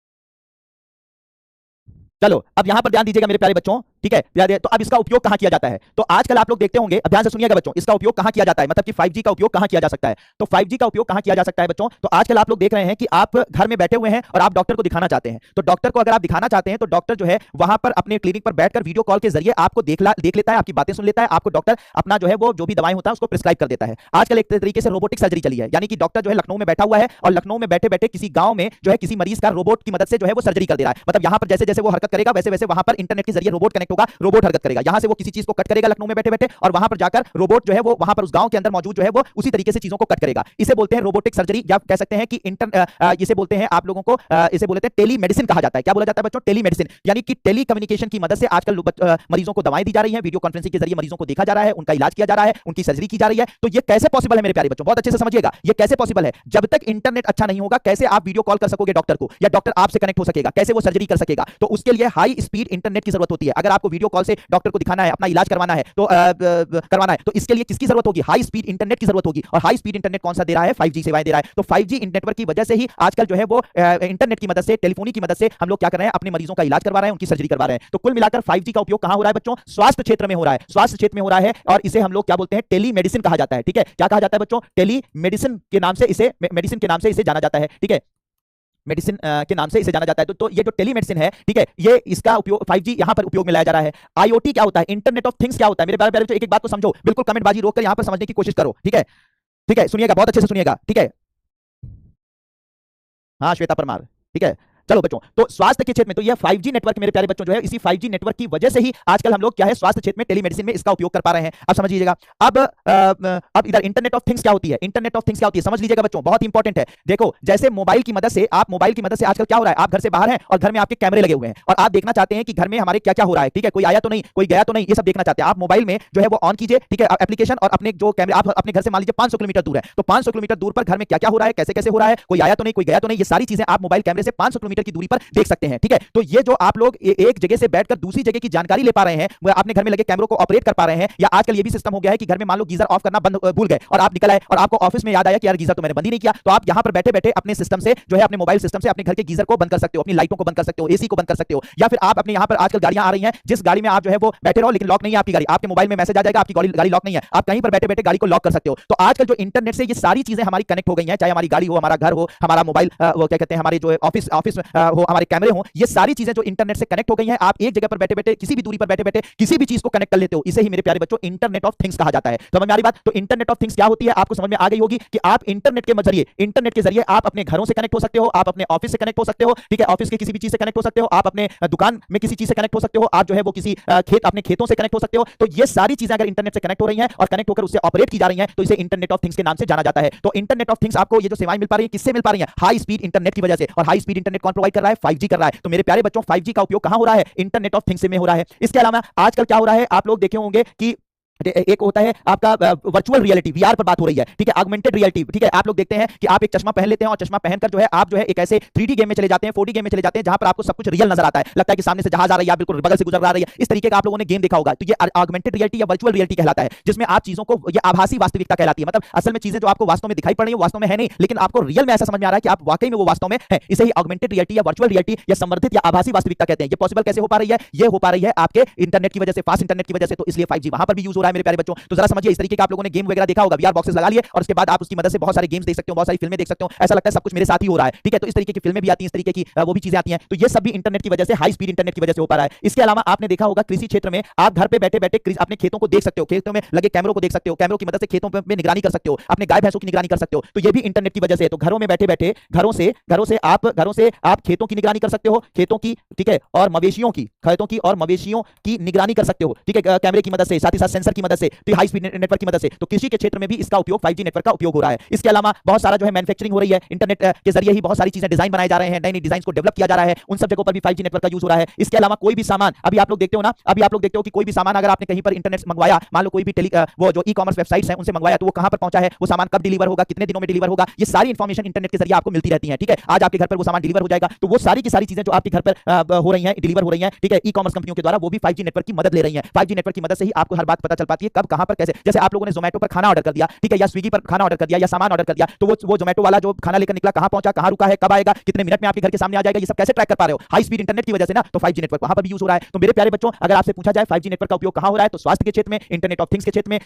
चलो अब यहां पर ध्यान दीजिएगा मेरे प्यारे बच्चों, ठीक है। तो अब इसका उपयोग कहां किया जाता है, तो आजकल आप लोग देखते होंगे, अब ध्यान से सुनिएगा बच्चों, इसका उपयोग कहां किया जाता है, मतलब कि 5G का उपयोग कहां किया जा सकता है। तो 5G का उपयोग कहां किया जा सकता है बच्चों, तो आजकल आप लोग देख रहे हैं कि आप घर में बैठे हुए हैं और आप डॉक्टर को दिखाना चाहते हैं। तो डॉक्टर को अगर आप दिखाना चाहते हैं तो डॉक्टर जो है वहां पर अपने क्लिनिक पर बैठकर वीडियो कॉल के जरिए आपको देख लेता है, आपकी बातें सुन लेता है, आपको डॉक्टर अपना जो है वो जो भी दवाई होता है उसको प्रिस्क्राइब कर देता है। आजकल एक तरीके से रोबोटिक सर्जरी चली है, यानी कि डॉक्टर जो है लखनऊ में बैठा हुआ है और लखनऊ में बैठे बैठे किसी गांव में जो है किसी मरीज का रोबोट की मदद से जो है वो सर्जरी कर दे रहा है। मतलब यहां पर जैसे जैसे वो हरकत करेगा वैसे वैसे वहां पर इंटरनेट के जरिए रोबोट कनेक्ट होगा, रोबोट हरकत करेगा, यहां से वो किसी चीज को कट करेगा लखनऊ में बैठे बैठे और वहां पर जाकर रोबोट जो है वो वहां पर उस गांव के अंदर मौजूद जो है वो उसी तरीके से चीजों को कट करेगा। इसे बोलते हैं रोबोटिक सर्जरी, या कह सकते हैं कि इसे बोलते हैं आप लोगों को इसे बोलते हैं टेलीमेडिसिन कहा जाता है। क्या बोला जाता है बच्चों, टेलीमेडिसिन, यानी कि टेली कम्युनिकेशन की मदद से आजकल मरीजों को दवाएं दी जा रही हैं, वीडियो कॉन्फ्रेंसिंग के जरिए मरीजों को देखा जा रहा है, उनका इलाज किया जा रहा है, उनकी सर्जरी की जा रही है। तो ये कैसे पॉसिबल है मेरे प्यारे बच्चों, बहुत अच्छे से समझिएगा, ये कैसे पॉसिबल है। जब तक इंटरनेट अच्छा नहीं होगा कैसे आप वीडियो कॉल कर सकोगे डॉक्टर को, या डॉक्टर आपसे कनेक्ट हो सकेगा, कैसे वो सर्जरी कर सकेगा। तो उसके लिए हाई स्पीड इंटरनेट की जरूरत होती है। अगर आपको वीडियो कॉल से डॉक्टर को दिखाना है, अपना इलाज करवाना है तो इसके लिए किसकी जरूरत होगी? हाई स्पीड इंटरनेट की जरूरत होगी। और हाई स्पीड इंटरनेट कौन सा दे रहा है? 5G सेवाएं दे रहा है। तो 5G नेटवर्क की वजह से ही आजकल जो है वो इंटरनेट की मदद से, टेलीफोनी की मदद से हम लोग क्या कर रहे हैं? अपने मरीजों का इलाज करवा रहे हैं, उनकी सर्जरी करवा रहे हैं। तो कुल मिलाकर 5G का उपयोग कहां हो रहा है बच्चों? स्वास्थ्य क्षेत्र में हो रहा है। स्वास्थ्य क्षेत्र में हो रहा है और इसे हम लोग क्या बोलते हैं? टेलीमेडिसिन कहा जाता है। ठीक है, क्या कहा जाता है बच्चों? टेलीमेडिसिन के नाम से इसे, मेडिसिन के नाम से इसे जाना जाता है। ठीक है, मेडिसिन के नाम से इसे जाना जाता है। तो ये जो टेलीमेडिसिन है, ठीक है, ये इसका उपयोग 5G यहां पर उपयोग में लाया जा रहा है। IoT क्या होता है? इंटरनेट ऑफ थिंग्स क्या होता है? मेरे प्यारे बच्चों, एक एक बात को समझो, बिल्कुल कमेंट बाजी रोककर यहां पर समझने की कोशिश करो। ठीक है, ठीक है, सुनिएगा, बहुत अच्छे से सुनिएगा। ठीक है, हाँ श्वेता परमार, ठीक है। चलो बच्चों, तो स्वास्थ्य के क्षेत्र में तो यह 5G नेटवर्क मेरे प्यारे बच्चों जो है, इसी 5G नेटवर्क की वजह से ही आजकल हम लोग क्या है, स्वास्थ्य क्षेत्र में टेलीमेडिसिन में इसका उपयोग कर पा रहे हैं। अब समझ लीजिएगा। अब इधर इंटरनेट ऑफ थिंग्स क्या होती है? इंटरनेट ऑफ थिंग्स क्या होती है समझ लीजिएगा बच्चों, बहुत इंपॉर्टेंट है। देखो, जैसे मोबाइल की मदद से, आप मोबाइल की मदद से आजकल क्या हो रहा है, आप घर से बाहर हैं और घर में आपके कैमरे लगे हुए हैं और आप देखना चाहते हैं कि घर में हमारे क्या क्या हो रहा है। ठीक है, कोई आया तो नहीं, कोई गया तो नहीं, ये सब देखना चाहते हैं आप। मोबाइल में जो है वो ऑन कीजिए, ठीक है, एप्लीकेशन, और अपने जो कैमरे, आप अपने घर से मान लीजिए 500 किलोमीटर दूर है, तो 500 किलोमीटर दूर पर घर में क्या क्या हो रहा है, कैसे कैसे हो रहा है, कोई आया तो नहीं, कोई गया तो नहीं, ये सारी चीजें आप मोबाइल कैमरे से 500 किलोमीटर की दूरी पर देख सकते हैं। ठीक है, तो ये जो आप लोग एक जगह से बैठकर दूसरी जगह की जानकारी ले पा रहे हैं, वो अपने घर में लगे कैमरों को ऑपरेट कर पा रहे हैं। या आजकल ये भी सिस्टम हो गया है कि घर में मान लो गीजर ऑफ करना भूल गए और आप निकल आए और आपको ऑफिस में याद आया कि यार गीजर तो मैंने बंद ही नहीं किया, तो आप यहां पर बैठे बैठे अपने सिस्टम से जो है, अपने मोबाइल सिस्टम से अपने घर के गीजर को बंद कर सकते हो, अपनी लाइटों को बंद कर सकते हो, एसी को बंद कर सकते हो। या फिर आप अपने यहां पर आजकल गाड़ियां आ रही हैं, जिस गाड़ी में आप जो है वो बैठे रहो लेकिन लॉक नहीं है आपकी गाड़ी, आपके मोबाइल में मैसेज आ जाएगा आपकी गाड़ी लॉक नहीं है, आप कहीं पर बैठे बैठे गाड़ी को लॉक कर सकते हो। तो आजकल जो इंटरनेट से ये सारी चीजें हमारी कनेक्ट हो गई हैं, चाहे हमारी गाड़ी हो, हमारा घर हो, हमारा मोबाइल वो क्या कहते हैं, हमारे जो ऑफिस हो, हमारे कैमरे हो, ये सारी चीजें जो इंटरनेट से कनेक्ट हो गई हैं, आप एक जगह पर बैठे बैठे, किसी भी दूरी पर बैठे बैठे किसी भी चीज को कनेक्ट कर लेते हो। इसे ही मेरे प्यारे बच्चों इंटरनेट ऑफ थिंग्स कहा जाता है। समझ में आ रही बात? तो इंटरनेट ऑफ थिंग्स क्या होती है आपको समझ में आ गई होगी कि आप इंटरनेट के जरिए आप अपने घरों से कनेक्ट हो सकते हो, आप अपने ऑफिस से कनेक्ट हो सकते हो, ठीक है, ऑफिस के किसी भी चीज से कनेक्ट हो सकते हो, आप अपने दुकान में किसी चीज से कनेक्ट हो सकते हो, आप जो है वो किसी अपने खेतों से कनेक्ट हो सकते हो। तो ये सारी चीजें अगर इंटरनेट से कनेक्ट हो रही हैं और कनेक्ट होकर उससे ऑपरेट की जा रही हैं, तो इसे इंटरनेट ऑफ थिंग्स के नाम से जाना जाता है। तो इंटरनेट ऑफ थिंग्स आपको ये जो सेवाएं मिल पा रही है, किससे मिल पा रही है? हाई स्पीड इंटरनेट की वजह से। और हाई स्पीड इंटरनेट कौन प्रोवाइड कर रहा है? 5G कर रहा है। तो मेरे प्यारे बच्चों, 5G का उपयोग कहां हो रहा है? इंटरनेट ऑफ थिंग्स में हो रहा है। इसके अलावा आजकल क्या हो रहा है, आप लोग देखे होंगे कि एक होता है आपका वर्चुअल रियलिटी, वीआर पर बात हो रही है, ठीक है, ऑगमेंटेड रियलिटी। ठीक है, आप लोग देखते हैं कि आप एक चश्मा पहन लेते हैं और चश्मा पहनकर जो है आप जो है एक ऐसे 3D गेम में चले जाते हैं, 4D गेम में चले जाते हैं, जहां पर आपको सब कुछ रियल नजर आता है, लगता है कि सामने से जहाज आ रही है, आप बिल्कुल बगल से गुजर रही है। इस तरीके का आप लोगों ने गेम देखा होगा। तो ये ऑगमेंटेड रियलिटी या वर्चुअल रियलिटी कहलाता है, जिसमें आप चीजों को, ये आभासी वास्तविकता कहलाती है। मतलब असल में चीजें जो आपको वास्तव में दिखाई पड़ रही है वास्तव में है नहीं, लेकिन आपको रियल में ऐसा समझ में आ रहा है कि आप वाकई में वो वास्तव में है। इसे ही ऑगमेंटेड रियलिटी या वर्चुअल रियलिटी या संवर्धित या आभासी वास्तविकता कहते हैं। ये पॉसिबल कैसे हो पा रही है? ये हो पा रही है आपके इंटरनेट की वजह से, फास्ट इंटरनेट की वजह से। तो इसलिए 5G वहां पर भी यूज हो रहा है मेरे प्यारे बच्चों। तो जरा समझिए, इस तरीके का आप लोगों ने गेम वगैरह देखा होगा, वीआर बॉक्सेस लगा लिए और उसके बाद आप उसकी मदद से बहुत सारे गेम्स देख सकते हो, बहुत सारी फिल्में देख सकते हो, ऐसा लगता है सब कुछ मेरे साथ ही हो रहा है। ठीक है, तो इस तरीके की फिल्में भी आती हैं, इस तरीके की वो भी चीजें आती हैं। तो ये सब भी इंटरनेट की वजह से, हाई स्पीड इंटरनेट की वजह से हो पा रहा है। इसके अलावा आपने देखा होगा कृषि क्षेत्र में, आप घर पे बैठे बैठे अपने खेतों को देख सकते हो, खेतों में लगे कैमरों को देख सकते हो, कैमरों की मदद से खेतों में निगरानी कर सकते हो, अपने गाय भैंसों की निगरानी कर सकते हो। तो ये भी इंटरनेट की वजह से है। तो घरों में बैठे बैठे घरों से आप खेतों की निगरानी कर सकते हो, खेतों की, ठीक है, और मवेशियों की, खेतों की और मवेशियों की निगरानी कर सकते हो, ठीक है, कैमरे की मदद से, साथ ही साथ सेंसर की मदद से, तो हाई स्पीड नेटवर्क की मदद से। तो कृषि के क्षेत्र में भी इसका उपयोग 5G नेटवर्क का उपयोग हो रहा है। इसके अलावा बहुत सारा जो है मैन्युफैक्चरिंग हो रही है, इंटरनेट के जरिए ही बहुत सारी चीजें डिजाइन बनाए जा रहे हैं, नई नई डिजाइन को डेवलप किया जा रहा है, उन सब जगहों पर भी 5G नेटवर्क का यूज हो रहा है। इसके अलावा कोई भी सामान, अभी आप लोग देखते हो ना, अभी आप लोग देखते हो कि कोई भी सामान अगर आपने कहीं पर इंटरनेट से मंगवाया, मान लो कोई भी वो जो ई-कॉमर्स वेबसाइट्स हैं उनसे मंगवाया, तो वो कहां पर पहुंचा है, वो सामान कब डिलीवर होगा, कितने दिनों में डिलीवर होगा, ये सारी इंफॉर्मेशन इंटरनेट के जरिए आपको मिलती रहती है। ठीक है, आज आपके घर पर वो सामान डिलीवर हो जाएगा, तो वो सारी की सारी चीजें जो आपके घर पर हो रही हैं, डिलीवर हो रही हैं, ठीक है, ई-कॉमर्स कंपनियों के द्वारा, वो भी 5G नेटवर्क की मदद ले रही हैं। 5G नेटवर्क की मदद से ही आपको हर बात पता चल पाती है, कब कहां पर कैसे। जैसे आप लोगों ने जोमेटो पर खाना ऑर्डर कर दिया, ठीक है, या स्विगी पर खाना ऑर्डर कर दिया, या सामान ऑर्डर कर दिया, तो वो जोमेटो वाला जो खाना लेकर निकला कहां पहुंचा, कहां रुका है, कब आएगा, कितने मिनट में आपके घर के सामने आ जाएगा, ये सब कैसे ट्रैक कर पा रहे हो? हाई स्पीड इंटरनेट की वजह से ना। तो 5G नेटवर्क वहां पर भी यूज हो रहा है। तो मेरे प्यारे बच्चों, अगर आपसे पूछा जाए 5G नेटवर्क का उपयोग कहां हो रहा है, तो स्वास्थ्य के क्षेत्र में, इंटरनेट ऑफ थिंग्स के क्षेत्र में,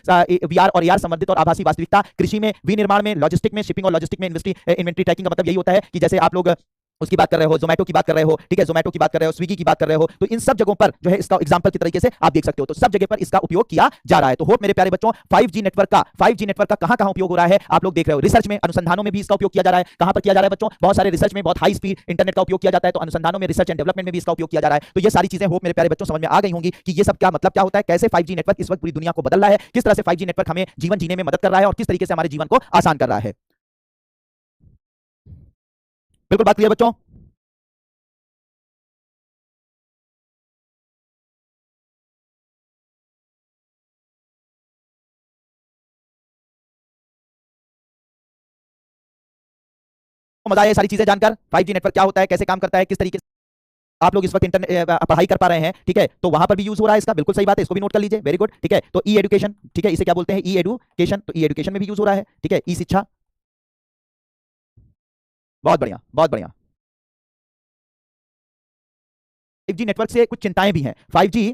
वीआर और एआर संबंधित और आभासी वास्तविकता, कृषि में, विनिर्माण में, लॉजिस्टिक में, शिपिंग और लॉजिस्टिक में, इन्वेंट्री ट्रैकिंग का मतलब यही होता है कि जैसे आप लोग उसकी बात कर रहे हो, जोमेटो की बात कर रहे हो, ठीक है, जोमेटो की बात कर रहे हो, स्विगी की बात कर रहे हो, तो इन सब जगहों पर जो है इसका एग्जांपल की तरीके से आप देख सकते हो। तो सब जगह पर इसका उपयोग किया जा रहा है। तो होप मेरे प्यारे बच्चों, 5G नेटवर्क का कहां-कहां उपयोग हो रहा है आप लोग देख रहे हो। रिसर्च में, अनुसंधानों में भी इसका उपयोग किया जा रहा है। कहां पर किया जा रहा है बच्चों? बहुत सारे रिसर्च में बहुत हाई स्पीड इंटरनेट का उपयोग किया जाता है, तो अनुसंधानों में, रिसर्च एंड डेवलपमेंट में भी इसका उपयोग किया जा रहा है। तो ये सारी चीजें होप मेरे प्यारे बच्चों समझ में आ गई होंगी कि ये सब क्या मतलब क्या होता है, कैसे 5G नेटवर्क इस वक्त पूरी दुनिया को बदल रहा है, किस तरह से 5G नेटवर्क हमें जीवन जीने में मदद कर रहा है और किस तरीके से हमारे जीवन को आसान कर रहा है। बिल्कुल बात क्लियर बच्चों? मजा आया ये सारी चीजें जानकर, 5G नेटवर्क क्या होता है, कैसे काम करता है, किस तरीके से आप लोग इस वक्त इंटरनेट पढ़ाई कर पा रहे हैं, ठीक है, तो वहां पर भी यूज हो रहा है इसका, बिल्कुल सही बात है, इसको भी नोट कर लीजिए, वेरी गुड, ठीक है। तो ई एजुकेशन, ठीक है, इसे क्या बोलते हैं, ई एडुकेशन, तो ई एजुकेशन में भी यूज हो रहा है, ठीक है, ई शिक्षा, बहुत बढ़िया, बहुत बढ़िया। 5G नेटवर्क से कुछ चिंताएं भी हैं, 5G,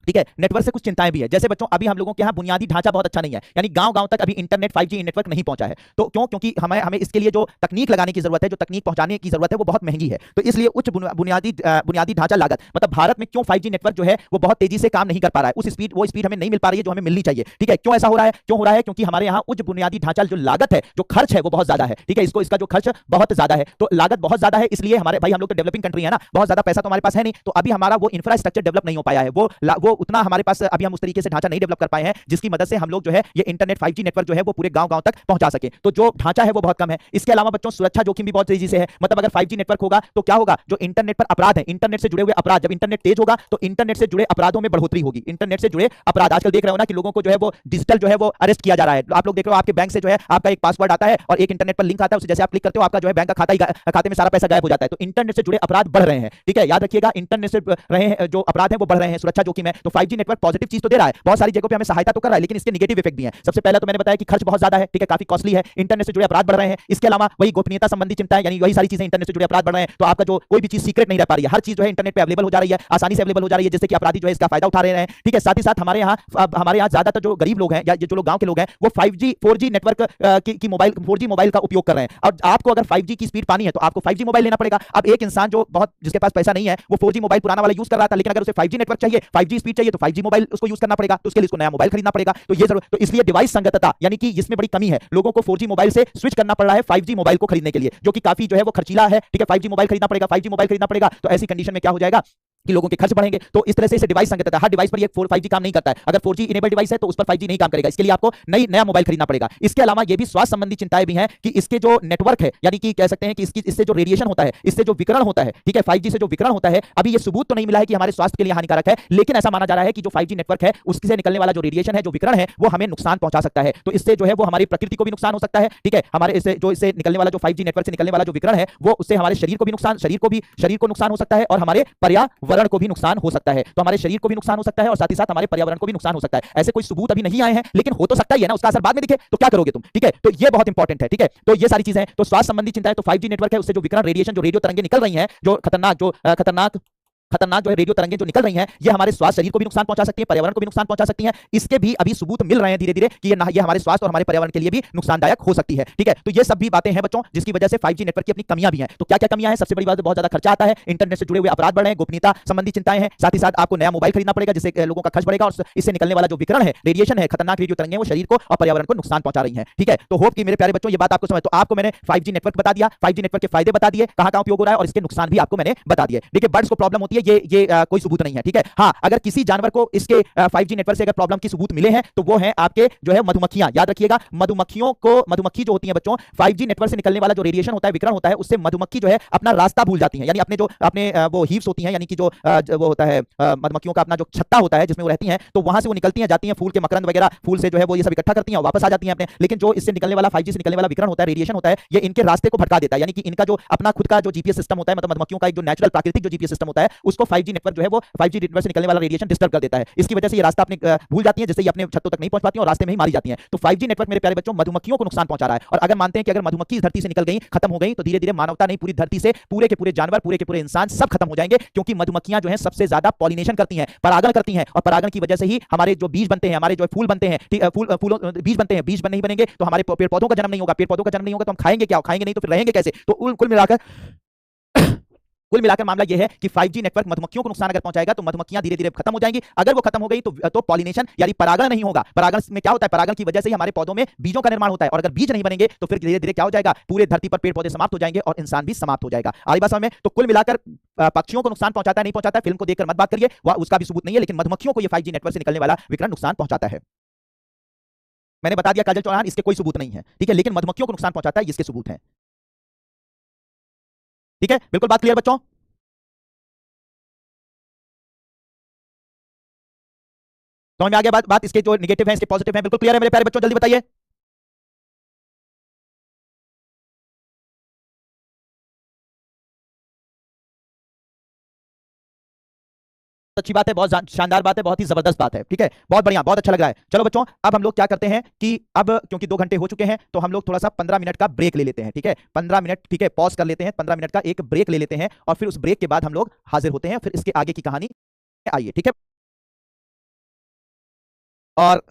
ठीक है, नेटवर्क से कुछ चिंताएं भी है। जैसे बच्चों अभी हम लोगों के यहाँ बुनियादी ढांचा बहुत अच्छा नहीं है, यानी गांव गांव तक अभी इंटरनेट 5G नेटवर्क नहीं पहुंचा है। तो क्यों? क्योंकि हमें हमें इसके लिए जो तकनीक लगाने की जरूरत है, जो तकनीक पहुंचाने की जरूरत है, वो बहुत महंगी है। तो इसलिए उच्च बुनियादी ढांचा लागत, मतलब भारत में क्यों 5G नेटवर्क जो है वो बहुत तेजी से काम नहीं कर पा रहा है, वो स्पीड हमें नहीं मिल पा रही है जो हमें मिलनी चाहिए, ठीक है। क्यों ऐसा हो रहा है? क्यों हो रहा है? क्योंकि हमारे यहाँ उच्च बुनियादी ढांचा जो लागत है, जो खर्च है, वो बहुत ज्यादा है, ठीक है। इसका जो खर्च बहुत ज्यादा है, तो लागत बहुत ज्यादा है, इसलिए हमारे भाई हम लोग तो डेवलपिंग कंट्री है ना, बहुत ज्यादा पैसा तो हमारे पास है नहीं, तो अभी हमारा वो इंफ्रास्ट्रक्चर डेवलप नहीं हो पाया है, वो उतना हमारे पास अभी हम उस तरीके से ढांचा नहीं डेवलप कर पाए हैं जिसकी मदद से हम लोग जो है ये इंटरनेट 5G नेटवर्क जो है वो पूरे गांव-गांव तक पहुंचा सके। तो जो ढांचा है वो बहुत कम है। इसके अलावा बच्चों सुरक्षा जोखिम भी बहुत तेजी से है। मतलब अगर 5G नेटवर्क होगा तो क्या होगा, जो इंटरनेट पर अपराध है, इंटरनेट से जुड़े हुए अपराध, जब इंटरनेट तेज होगा तो इंटरनेट से जुड़े अपराधों में बढ़ोतरी होगी। इंटरनेट से जुड़े अपराध आजकल देख रहे हो ना कि लोगों को जो है वो डिजिटल जो है वो अरेस्ट किया जा रहा है। आप लोग देख रहे हो आपके बैंक से जो है आपका एक पासवर्ड आता है और एक इंटरनेट पर लिंक आता है, उसे जैसे आप क्लिक करते हो आपका जो है बैंक का खाते में सारा पैसा गायब हो जाता है। तो इंटरनेट से जुड़े अपराध बढ़ रहे हैं, ठीक है, याद रखिएगा, इंटरनेट से रहे हैं जो अपराध हैं वो बढ़ रहे हैं, सुरक्षा जोखिम है। तो 5G नेटवर्क पॉजिटिव चीज तो दे रहा है, बहुत सारी जगहों पे हमें सहायता तो कर रहा है, लेकिन इसके नेगेटिव इफेक्ट भी हैं। सबसे पहले तो मैंने बताया कि खर्च बहुत ज्यादा है, ठीक है, काफी कॉस्टली है, इंटरनेट से जुड़े अपराध बढ़ रहे हैं। इसके अलावा वही गोपनीयता संबंधी चिंता है, यानी वही सारी चीजें, इंटरनेट से जुड़े अपराध बढ़ रहे हैं तो आपका जो कोई भी चीज सीक्रेट नहीं रह पा रही है, हर चीज जो है इंटरनेट पे अवेलेबल हो जा रही है, आसानी से अवेलेबल हो जा रही है, जिससे कि अपराधी जो है इसका फायदा उठा रहे हैं, ठीक है। साथ ही साथ हमारे यहाँ ज्यादातर जो गरीब लोग हैं या जो लोग गांव के लोग हैं वो 5G 4G नेटवर्क की मोबाइल 4G मोबाइल का उपयोग कर रहे हैं। और आपको अगर 5G की स्पीड पानी है तो आपको 5G मोबाइल लेना पड़ेगा। अब एक इंसान जो बहुत जिसके पास पैसा नहीं है वो 4G मोबाइल पुराना वाला यूज कर रहा था, लेकिन अगर उसे 5G नेटवर्क चाहिए, 5G स्पीड चाहिए, तो 5G मोबाइल उसको यूज करना पड़ेगा, तो उसके लिए उसको नया मोबाइल खरीदना पड़ेगा। तो ये जरूर, तो इसलिए डिवाइस संगतता यानी कि इसमें बड़ी कमी है, लोगों को 4G मोबाइल से स्विच करना पड़ रहा है 5G मोबाइल को खरीदने के लिए, जो कि काफी जो है वो खर्चीला है, ठीक है। 5G मोबाइल खरीदना पड़ेगा, 5G मोबाइल खरीदना पड़ेगा, तो ऐसी कंडीशन में क्या हो जाएगा कि लोगों के खर्च बढ़ेंगे। तो इस तरह से इसे डिवाइस संगत है, हर डिवाइस पर ये 5G काम नहीं करता है। अगर 4G इनेबल डिवाइस है तो उस पर 5G नहीं काम करेगा, इसके लिए आपको नया मोबाइल खरीदना पड़ेगा। इसके अलावा ये भी स्वास्थ्य संबंधी चिंताएं भी हैं कि इसके जो नेटवर्क है, यानी कि कह सकते हैं कि इससे जो रेडिएशन होता है, इससे जो विकिरण होता है, ठीक है, 5G से जो विकिरण होता है, अभी ये सबूत तो नहीं मिला है कि हमारे स्वास्थ्य के लिए हानिकारक है, लेकिन ऐसा माना जा रहा है कि जो 5G नेटवर्क है उससे निकलने वाला जो रेडिएशन है, जो विकिरण है, वो हमें नुकसान पहुंचा सकता है। तो इससे जो है वो हमारी प्रकृति को भी नुकसान हो सकता है, ठीक है। हमारे इससे निकलने वाला जो 5G नेटवर्क से निकलने वाला जो विकिरण है वो उससे हमारे शरीर को भी नुकसान, शरीर को नुकसान हो सकता है और हमारे पर्यावरण को भी नुकसान हो सकता है। तो हमारे शरीर को भी नुकसान हो सकता है और साथ ही साथ हमारे पर्यावरण को भी नुकसान हो सकता है। ऐसे कोई सबूत अभी नहीं आए हैं, लेकिन हो तो सकता ही है ना, उसका असर बाद में दिखे तो क्या करोगे तुम, ठीक है। तो ये बहुत इंपॉर्टेंट है, ठीक है। तो ये सारी चीजें, तो स्वास्थ्य संबंधी चिंता है, तो 5G नेटवर्क है, उससे जो विकिरण रेडिएशन, जो रेडियो तरंगे निकल रही हैं, जो खतरनाक जो है रेडियो तरंगें जो निकल रही हैं, ये हमारे स्वास्थ्य, शरीर को भी नुकसान पहुंचा सकती है, पर्यावरण को भी नुकसान पहुंचा सकती हैं। इसके भी अभी सबूत मिल रहे हैं धीरे धीरे कि ये हमारे स्वास्थ्य और हमारे पर्यावरण के लिए भी नुकसानदायक हो सकती है, ठीक है। तो ये सब भी बातें हैं बच्चों, जिसकी वजह से 5G नेटवर्क की अपनी कमियां भी हैं। तो क्या क्या कमियां हैं? सबसे बड़ी बात, बहुत ज्यादा खर्चा आता है, इंटरनेट से जुड़े हुए अपराध बढ़ रहे हैं, गोपनीयता संबंधी चिंताएं हैं, साथ ही साथ आपको नया मोबाइल खरीदना पड़ेगा जिससे लोगों का खर्च बढ़ेगा, और इससे निकलने वाला जो विकिरण है, रेडिएशन है, खतरनाक रेडियो तरंगें, वो शरीर को और पर्यावरण को नुकसान पहुंचा रही हैं, ठीक है। तो होप कि मेरे प्यारे बच्चों ये बात आपको समझ, तो आपको मैंने 5G नेटवर्क बता दिया, 5G नेटवर्क के फायदे बता दिए, कहां कहां उपयोग हो रहा है, और इसके नुकसान भी आपको मैंने बता दिए। देखिए बर्ड्स को प्रॉब्लम होती है, ये कोई सबूत नहीं है, ठीक है। हाँ, अगर किसी जानवर को इसके 5G नेटवर्क से अगर प्रॉब्लम की सबूत मिले हैं तो वो है आपके जो है मधुमक्खियां। याद रखिएगा, मधुमक्खी जो होती है बच्चों, 5G नेटवर्क से निकलने वाला जो रेडिएशन होता है, विकिरण होता है, उससे मधुमक्खी जो है अपना रास्ता भूल जाती है, यानी अपने वो हीव्स होती हैं, यानी कि जो वो होता है मधुमक्खियों का अपना जो छत्ता होता है जिसमें वो रहती हैं, तो वहां से वो निकलती हैं, जाती हैं फूल के मकरंद वगैरह, फूल से जो है वो ये सब इकट्ठा करती हैं और वापस आ जाती हैं अपने। लेकिन जो इससे निकलने वाला 5G से निकलने वाला विकिरण होता है, रेडिएशन होता है, ये इनके रास्ते को भटका देता है, यानी कि इनका जो अपना खुद का जो जीपीएस सिस्टम होता है, मतलब मधुमक्खियों का एक जो नेचुरल प्राकृतिक जो जीपीएस सिस्टम होता है, उसको 5G नेटवर्क जो है वो 5G नेटवर्क से निकलने वाला रेडिएशन डिस्टर्ब कर देता है। इसकी वजह से ये रास्ता अपने भूल जाती है, जिससे ये अपने छत्तों तक नहीं पहुंच पाती और रास्ते में ही मारी जाती हैं। तो 5G नेटवर्क मेरे प्यारे बच्चों मधुमक्खियों को नुकसान पहुंचा रहा है। और अगर मानते हैं कि अगर मधुमक्खी इस धरती से निकल गई, खत्म हो गई, तो धीरे धीरे मानवता नहीं, पूरी धरती से पूरे के पूरे जानवर, पूरे के पूरे इंसान सब खत्म हो जाएंगे, क्योंकि मधुमक्खियां जो है सबसे ज्यादा पॉलिनेशन करती हैं, परागण करती हैं, और परागण की वजह से ही हमारे जो बीज बनते हैं, हमारे जो फूल बनते हैं, फूलों बीज बनते हैं, बीज नहीं बनेंगे तो हमारे पेड़ पौधों का जन्म नहीं होगा, पेड़ पौधों का जन्म नहीं होगा तो हम खाएंगे क्या, खाएंगे नहीं तो फिर रहेंगे कैसे। तो कुल मिलाकर मामला यह है कि 5G नेटवर्क मधुमक्खियों को नुकसान अगर पहुंचाएगा तो मधुमक्खियां धीरे धीरे खत्म हो जाएंगी। अगर वो खत्म हो गई तो पॉलिनेशन यानी परागण नहीं होगा। परागण में क्या होता है, परागण की वजह से ही हमारे पौधों में बीजों का निर्माण होता है, और अगर बीज नहीं बनेंगे तो फिर धीरे धीरे क्या हो जाएगा, पूरे धरती पर पेड़ पौधे समाप्त हो जाएंगे और इंसान भी समाप्त हो जाएगा। आई बात समझ में? तो कुल मिलाकर पक्षियों को नुकसान पहुंचाता है, नहीं पहुंचाता है, फिल्म को देखकर मत बात करिए, उसका भी सबूत नहीं है, लेकिन मधुमक्खियों को यह 5G नेटवर्क से निकलने वाला विकिरण नुकसान पहुंचाता है। मैंने बता दिया काजल चौहान, इसके कोई सबूत नहीं है, ठीक है, लेकिन मधुमक्खियों को नुकसान पहुंचाता है, इसके सबूत है, ठीक है। बिल्कुल बात क्लियर बच्चों? समझ में आ गया बात? इसके जो नेगेटिव है, इसके पॉजिटिव है, बिल्कुल क्लियर है मेरे प्यारे बच्चों? जल्दी बताइए। अच्छी बात है, बहुत शानदार बात है, बहुत ही जबरदस्त बात है। ठीक है, बहुत बढ़िया, बहुत अच्छा लग रहा है। चलो बच्चों, अब हम लोग क्या करते हैं कि अब क्योंकि 2 घंटे हो चुके हैं तो हम लोग थोड़ा सा 15 मिनट का ब्रेक ले लेते हैं। ठीक है, 15 मिनट, ठीक है, पॉज कर लेते हैं, 15 मिनट का एक ब्रेक ले लेते हैं और फिर उस ब्रेक के बाद हम लोग हाजिर होते हैं, फिर इसके आगे की कहानी आइए। ठीक है, और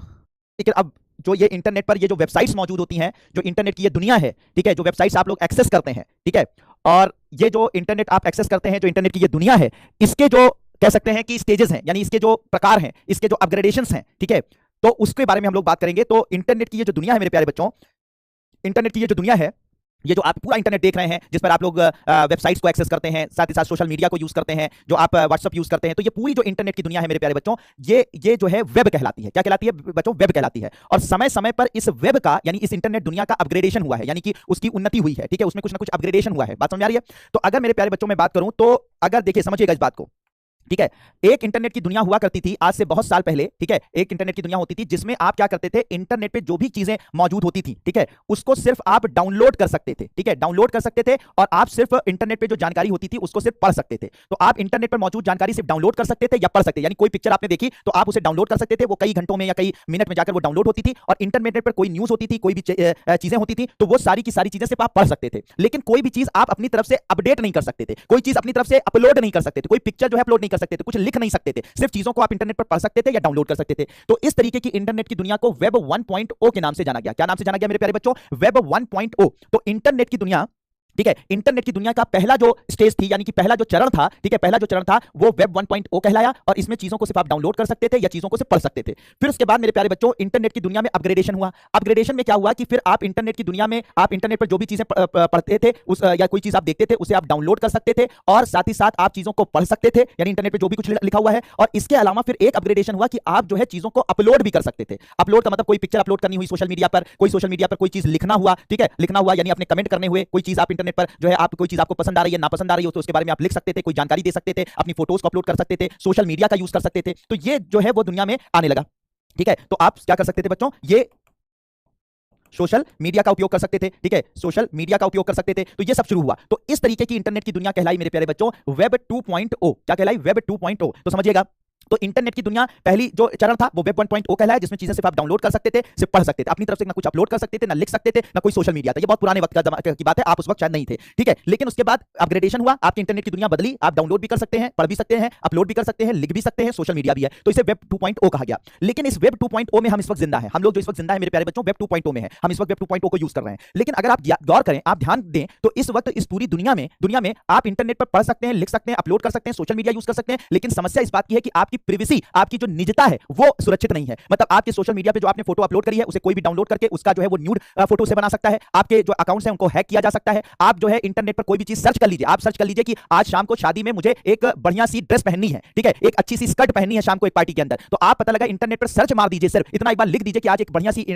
ठीक है, अब जो ये इंटरनेट पर ये जो वेबसाइट्स मौजूद होती हैं, जो इंटरनेट की ये दुनिया है, ठीक है, जो वेबसाइट्स आप लोग एक्सेस करते हैं, ठीक है, और ये जो इंटरनेट आप एक्सेस करते हैं, जो इंटरनेट की ये दुनिया है, इसके जो कह सकते हैं कि स्टेजेस हैं, यानी इसके जो प्रकार हैं, इसके जो अपग्रेडेशंस हैं, ठीक है, तो उसके बारे में हम लोग बात करेंगे। तो इंटरनेट की ये जो दुनिया है मेरे प्यारे बच्चों, इंटरनेट की ये जो दुनिया है, ये जो आप पूरा इंटरनेट देख रहे हैं, जिस पर आप लोग वेबसाइट्स को एक्सेस करते हैं, साथ ही साथ सोशल मीडिया को यूज करते हैं, जो आप व्हाट्सएप यूज करते हैं, तो ये पूरी जो इंटरनेट की दुनिया है मेरे प्यारे बच्चों, ये जो है वेब कहलाती है। क्या कहलाती है बच्चों? वेब कहलाती है। और समय समय पर इस वेब का, यानी इस इंटरनेट दुनिया का अपग्रेडेशन हुआ है, यानी कि उसकी उन्नति हुई है। ठीक है, उसमें कुछ ना कुछ अपग्रेडेशन हुआ है। बात समझ आ रही है? तो अगर मेरे प्यारे बच्चों में बात करूं, तो अगर देखिए, समझिएगा इस बात को, ठीक है, एक इंटरनेट की दुनिया हुआ करती थी आज से बहुत साल पहले। ठीक है, एक इंटरनेट की दुनिया होती थी जिसमें आप क्या करते थे, इंटरनेट पे जो भी चीजें मौजूद होती थी, ठीक है, उसको सिर्फ आप डाउनलोड कर सकते थे। ठीक है, डाउनलोड कर सकते थे, और आप सिर्फ इंटरनेट पे जो जानकारी होती थी उसको सिर्फ पढ़ सकते थे। तो आप इंटरनेट पर मौजूद जानकारी सिर्फ डाउनलोड कर सकते थे या पढ़ सकते, यानी कोई पिक्चर आपने देखी तो आप उसे डाउनलोड कर सकते थे, वो कई घंटों में या कई मिनट में जाकर वो डाउनलोड होती थी। और इंटरनेट पर कोई न्यूज होती थी, कोई भी चीजें होती थी, तो वो सारी की सारी चीजें सिर्फ आप पढ़ सकते थे, लेकिन कोई भी चीज आप अपनी तरफ से अपडेट नहीं कर सकते थे, कोई चीज अपनी तरफ से अपलोड नहीं कर सकते थे, कोई पिक्चर जो है अपलोड नहीं कर सकते थे, कुछ लिख नहीं सकते थे, सिर्फ चीजों को आप इंटरनेट पर पढ़ सकते थे या डाउनलोड कर सकते थे। तो इस तरीके की इंटरनेट की दुनिया को वेब 1.0 के नाम से जाना गया। क्या नाम से जाना गया मेरे प्यारे बच्चों? वेब 1.0। तो इंटरनेट की दुनिया, ठीक है, इंटरनेट की दुनिया का पहला जो स्टेज थी, यानी कि पहला जो चरण था, ठीक है, पहला जो चरण था वो वेब 1.0 कहलाया, और इसमें चीजों को सिर्फ आप डाउनलोड कर सकते थे या चीजों को सिर्फ पढ़ सकते थे। फिर उसके बाद मेरे प्यारे बच्चों, इंटरनेट की दुनिया में अपग्रेडेशन हुआ। अपग्रेडेशन में क्या हुआ कि फिर आप इंटरनेट की दुनिया में, आप इंटरनेट पर जो भी चीजें पढ़ते थे उस या कोई चीज आप देखते थे उसे आप डाउनलोड कर सकते थे, और साथ ही साथ आप चीजों को पढ़ सकते थे, यानी इंटरनेट पर जो भी कुछ लिखा हुआ है। और इसके अलावा फिर एक अपग्रेडेशन हुआ कि आप जो है चीजों को अपलोड भी कर सकते थे। अपलोड का मतलब कोई पिक्चर अपलोड करनी हुई सोशल मीडिया पर, कोई सोशल मीडिया पर कोई चीज लिखना हुआ, ठीक है, लिखना हुआ यानी अपने कमेंट करने हुए, कोई चीज आप इंटरनेट पर जो है, आप कोई चीज आपको पसंद आ रही है, ना पसंद आ रही हो, तो उसके बारे में आप लिख सकते थे, कोई जानकारी दे सकते थे, अपनी फोटोज को अपलोड कर सकते थे, सोशल मीडिया का यूज कर सकते थे। तो ये जो है वो दुनिया में आने लगा। ठीक है, तो आप क्या कर सकते थे बच्चों? ये सोशल मीडिया का उपयोग कर सकते थे। ठीक है, सोशल मीडिया का उपयोग कर सकते थे, तो ये सब शुरू हुआ। तो इस तरीके की इंटरनेट की दुनिया कहलाई मेरे प्यारे बच्चों वेब 2.0। क्या कहलाई? वेब 2.0। तो समझिएगा, तो इंटरनेट की दुनिया पहली जो चरण था वो वेब 1.0 कहलाया, जिसमें चीजें सिर्फ आप डाउनलोड कर सकते थे, सिर्फ पढ़ सकते थे, अपनी तरफ से ना कुछ अपलोड कर सकते थे, ना लिख सकते थे, ना कोई सोशल मीडिया था। ये बहुत पुराने वक्त की बात है, आप उस वक्त शायद नहीं थे। ठीक है, लेकिन उसके बाद अपग्रेडेशन हुआ, आपकी इंटरनेट की दुनिया बदली, आप डाउनलोड भी कर सकते हैं, पढ़ भी सकते हैं, अपलोड भी कर सकते हैं, लिख भी सकते हैं, सोशल मीडिया भी है, तो इसे वेब 2.0 कहा गया। लेकिन इस वेब 2.0 में हम इस वक्त जिंदा हैं, हम लोग जो इस वक्त जिंदा है मेरे प्यारे बच्चों, वेब 2.0 में है, हम इस वक्त वेब 2.0 को यूज कर रहे हैं। लेकिन अगर आप गौर करें, आप ध्यान दें, तो इस वक्त इस पूरी दुनिया में आप इंटरनेट पर पढ़ सकते हैं, लिख सकते हैं, अपलोड कर सकते हैं, सोशल मीडिया यूज कर सकते हैं, लेकिन समस्या इस बात की है कि आपकी प्रिवेसी, आपकी जो निजता है वो सुरक्षित नहीं है। मतलब आपके सोशल मीडिया पे जो आपने फोटो अपलोड करी है उसे कोई भी डाउनलोड करके उसका जो है वो न्यूड फोटो से बना सकता है, आपके जो अकाउंट्स हैं उनको हैक किया जा सकता है। आप जो है इंटरनेट पर कोई भी चीज सर्च कर लीजिए, आप सर्च कर लीजिए कि आज शाम को शादी में मुझे एक बढ़िया सी ड्रेस पहननी है, ठीक है, एक अच्छी सी स्कर्ट पहननी है शाम को एक पार्टी के अंदर, तो आप पता लगा इंटरनेट पर सर्च मार दीजिए, सिर्फ इतना एक बार लिख दीजिए कि आज एक बढ़िया सी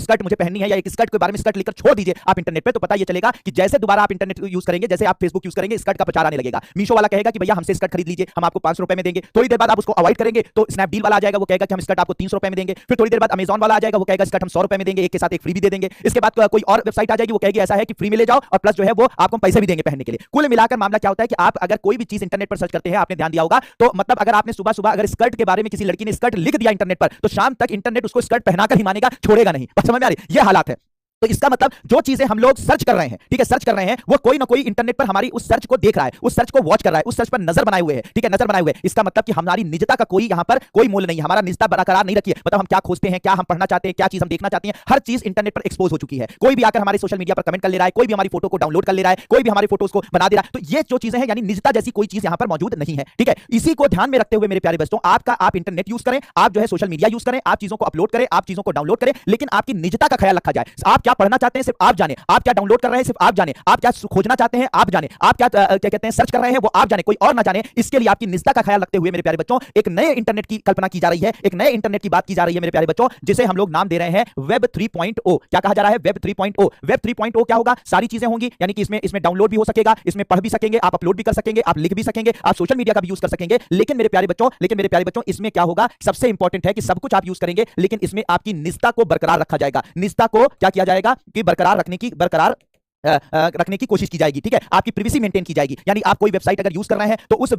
स्कर्ट मुझे पहननी है, या एक स्कर्ट के बारे में स्कर्ट लिखकर छोड़ दीजिए आप इंटरनेट पे, तो पता ये चलेगा कि जैसे दोबारा आप इंटरनेट यूज करेंगे, जैसे आप फेसबुक यूज करेंगे, स्कर्ट का प्रचार आने लगेगा। मीशो वाला कहेगा कि भैया हमसे स्कर्ट खरीद लीजिए, हम आपको 500 रुपए में देंगे। थोड़ी देर बाद आप उसको अवॉइड करेंगे तो स्नैपडील वाला आ जाएगा, वो कहेगा कि हम स्कर्ट आपको 300 रुपए में देंगे। फिर थोड़ी देर बाद अमेजॉन वाला आ जाएगा, वो कहेगा स्कर्ट हम 100 रुपए में देंगे, एक के साथ एक फ्री भी दे देंगे। इसके बाद कोई और वेबसाइट आ जाएगी, वो कहेगी ऐसा है कि फ्री में ले जाओ और प्लस जो है वो आपको पैसे भी देंगे पहनने के लिए। कुल मिलाकर मामला क्या होता है कि आप अगर कोई भी चीज इंटरनेट पर सर्च करते हैं, आपने ध्यान दिया होगा, तो मतलब अगर आपने सुबह सुबह अगर स्कर्ट के बारे में किसी लड़की ने स्कर्ट लिख दिया इंटरनेट पर, तो शाम तक इंटरनेट उसको स्कर्ट पहनाकर ही मानेगा, छोड़ेगा नहीं। समझ में आ रही? ये हालात है। तो इसका मतलब जो चीजें हम लोग सर्च कर रहे हैं, ठीक है, सर्च कर रहे हैं, वो कोई ना कोई इंटरनेट पर हमारी उस सर्च को देख रहा है, उस सर्च को वॉच कर रहा है, उस सर्च पर नजर बनाए हुए है, ठीक है, नजर बनाए हुए। इसका मतलब कि हमारी निजता का कोई यहां पर कोई मूल्य नहीं है, हमारा निजता बरकरार नहीं रखी है। मतलब हम क्या खोजते हैं, क्या हम पढ़ना चाहते हैं, क्या चीज हम देखना चाहते हैं, हर चीज इंटरनेट पर एक्सपोज हो चुकी है। कोई भी आकर हमारे सोशल मीडिया पर कमेंट कर ले रहा है, कोई भी हमारी फोटो को डाउनलोड कर ले रहा है, कोई भी हमारी फोटोज को बना दे रहा है। तो ये जो चीजें हैं, यानी निजता जैसी कोई चीज यहां पर मौजूद नहीं है, ठीक है। इसी को ध्यान में रखते हुए मेरे प्यारे दोस्तों, आप इंटरनेट यूज करें, आप जो है सोशल मीडिया यूज करें, आप चीजों को अपलोड करें, आप चीजों को डाउनलोड करें, लेकिन आपकी निजता का ख्याल रखा जाए। आप क्या पढ़ना चाहते हैं सिर्फ आप जाने, आप क्या डाउनलोड कर रहे हैं सिर्फ आप जाने, आप क्या खोजना चाहते हैं आप जाने, आप क्या कहते हैं सर्च कर रहे हैं वो आप जाने, कोई और ना जाने। इसके लिए आपकी निजता का ख्याल रखते हुए मेरे प्यारे बच्चों एक नए इंटरनेट की कल्पना की जा रही है, एक नए इंटरनेट की बात की जा रही है मेरे प्यारे बच्चों, जिसे हम लोग नाम दे रहे हैं वेब 3.0। क्या कहा जा रहा है? वेब 3.0। वेब 3.0 क्या होगा? सारी चीजें होंगी, यानी कि इसमें डाउनलोड भी हो सकेगा, इसमें पढ़ भी सकेंगे, आप अपलोड भी कर सकेंगे, आप लिख भी सकेंगे, आप सोशल मीडिया का भी यूज कर सकेंगे। लेकिन मेरे प्यारे बच्चों इसमें क्या होगा? सबसे इंपॉर्टेंट है कि सब कुछ आप यूज करेंगे, लेकिन इसमें आपकी निजता को बरकरार रखा जाएगा। निजता को क्या किया जाएगा कि बरकरार रखने की कोशिश की जाएगी, ठीक है। आपकी प्राइवेसी मेंटेन की जाएगी, यानी आप कोई वेबसाइट अगर यूज कर रहे हैं तो उस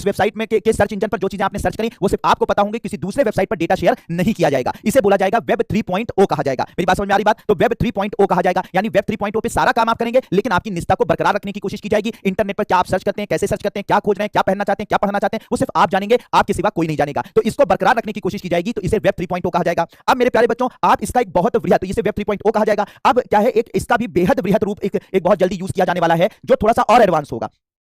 वेबसाइट में के सर्च इंजन पर जो चीजें आपने सर्च करी वो सिर्फ आपको पता होंगे, किसी दूसरे वेबसाइट पर डेटा शेयर नहीं किया जाएगा। इसे बोला जाएगा वेब 3.0 कहा जाएगा। मेरी बात समझ में आ रही बात? तो वेब 3.0 कहा जाएगा, यानी वेब 3.0 पे सारा काम आप करेंगे, लेकिन आपकी निजता को बरकरार रखने की कोशिश की जाएगी। इंटरनेट पर क्या आप सर्च करते हैं, कैसे सर्च करते हैं, क्या खोज रहे हैं, क्या पहनना चाहते हैं, क्या पढ़ना चाहते हैं, वो सिर्फ आप जानेंगे, आपके सिवा कोई नहीं जानेगा। तो इसको बरकरार रखने की कोशिश की जाएगी, तो इसे वेब 3.0 कहा जाएगा। अब मेरे प्यारे बच्चों, आप इसका एक बहुत वृहद, तो इसे वेब 3.0 कहा जाएगा। अब क्या है, एक इसका भी बेहद वृहद रूप एक बहुत जल्दी यूज किया जाने वाला है, जो थोड़ा सा और एडवांस होगा,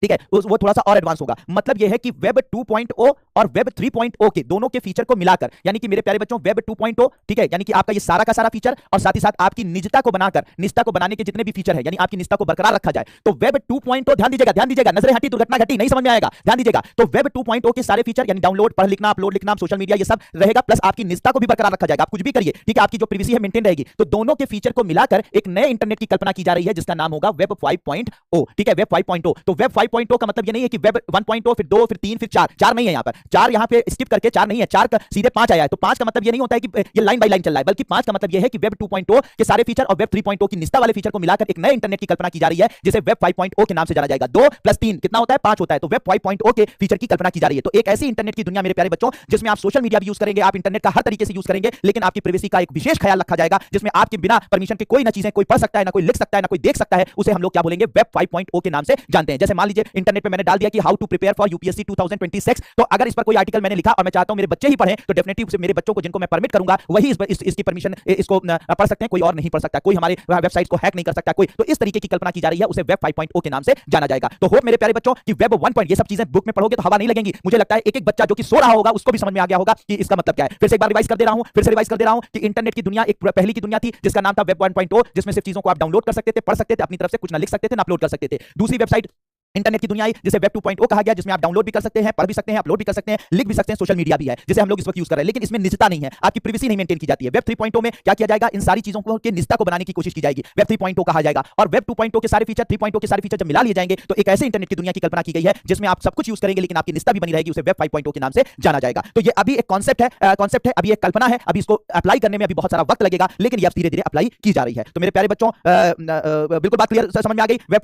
ठीक है। वो थोड़ा सा और एडवांस होगा। मतलब यह है कि वेब 2.0 और वेब 3.0 के दोनों के फीचर को मिलाकर, यानी कि मेरे प्यारे बच्चों वेब 2.0, ठीक है, यानी कि आपका ये सारा का सारा फीचर और साथ ही साथ आपकी निजता को बनाकर, निजता को बनाने के जितने भी फीचर है, यानी आपकी निजता को बरकरार रखा जाए, तो वेब 2.0, ध्यान दीजिएगा, नजरें हटी, दुर्घटना घटी, नहीं समझ में आएगा, ध्यान दीजिएगा। तो वेब 2.0 के सारे फीचर, यानी डाउनलोड, पढ़ लिखना, अपलोड लिखना, सोशल मीडिया, ये सब रहेगा, प्लस आपकी निजता को भी बरकरार रखा जाएगा। आप कुछ भी करिए, ठीक है, आपकी जो प्राइवेसी है मेंटेन रहेगी। तो दोनों के फीचर को मिलाकर एक नए इंटरनेट की कल्पना की जा रही है, जिसका नाम होगा वेब 5.0, ठीक है, वेब 5.0। तो वेब 5.0 का मतलब ये नहीं है कि वेब 1.0 फिर 2 फिर 3 फिर 4 नहीं है, यहां पर 4 यहां पे स्किप करके 4 नहीं है, 4 का सीधे 5 आया है। तो 5 का मतलब ये नहीं होता है कि ये लाइन बाय लाइन चल रहा है, बल्कि 5 का मतलब ये है कि वेब 2.0 के सारे फीचर और वेब 3.0 की निजता वाले फीचर को मिलाकर एक नए इंटरनेट की कल्पना की जा रही है, जिसे वेब 5.0 के नाम से जाना जाएगा। 2 + 3 कितना होता है? 5 होता है। तो वेब 5.0 के फीचर की कल्पना की जा रही है। तो एक ऐसी इंटरनेट की दुनिया मेरे प्यारे बच्चों, जिसमें आप सोशल मीडिया भी यूज करेंगे, आप इंटरनेट का हर तरीके से यूज करेंगे, लेकिन आपकी प्राइवेसी का एक विशेष ख्याल रखा जाएगा, जिसमें आपके बिना परमिशन के कोई ना चीजें कोई पढ़ सकता है, ना कोई लिख सकता है, ना कोई देख सकता है। उसे हम लोग क्या बोलेंगे? वेब 5.0 के नाम से जानते हैं। जैसे मान लीजिए इंटरनेट पे मैंने डाल दिया कि how to prepare for UPSC 2026, तो अगर इस पर कोई आर्टिकल मैंने लिखा और मैं चाहता हूं मेरे बच्चे ही पढ़ें, तो डेफिनेटली मेरे बच्चों को, जिनको मैं परमिट करूंगा, वही इसकी परमिशन, इसको पढ़ सकते हैं, कोई और नहीं पढ़ सकता, कोई हमारे वेबसाइट को हैक नहीं कर सकता कोई। तो इस तरीके की कल्पना की जा रही है, उसे वेब 5.0 के नाम से जाना जाएगा। तो होप मेरे प्यारे बच्चों कि वेब 1. ये सब चीजें बुक में पढ़ोगे तो हवा नहीं लगेंगी। मुझे लगता है एक एक बच्चा जो कि सो रहा होगा उसको भी समझ में आ गया होगा कि इसका मतलब क्या है। फिर से एक बार रिवाइज कर दे रहा हूं कि इंटरनेट की दुनिया एक पहली की दुनिया थी, जिसका नाम था वेब 1.0, जिसमें सिर्फ चीजों को आप डाउनलोड कर सकते थे, पढ़ सकते थे, अपनी तरफ से कुछ ना लिख सकते थे, ना अपलोड कर सकते थे। दूसरी वेबसाइट इंटरनेट की दुनिया आई, जिसे वेब 2.0 कहा गया, जिसमें आप डाउनलोड भी कर सकते हैं, पढ़ भी सकते हैं, अपलोड भी कर सकते हैं, लिख भी सकते हैं, सोशल मीडिया भी है, जिसे हम लोग इस वक्त यूज कर रहे हैं। लेकिन इसमें निजता नहीं है, आपकी प्राइवेसी नहीं मेंटेन की जाती है। वेब 3.0 में क्या किया जाएगा? इन सारी चीजों को के निजता को बनाने की कोशिश की जाएगी, वेब 3.0 कहा जाएगा। और वेब 2.0 के सारे फीचर, 3.0 के सारे फीचर जब मिला लिए जाएंगे, तो एक ऐसे इंटरनेट की दुनिया की कल्पना की गई है, जिसमें आप सब कुछ यूज करेंगे, लेकिन आपकी निजता भी बनी रहेगी, उसे वेब 5.0 के नाम से जाना जाएगा। तो ये अभी एक कॉन्सेप्ट है, अभी एक कल्पना है, अभी इसको अप्लाई करने में अभी बहुत सारा वक्त लगेगा, लेकिन ये अब धीरे धीरे अप्लाई की जा रही है। तो मेरे प्यारे बच्चों, बिल्कुल बात क्लियर समझ में आ गई? वेब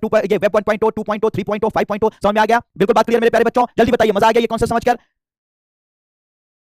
1.0, 2.0, 3.0, 5.0 समझ में आ गया? बिल्कुल बात क्लियर मेरे प्यारे बच्चों? जल्दी बताइए, मजा आ गया ये कॉन्सेप्ट समझकर?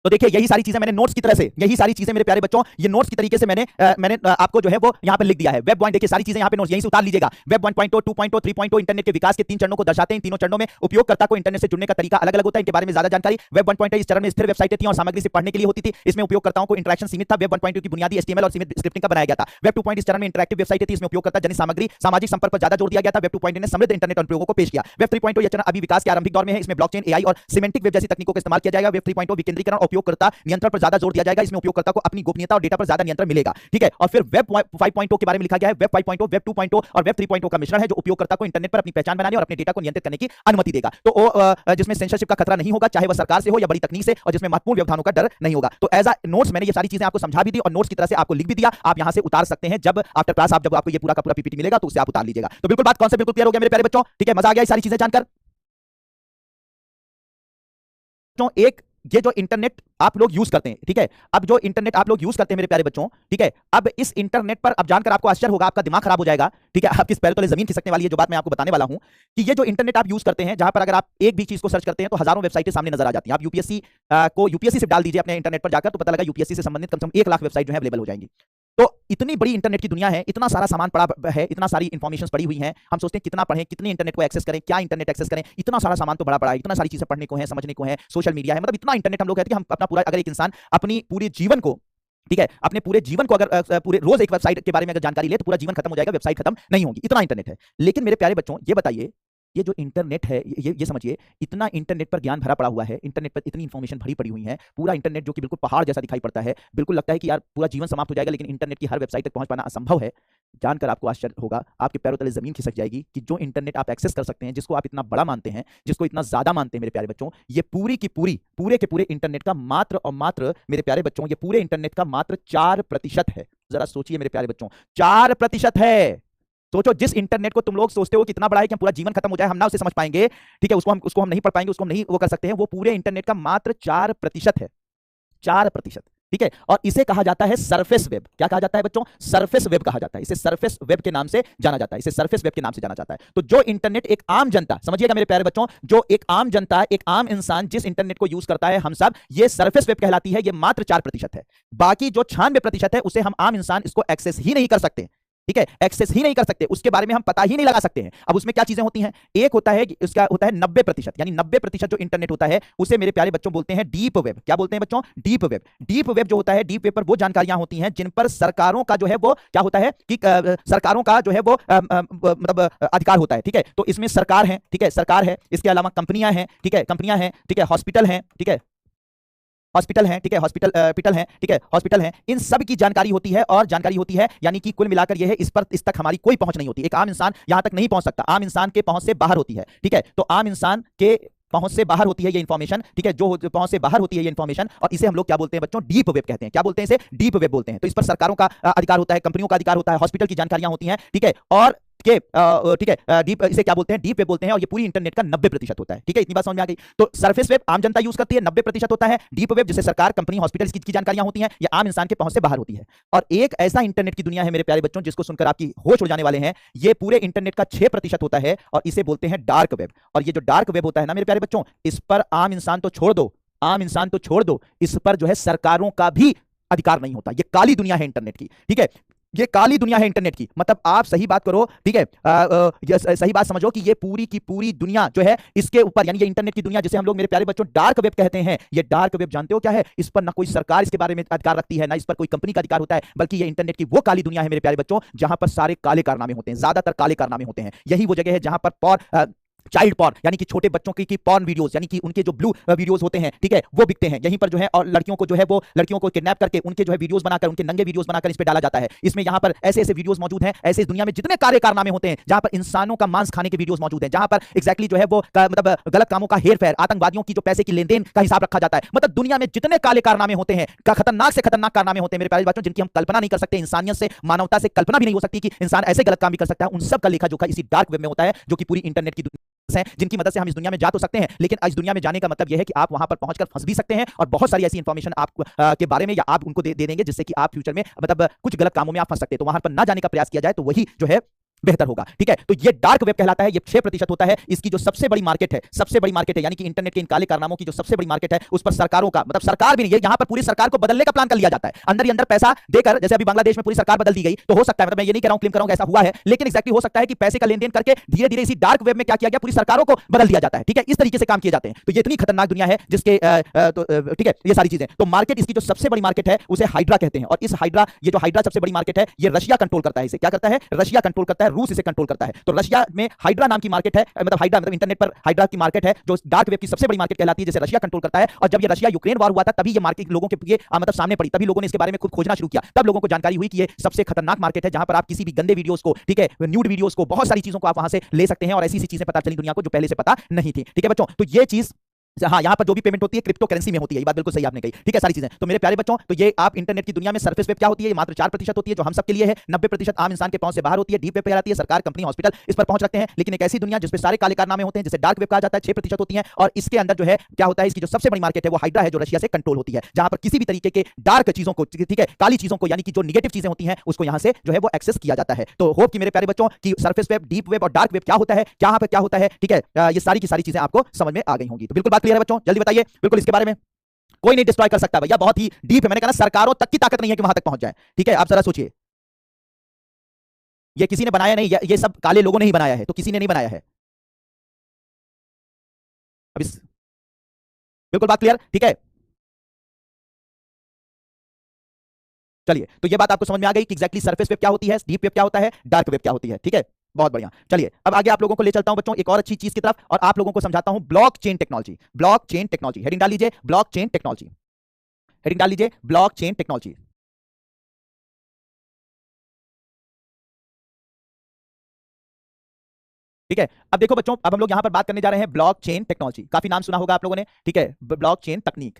तो देखिए, यही सारी चीजें मैंने नोट्स की तरह से, यही सारी चीजें मेरे प्यारे बच्चों, ये नोट्स की तरीके से मैंने आपको जो है वो यहां पे लिख दिया है। वेब 1, देखिए सारी चीजें यहां पे नोट्स यहीं से उतार लीजिएगा। वेब 1.0, 2.0, 3.0 इंटरनेट के विकास के 3 चरणों को दर्शाते हैं। तीनों चरणों में उपयोगकर्ता को इंटरनेट से जुड़ने का तरीका अलग अलग होता है, इनके बारे में ज्यादा जानकारी। वेब 1.0 इस चरण में स्थिर वेबसाइटें थी और सामग्री से पढ़ने के लिए होती थी, इसमें उपयोगकर्ताओं को इंटरेक्शन सीमित था। वेब 1.0 की बुनियादी HTML और सीमित स्क्रिप्टिंग का बनाया गया था। वेब 2.0 इस चरण में इंटरैक्टिव वेबसाइटें थी, इसमें उपयोगकर्ता जनित सामग्री, सामाजिक संपर्क पर ज्यादा जोर दिया गया था। वेब 2.0 ने समृद्ध इंटरनेट अनुप्रयोगों को पेश किया। वेब 3.0 यह चरण अभी विकास के आरंभिक दौर में है, इसमें ब्लॉकचेन, AI और सिमेंटिक वेब जैसी तकनीकों का इस्तेमाल किया जाएगा। वेब 3.0 विकेंद्रीकरण, उपयोगकर्ता नियंत्रण पर ज्यादा जोर दिया जाएगा, इसमें उपयोगकर्ता को अपनी गोपनीयता और डेटा पर ज्यादा नियंत्रण मिलेगा, ठीक है। और फिर वेब 5.0 के बारे में लिखा गया है, वेब 5.0 वेब 2.0 और वेब 3.0 का मिश्रण है, जो उपयोगकर्ता को इंटरनेट पर अपनी पहचान बनाने और अपने डेटा को नियंत्रित करने की अनुमति देगा। तो जिसमें सेंसरशिप का खतरा नहीं होगा, चाहे वह सरकार से हो या बड़ी तकनीक से, और जिसमें महत्वपूर्ण व्यवधानों का डर नहीं होगा। तो एज अ नोट्स मैंने ये सारी चीजें आपको समझा भी दी और नोट्स की तरह से आपको लिख भी दिया। आप यहां से उतार सकते हैं, जब आफ्टर क्लास जब आपको ये पूरा का पूरा पीपीटी मिलेगा तो उसे आप उतार लीजिएगा। तो बिल्कुल बात कॉन्सेप्ट बिल्कुल क्लियर हो गया मेरे प्यारे बच्चों, ठीक है? मजा आ गया ये सारी चीजें जानकर? एक ये जो इंटरनेट आप लोग यूज करते हैं, ठीक है, अब जो इंटरनेट आप लोग यूज करते हैं मेरे प्यारे बच्चों, ठीक है, अब इस इंटरनेट पर अब जानकर आपको आश्चर्य होगा, आपका दिमाग खराब हो जाएगा, ठीक है, आपकी पैरों तले जमीन खिसकने वाली है जो बात मैं आपको बताने वाला हूं, कि ये जो इंटरनेट आप यूज करते हैं, जहां पर अगर आप एक भी चीज को सर्च करते हैं तो हजारों वेबसाइटें सामने नजर आ जाती हैं। आप यूपीएससी से डाल दीजिए अपने इंटरनेट पर जाकर, तो पता लगा यूपीएससी से संबंधित कम से कम 1 लाख वेबसाइट जो है अवेलेबल हो जाएंगी। तो इतनी बड़ी इंटरनेट की दुनिया है, इतना सारा सामान पड़ा है, इतना सारी इंफॉर्मेशन पड़ी हुई है, हम सोचते हैं कितना पढ़ें, कितने इंटरनेट को एक्सेस करें, क्या इंटरनेट एक्सेस करें, इतना सारा सामान तो बड़ा है, इतना सारी चीजें पढ़ने को है, समझने को है, सोशल मीडिया है, मतलब इतना इंटरनेट हम लोग कहते हैं कि हम अपना पूरा, अगर एक इंसान अपनी पूरे जीवन को, ठीक है, अपने पूरे जीवन को अगर पूरे रोज एक वेबसाइट के बारे में अगर जानकारी ले तो पूरा जीवन खत्म हो जाएगा, वेबसाइट खत्म नहीं होगी, इतना इंटरनेट है। लेकिन मेरे प्यारे बच्चों ये बताइए, ये जो इंटरनेट है, ये समझिए, इतना इंटरनेट पर ज्ञान भरा पड़ा हुआ है, इंटरनेट पर इतनी इंफॉर्मेशन भरी पड़ी हुई है, पूरा इंटरनेट जो कि बिल्कुल पहाड़ जैसा दिखाई पड़ता है, बिल्कुल लगता है कि यार पूरा जीवन समाप्त हो जाएगा, लेकिन इंटरनेट की हर वेबसाइट तक पहुंच पाना असंभव है। जानकर आपको आश्चर्य होगा, आपके पैरों तले जमीन खिसक जाएगी कि जो इंटरनेट आप एक्सेस कर सकते हैं, जिसको आप इतना बड़ा मानते हैं, जिसको इतना ज्यादा मानते हैं मेरे प्यारे बच्चों, ये पूरी की पूरी, पूरे के पूरे इंटरनेट का मात्र और मात्र मेरे प्यारे बच्चों, ये पूरे इंटरनेट का मात्र 4% है। जरा सोचिए मेरे प्यारे बच्चों, 4% है। सोचो, जिस इंटरनेट को तुम लोग सोचते हो कितना बड़ा है कि हम पूरा जीवन खत्म हो जाए, हम ना उसे समझ पाएंगे, ठीक है, उसको हम नहीं पढ़ पाएंगे, उसको हम नहीं वो कर सकते हैं, वो पूरे इंटरनेट का मात्र 4% है। 4%। ठीक है, और इसे कहा जाता है सरफेस वेब। क्या कहा जाता है बच्चों? सरफेस वेब कहा जाता है। इसे सरफेस वेब के नाम से जाना जाता है, इसे सरफेस वेब के नाम से जाना जाता है। तो जो इंटरनेट एक आम जनता, समझिएगा मेरे प्यारे बच्चों, जो एक आम जनता, एक आम इंसान जिस इंटरनेट को यूज करता है हम सब, ये सरफेस वेब कहलाती है। ये मात्र 4% है। बाकी जो 96% है उसे हम आम इंसान इसको एक्सेस ही नहीं कर सकते। ठीक है, एक्सेस ही नहीं कर सकते, उसके बारे में हम पता ही नहीं लगा सकते हैं। अब उसमें क्या चीजें होती हैं? एक होता है, उसका होता है 90%, यानी 90% जो इंटरनेट होता है उसे मेरे प्यारे बच्चों बोलते हैं डीप वेब। क्या बोलते हैं बच्चों? Deep web. डीप वेब जो होता है, डीप वेब पर वो जानकारियां होती हैं जिन पर सरकारों का जो है वो क्या होता है कि सरकारों का जो है वो मतलब अधिकार होता है। ठीक है, तो इसमें सरकार है, ठीक है, सरकार है, इसके अलावा कंपनियां हैं, ठीक है, कंपनियां हैं, ठीक है, हॉस्पिटल हैं, ठीक है, हॉस्पिटल हैं, ठीक है, हॉस्पिटल हैं, ठीक है, हॉस्पिटल हैं, इन सब की जानकारी होती है। और जानकारी होती है यानी कि कुल मिलाकर यह है, इस तक हमारी कोई पहुंच नहीं होती। एक आम इंसान यहां तक नहीं पहुंच सकता, आम इंसान के पहुंच से बाहर होती है। ठीक है, तो आम इंसान के पहुंच से बाहर होती है ये इंफॉर्मेशन। ठीक है, जो पहुंच से बाहर होती है ये इंफॉर्मेशन, और इसे हम लोग क्या बोलते हैं बच्चों? डीप वेब कहते हैं। क्या बोलते हैं इसे? डीप वेब बोलते हैं। तो इस पर सरकारों का अधिकार होता है, कंपनियों का अधिकार होता है, हॉस्पिटल की जानकारियां होती हैं। ठीक है, और ठीक है, डीप, इसे क्या बोलते हैं? डीप वेब बोलते हैं। और ये पूरी इंटरनेट का 90% होता है। ठीक है, इतनी बात समझ में आ गई। तो सरफेस वेब आम जनता यूज करती है, 90% होता है। डीप वेब जिसे सरकार, कंपनी, हॉस्पिटल की जानकारियां होती हैं, ये आम इंसान के पहुंच से बाहर होती है। और एक ऐसा इंटरनेट की दुनिया है मेरे प्यारे बच्चों जिसको सुनकर आपकी होश उड़ जाने वाले हैं। ये पूरे इंटरनेट का 6% होता है और इसे बोलते हैं डार्क वेब। और ये जो डार्क वेब होता है ना मेरे प्यारे बच्चों, इस पर आम इंसान तो छोड़ दो, आम इंसान तो छोड़ दो, इस पर जो है सरकारों का भी अधिकार नहीं होता। ये काली दुनिया है इंटरनेट की। ठीक है, ये काली दुनिया है इंटरनेट की। मतलब आप सही बात करो, ठीक है, सही बात समझो कि ये पूरी की पूरी दुनिया जो है इसके ऊपर, यानी ये इंटरनेट की दुनिया जिसे हम लोग मेरे प्यारे बच्चों डार्क वेब कहते हैं, ये डार्क वेब जानते हो क्या है? इस पर ना कोई सरकार इसके बारे में अधिकार रखती है, ना इस पर कोई कंपनी का अधिकार होता है, बल्कि ये इंटरनेट की वो काली दुनिया है मेरे प्यारे बच्चों जहां पर सारे काले कारनामे होते हैं, ज्यादातर काले कारनामे होते हैं। यही वो जगह है जहां पर चाइल्ड पॉर्न, यानी कि छोटे बच्चों की पॉर्न वीडियोस, यानी कि उनके जो ब्लू वीडियोस होते हैं, ठीक है, वो बिकते हैं यहीं पर जो है। और लड़कियों को जो है वो लड़कियों को किडनैप करके उनके जो है वीडियोस बनाकर, उनके नंगे वीडियोस बनाकर इस पे डाला जाता है। इसमें यहाँ पर ऐसे ऐसे वीडियोस मौजूद हैं, ऐसे इस दुनिया में जितने काले कारनामे होते हैं, जहां पर इंसानों का मांस खाने के वीडियोस मौजूद हैं, जहां पर एक्जैक्टली जो है वो मतलब गलत कामों का हेर फेर, आतंकवादियों की जो पैसे की लेन देन का हिसाब रखा जाता है। मतलब दुनिया में जितने काले कारनामे होते हैं, खतरनाक से खतरनाक कारनामे होते हैं मेरे प्यारे बच्चों, जिनकी हम कल्पना नहीं कर सकते, इंसानियत से, मानवता से कल्पना भी नहीं हो सकती कि इंसान ऐसे गलत काम भी कर सकता है, उन सब का लेखा जोखा इसी डार्क वेब में होता है, जो कि पूरी इंटरनेट की हैं, जिनकी मदद से हम इस दुनिया में जा तो सकते हैं, लेकिन इस दुनिया में जाने का मतलब यह है कि आप वहां पर पहुंचकर फंस भी सकते हैं। और बहुत सारी ऐसी इंफॉर्मेशन आप के बारे में या आप उनको दे देंगे जिससे कि आप फ्यूचर में मतलब कुछ गलत कामों में आप फंस सकते हैं। तो वहां पर ना जाने का प्रयास किया जाए तो वही जो है बेहतर होगा। ठीक है, तो ये डार्क वेब कहलाता है, ये 6% होता है। इसकी जो सबसे बड़ी मार्केट है, सबसे बड़ी मार्केट है, यानी कि इंटरनेट के इन काले कारनामों की जो सबसे बड़ी मार्केट है, उस पर सरकारों का, मतलब सरकार भी नहीं है, यहां पर पूरी सरकार को बदलने का प्लान कर लिया जाता है। अंदर ही अंदर पैसा देकर, जैसे अभी बांग्लादेश में पूरी सरकार बदल दी गई, तो हो सकता है, मतलब मैं ये नहीं कह रहा हूं, क्लेम कर रहा हूं ऐसा हुआ है, लेकिन एक्जैक्टली हो सकता है कि पैसे का लेन देन करके धीरे धीरे इसी डार्क वेब में क्या किया गया, पूरी सरकारों को बदल दिया जाता है। ठीक है, इस तरीके से काम किए जाते हैं। तो ये इतनी खतरनाक दुनिया है जिसके ठीक है, ये सारी चीजें। तो मार्केट, इसकी जो सबसे बड़ी मार्केट है उसे हाइड्रा कहते हैं। और इस हाइड्रा, ये जो हाइड्रा सबसे बड़ी मार्केट है, ये रशिया कंट्रोल करता है। इसे क्या करता है? रशिया कंट्रोल करता है, रूस इसे कंट्रोल करता है। तो रशिया में हाइड्रा नाम की मार्केट है, मतलब हाइड्रा मतलब इंटरनेट पर हाइड्रा की मार्केट है, जो डार्क वेब की सबसे बड़ी मार्केट कहलाती है, जिसे रशिया कंट्रोल करता है। और जब ये रशिया यूक्रेन वॉर हुआ था, तभी ये मार्केट लोगों के ये मतलब सामने पड़ी, तभी लोगों ने इसके बारे में खुद खोजना शुरू किया। तब लोगों को जानकारी हुई कि ये सबसे खतरनाक मार्केट है, जहां पर आप किसी भी गंदे वीडियोस को, ठीक है, न्यूड वीडियोस को, बहुत सारी चीजों को आप वहां से ले सकते हैं। और ऐसी चीजें पता चली दुनिया को जो पहले से पता नहीं थी। ठीक है बच्चों, तो ये चीज, हाँ, यहाँ पर जो भी पेमेंट होती है क्रिप्टो करेंसी में होती है, ये बात बिल्कुल सही आपने कही। ठीक है, सारी चीजें। तो मेरे प्यारे बच्चों, तो ये आप इंटरनेट की दुनिया में सरफेस वेब क्या होती है, ये मात्र 4% होती है, जो हम सबके लिए है। 90% आम इंसान के पहुंच से बाहर होती है, डीप वेब पे कहलाती है, सरकार, कंपनी, हॉस्पिटल इस पर पहुंच रखते हैं। लेकिन एक ऐसी दुनिया जिसपे सारे काले कारनामे होते हैं, जिसे डार्क वेब कहा जाता है, 6% होती है। और इसके अंदर जो है क्या होता है, इसकी जो सबसे बड़ी मार्केट है वो हाइड्रा है, जो रशिया से कंट्रोल होती है, जहां पर किसी भी तरीके के डार्क चीजों को, ठीक है, काली चीजों को, यानी कि जो निगेटिव चीजें होती हैं, उसको यहां से जो है वो एक्सेस किया जाता है। तो होप कि मेरे प्यारे बच्चों की सरफेस वेब, डीप वेब और डार्क वेब क्या होता है, यहाँ पर क्या होता है, ठीक है, ये सारी की सारी चीजें आपको समझ में आ गई होंगी। तो बिल्कुल बात क्लियर है बच्चों, जल्दी बताइए। बिल्कुल, इसके बारे में कोई नहीं डिस्ट्रॉय कर सकता भैया, बहुत ही डीप है। मैंने कहा ना, सरकारों तक की ताकत नहीं है कि वहां तक पहुंच जाए। ठीक है, आप जरा सोचिए, ये किसी ने बनाया नहीं, ये सब काले लोगों ने ही बनाया है, तो किसी ने नहीं बनाया है। अब इस बिल्कुल बात क्लियर, ठीक है। चलिए, तो ये बात आपको समझ में आ गई कि एग्जैक्टली सरफेस वेब क्या होती है, डीप वेब क्या होता है, डार्क वेब क्या होती है। ठीक है, बहुत बढ़िया। चलिए, अब आगे आप लोगों को ले चलता हूं बच्चों एक और अच्छी चीज की तरफ, और आप लोगों को समझाता हूं blockchain technology. Blockchain technology, heading डाल लीजिए, ब्लॉकचेन टेक्नोलॉजी, हेडिंग डाल लीजिए, ब्लॉकचेन टेक्नोलॉजी। ठीक है, अब देखो बच्चों, अब हम लोग यहां पर बात करने जा रहे हैं ब्लॉकचेन टेक्नोलॉजी। काफी नाम सुना होगा आप लोगों ने, ठीक है, ब्लॉकचेन तकनीक।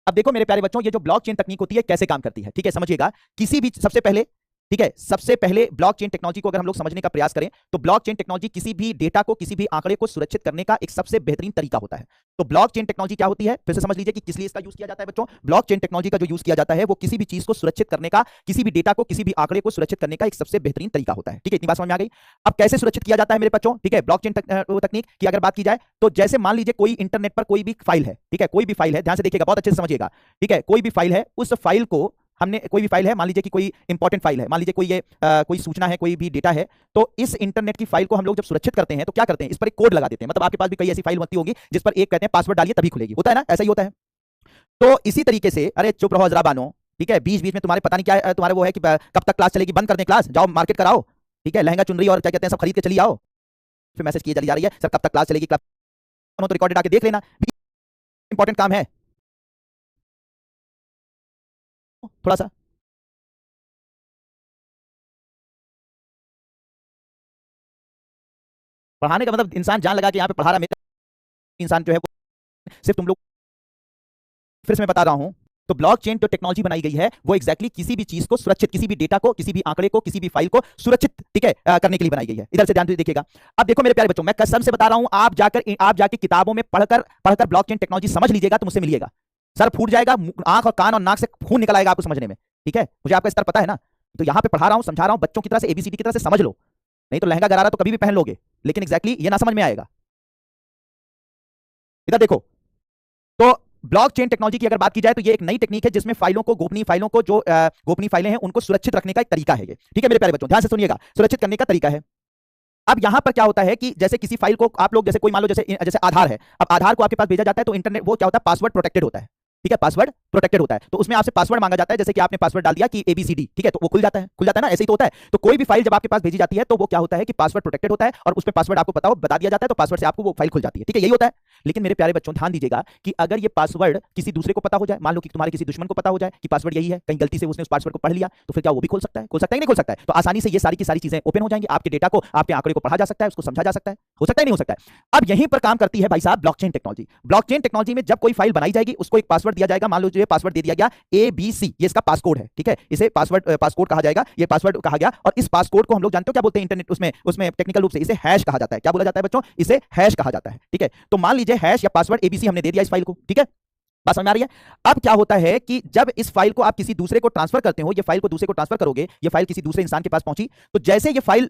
अब देखो मेरे प्यारे बच्चों, ये जो ब्लॉकचेन तकनीक होती है कैसे काम करती है, ठीक है, समझिएगा। किसी भी, सबसे पहले ठीक है, सबसे पहले ब्लॉकचेन टेक्नोलॉजी को अगर हम लोग समझने का प्रयास करें तो ब्लॉकचेन टेक्नोलॉजी किसी भी डेटा को, किसी भी आंकड़े को सुरक्षित करने का एक सबसे बेहतरीन तरीका होता है। तो ब्लॉकचेन टेक्नोलॉजी क्या होती है, फिर से समझ लीजिए कि किस लिए इसका यूज किया जाता है बच्चों। ब्लॉकचेन टेक्नोलॉजी का जो यूज किया जाता है वो किसी भी चीज को सुरक्षित करने का, किसी भी डेटा को, किसी भी आंकड़े को सुरक्षित करने का एक सबसे बेहतरीन तरीका होता है। ठीक है, इतनी बात समझ में आ गई। अब कैसे सुरक्षित किया जाता है मेरे बच्चों, ठीक है, ब्लॉकचेन तकनीक की अगर बात की जाए तो जैसे मान लीजिए कोई इंटरनेट पर कोई भी फाइल है, ठीक है, कोई भी फाइल है, ध्यान से देखिएगा, बहुत अच्छे से समझिएगा, ठीक है, कोई भी फाइल है, उस फाइल को हमने, कोई भी फाइल है, मान लीजिए कि कोई इंपॉर्टेंट फाइल है, मान लीजिए कोई ये कोई सूचना है, कोई भी डेटा है, तो इस इंटरनेट की फाइल को हम लोग जब सुरक्षित करते हैं तो क्या करते हैं, इस पर एक कोड लगा देते हैं। मतलब आपके पास भी कई ऐसी फाइल होती होगी जिस पर एक कहते हैं पासवर्ड डालिए तभी खुलेगी, होता है ना, ऐसा ही होता है। तो इसी तरीके से, अरे चुप रहो जरा बानो, ठीक है, बीच बीच में तुम्हारे पता नहीं क्या तुम्हारे वो है कि कब तक क्लास चलेगी, बंद कर दें क्लास, जाओ मार्केट कराओ, ठीक है, लहंगा चुनरी और क्या कहते हैं सब खरीद के चली आओ, फिर मैसेज किए चली जा रही है, सर कब तक क्लास चलेगी, क्लास तो रिकॉर्डेड आके देख लेना, इंपॉर्टेंट काम है थोड़ा सा। पढ़ाने का मतलब इंसान जान लगा कि यहाँ पे पढ़ा रहा, मेरा इंसान जो है सिर्फ तुम लोग, फिर से मैं बता रहा हूं, तो ब्लॉकचेन जो टेक्नोलॉजी बनाई गई है वो एग्जैक्टली किसी भी चीज को सुरक्षित, किसी भी डेटा को, किसी भी आंकड़े को, किसी भी फाइल को सुरक्षित, ठीक है, करने के लिए बनाई गई है। इधर से ध्यान देखिएगा। अब देखो मेरे प्यारे बच्चों, मैं कसम से बता रहा हूं, आप जाकर किताबों में पढ़कर ब्लॉकचेन टेक्नोलॉजी समझ लीजिएगा तो मुझसे मिलिएगा, सर फूट जाएगा, आंख और कान और नाक से खून निकल आएगा आपको समझने में, ठीक है, मुझे आपका स्तर पता है ना। तो यहां पे पढ़ा रहा हूं, समझा रहा हूं, बच्चों की तरह से एबीसीडी की तरह से समझ लो, नहीं तो लहंगा गरारा तो कभी भी पहन लोगे, लेकिन एग्जैक्टली ये ना समझ में आएगा। इधर देखो, तो ब्लॉकचेन टेक्नोलॉजी की अगर बात की जाए तो ये एक नई टेक्निक है जिसमें फाइलों को, गोपनीय फाइलों को, जो गोपनीय फाइलें हैं उनको सुरक्षित रखने का एक तरीका है ये, ठीक है मेरे प्यारे बच्चों, ध्यान से सुनिएगा, सुरक्षित करने का तरीका है। अब यहां पर क्या होता है कि जैसे किसी फाइल को आप लोग, जैसे कोई मान लो जैसे आधार है, अब आधार को आपके पास भेजा जाता है तो इंटरनेट वो क्या होता है, पासवर्ड प्रोटेक्टेड होता है, ठीक है, पासवर्ड प्रोटेक्टेड होता है, तो उसमें आपसे पासवर्ड मांगा जाता है, जैसे कि आपने पासवर्ड डाल दिया कि एबीसीडी, ठीक है, तो वो खुल जाता है ना, ऐसे ही तो होता है। तो कोई भी फाइल जब आपके पास भेजी जाती है तो वो क्या होता है कि पासवर्ड प्रोटेक्टेड होता है और उसमें पासवर्ड आपको बता दिया जाता है, तो पासवर्ड से आपको वो फाइल खुल जाती है, ठीक है, यही होता है। लेकिन मेरे प्यारे बच्चों ध्यान दीजिएगा कि अगर ये पासवर्ड किसी दूसरे को पता हो जाए, मान लो कि तुम्हारे किसी दुश्मन को पता हो जाए कि पासवर्ड यही है, कहीं गलती से उसने उस पासवर्ड को पढ़ लिया, तो फिर क्या वो भी खोल सकता है, नहीं खोल सकता है, तो आसानी से ये सारी की सारी चीजें ओपन हो जाएंगी, आपके डेटा को, आपके आंकड़े को पढ़ा जा सकता है, उसको समझा जा सकता है, हो सकता है नहीं हो सकता है। अब यहीं पर काम करती है भाई साहब ब्लॉकचेन टेक्नोलॉजी। ब्लॉकचेन टेक्नोलॉजी में जब कोई फाइल बनाई जाएगी उसको एक पासवर्ड दिया जाएगा, मान लो जो पासवर्ड दे दिया गया ABC, ये इसका पासकोड है, ठीक है, इसे पासकोड कहा जाएगा, ये पासवर्ड कहा गया, और इस पासकोड को हम लोग जानते हो क्या बोलते हैं इंटरनेट, उसमें टेक्निकल रूप से इसे हैश कहा जाता है। क्या बोला जाता है बच्चों, इसे हैश कहा जाता है, ठीक है। तो मान लीजिए हैश या पासवर्ड ABC हमने दे दिया इस फाइल को, ठीक है, बात समझ में आ रही है। अब क्या होता है कि जब इस फाइल को आप किसी दूसरे को ट्रांसफर करते हो, ये फाइल को दूसरे को ट्रांसफर करोगे, ये फाइल किसी दूसरे इंसान के पास पहुंची, तो जैसे ये फाइल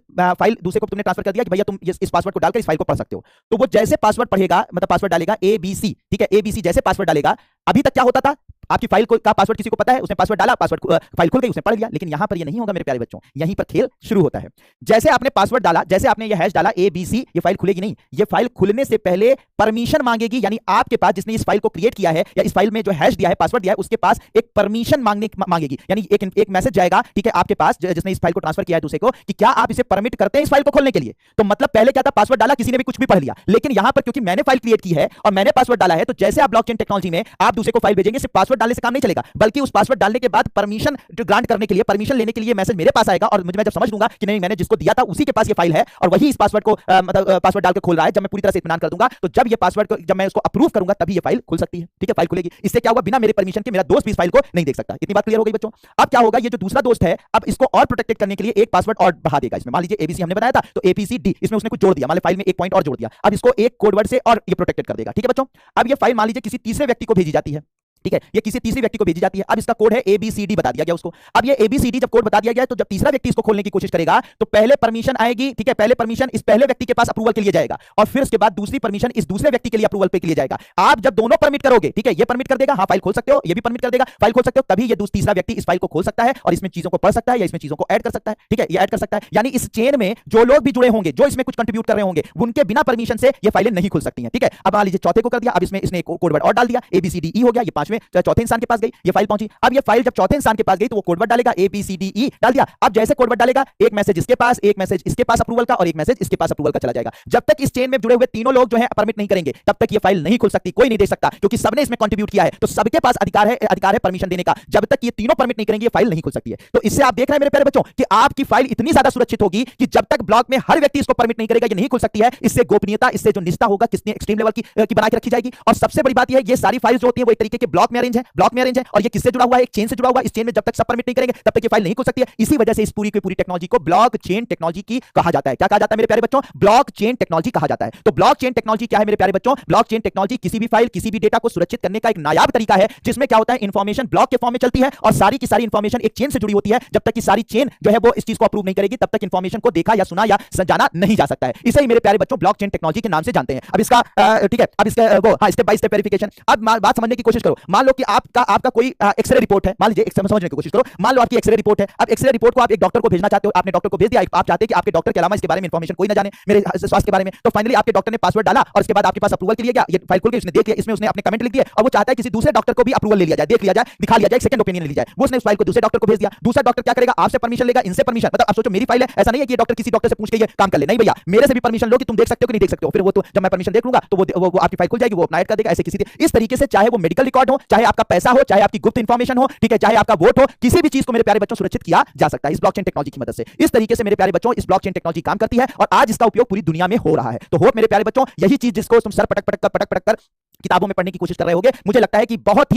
दूसरे को तुमने ट्रांसफर कर दिया कि भैया तुम इस पासवर्ड को डालकर इस फाइल को पढ़ सकते हो, तो वो जैसे पासवर्ड पढ़ेगा, मतलब पासवर्ड डालेगा ABC, ठीक है, ABC जैसे पासवर्ड डालेगा, अभी तक क्या होता था, आपकी फाइल का पासवर्ड किसी को पता है, उसने पासवर्ड डाला, पासवर्ड फाइल खुल गई, उसने पढ़ लिया। लेकिन यहां पर ये नहीं होगा मेरे प्यारे बच्चों, यहीं पर खेल शुरू होता है। जैसे आपने पासवर्ड डाला, जैसे आपने ये हैश डाला ABC, ये फाइल खुलेगी नहीं, ये फाइल खुलने से पहले परमिशन मांगेगी, यानी आपके पास जिसने इस फाइल को क्रिएट किया है या इस फाइल में जो हैश दिया है, पासवर्ड दिया है, उसके पास एक परमिशन मांगेगी, यानी एक मैसेज जाएगा, ठीक है, आपके पास जिसने इस फाइल को ट्रांसफर किया है दूसरे को, कि क्या आप इसे परमिट करते हैं इस फाइल को खोलने के लिए। तो मतलब पहले क्या था, पासवर्ड डाला, किसी ने भी कुछ भी पढ़ लिया, लेकिन यहां पर क्योंकि मैंने फाइल क्रिएट की है और मैंने पासवर्ड डाला है, तो जैसे आप ब्लॉकचेन टेक्नोलॉजी में आप दूसरे को फाइल भेजेंगे, सिर्फ पासवर्ड डालने से काम नहीं चलेगा, बल्कि उस पासवर्ड डालने के बाद परमिशन ग्रांट करने के लिए, परमिशन लेने के लिए मैसेज मेरे पास आएगा, और मैं जब समझ लूंगा कि नहीं मैंने जिसको दिया था उसी के पास ये फाइल है और वही इस पासवर्ड को मतलब पासवर्ड डाल के खोल रहा है, जब मैं पूरी तरह से इत्मीनान कर दूंगा, तो जब ये पासवर्ड को जब मैं इसको अप्रूव करूंगा तभी ये फाइल खुल सकती है, ठीक है, फाइल खुलेगी। इससे क्या होगा, बिना मेरे परमिशन के मेरा दोस्त भी इस फाइल को नहीं देख सकता। इतनी बात क्लियर हो गई बच्चों। अब क्या होगा, ये जो दूसरा दोस्त है, अब इसको और प्रोटेक्टेड करने के लिए एक पासवर्ड और बढ़ा देगा इसमें, मान लीजिए ABC हमने बनाया था, तो ABCD इसमें उसने कुछ जोड़ दिया, मान लीजिए फाइल में एक पॉइंट और जोड़ दिया, अब इसको एक कोड वर्ड से और ये प्रोटेक्टेड कर देगा, ठीक है बच्चों। अब ये फाइल मान लीजिए किसी तीसरे व्यक्ति को भेजी जाती है, ठीक है, ये किसी तीसरे व्यक्ति को भेजी जाती है, अब इसका कोड है ABCD बता दिया गया उसको। अब ये ABCD जब कोड बता दिया गया तो जब तीसरा व्यक्ति इसको खोलने की कोशिश करेगा तो पहले परमिशन आएगी, ठीक है, पहले परमिशन इस पहले व्यक्ति के पास अप्रूवल के लिए जाएगा और फिर उसके बाद दूसरी परमिशन इस दूसरे व्यक्ति के लिए अप्रूवल पे के लिए जाएगा। आप जब दोनों परमिट करोगे, ठीक है, ये परमिट कर देगा, हाँ फाइल खोल सकते हो, ये भी परमिट कर देगा, फाइल खोल सकते हो, तभी ये तीसरा व्यक्ति इस फाइल को खोल सकता है और इसमें चीजों को पढ़ सकता है या इसमें चीजों को ऐड कर सकता है, ठीक है, ये ऐड कर सकता है। यानी इस चेन में जो लोग भी जुड़े होंगे, जो इसमें कुछ कंट्रीब्यूट कर रहे होंगे, उनके बिना परमिशन से ये फाइलें नहीं खुल सकती हैं, ठीक है। अब मान लीजिए चौथे को कर दिया, अब इसमें इसने कोड वर्ड और डाल दिया, ABCDE हो गया, ये पांचवें चौथे इंसान के पास गई, ये फाइल पहुंची। अब ये फाइल जब चौथे इंसान के पास गई तो वो कोड वर्ड डालेगा, ABCDE डाल दिया। अब जैसे कोड वर्ड डालेगा, एक मैसेज इसके पास, एक मैसेज इसके पास अप्रूवल का और एक मैसेज इसके पास अप्रूवल का चला जाएगा। जब तक इस चेन में जुड़े हुए तीनों लोग जो है परमिट नहीं करेंगे, तब तक ये फाइल नहीं खुल सकती, कोई नहीं देख सकता, क्योंकि सबने इसमें कंट्रीब्यूट किया है, तो सबके पास अधिकार है परमिशन देने का। जब तक ये तीनों परमिट नहीं करेंगे, ये फाइल नहीं खुल सकती है। तो इससे आप देख रहे हैं मेरे प्यारे बच्चों कि आपकी फाइल इतनी ज्यादा सुरक्षित होगी कि जब तक ब्लॉक में हर व्यक्ति इसको परमिट नहीं करेगा, ये नहीं खुल सकती है। इससे गोपनीयता, इससे जो निष्ठा होगा कितनी एक्सट्रीम लेवल की बना के रखी जाएगी। और सबसे बड़ी बात यह है, ये सारी फाइल्स जो होती है वो एक तरीके के ब्लॉक में अरेंज है, ब्लॉक में अरेंज है, और ये किससे जुड़ा हुआ है? एक चेन से जुड़ा हुआ है। इस चेन में जब तक सब परमिट नहीं करेंगे तब तक ये फाइल नहीं खुल सकती है। इसी वजह से इस पूरी की पूरी टेक्नोलॉजी को ब्लॉकचेन टेक्नोलॉजी की कहा जाता है। क्या कहा जाता है मेरे प्यारे बच्चों? ब्लॉकचेन टेक्नोलॉजी कहा जाता है। तो ब्लॉकचेन टेक्नोलॉजी क्या है मेरे प्यारे बच्चों? ब्लॉकचेन टेक्नोलॉजी किसी भी फाइल, किसी भी डेटा को सुरक्षित करने का एक नायाब तरीका है, जिसमें क्या होता है, इंफॉर्मेशन ब्लॉक के फॉर्म में चलती है और सारी की सारी इंफॉर्मेशन एक चेन से जुड़ी होती है। जब तक कि सारी चेन जो है वो इस चीज को अप्रूव नहीं करेगी तब तक इंफॉर्मेशन को देखा या सुना या जाना नहीं जा सकता है। इसे ही मेरे प्यारे बच्चों ब्लॉकचेन टेक्नोलॉजी के नाम से जानते हैं। अब इसका ठीक है, अब इसका वो हाँ स्टेप बाय स्टेप वेरिफिकेशन। अब बात समझने की कोशिश करो। मान लो कि आपका कोई एक्सरे रिपोर्ट है, मान लीजिए समझने की कोशिश करो। मान लो आपकी एक्सरे रिपोर्ट है। अब एक्सरे रिपोर्ट को आप एक डॉक्टर को भेजना चाहते हो, आपने डॉक्टर को भेज दिया, आप चाहते हैं कि आपके डॉक्टर के अलावा इसके बारे में इंफॉर्मेशन कोई ना जाने मेरे स्वास्थ्य के बारे में। तो फाइनली आपके डॉक्टर ने पासवर्ड डाला और उसके बाद आपके पास अप्रूवल के लिए गया, ये फाइल खोल के उसने देख लिया, इसमें उसने अपने कमेंट लिख दिए और वो चाहता है किसी दूसरे डॉक्टर को भी अप्रूवल ले लिया जाए, देख लिया जाए, दिखा लिया जाए, सेकंड ओपिनियन ले लिया जाए। वो उसने उस फाइल को दूसरे डॉक्टर को भेज दिया। दूसरा डॉक्टर क्या करेगा? आपसे परमिशन लेगा, इनसे परमिशन, मतलब आप सोचो मेरी फाइल है, ऐसा नहीं है कि ये डॉक्टर किसी डॉक्टर से पूछ के ये काम कर ले, नहीं भैया, मेरे से भी परमिशन लो कि तुम देख सकते हो कि नहीं देख सकते हो। फिर वो तो जब मैं परमिशन देख लूंगा तो वो आपकी फाइल खुल जाएगी, वो अपना ऐड कर देगा। ऐसे किसी इस तरीके से, चाहे वो मेडिकल रिकॉर्ड हो, चाहे आपका पैसा हो, चाहे आपकी गुप्त इंफॉर्मेशन हो, ठीक है, चाहे आपका वोट हो, किसी भी चीज को मेरे प्यारे बच्चों सुरक्षित किया जा सकता है इस ब्लॉकचेन टेक्नोलॉजी की मदद से। इस तरीके से मेरे प्यारे बच्चों इस ब्लॉकचेन टेक्नोलॉजी काम करती है और आज इसका उपयोग पूरी दुनिया में हो रहा है। तो होप मेरे प्यारे बच्चों यही चीज जिसको तुम सर पटक कर किताबों में पढ़ने की कोशिश कर रहे होगे, मुझे लगता है कि बहुत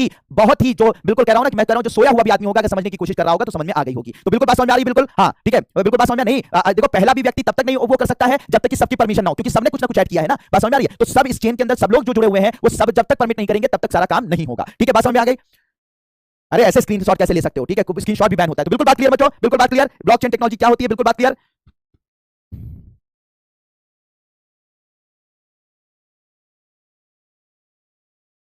ही जो बिल्कुल कह रहा हूं ना कि मैं कह रहा हूं, जो सोया हुआ भी आदमी होगा, अगर समझने की कोशिश कर रहा होगा तो समझ में आ गई होगी। तो बिल्कुल बात समझ में आ रही, बिल्कुल हाँ ठीक है, बिल्कुल बात समझ में नहीं। देखो पहला भी व्यक्ति तब तक नहीं वो कर सकता है जब तक कि सबकी परमिशन ना हो, क्योंकि सबने कुछ ना कुछ ऐड किया है ना। बात समझ में आ रही है? तो सब इस चेन के अंदर सब लोग जो जुड़े हुए हैं वो सब जब तक परमिट नहीं करेंगे तब तक सारा काम नहीं होगा। ठीक है, बात समझ में आ गई? अरे ऐसे स्क्रीनशॉट कैसे ले सकते हो? ठीक है, स्क्रीनशॉट भी बैन होता है। तो बिल्कुल बात क्लियर बच्चों, बिल्कुल बात क्लियर। ब्लॉकचेन टेक्नोलॉजी क्या होती है, बिल्कुल बात क्लियर।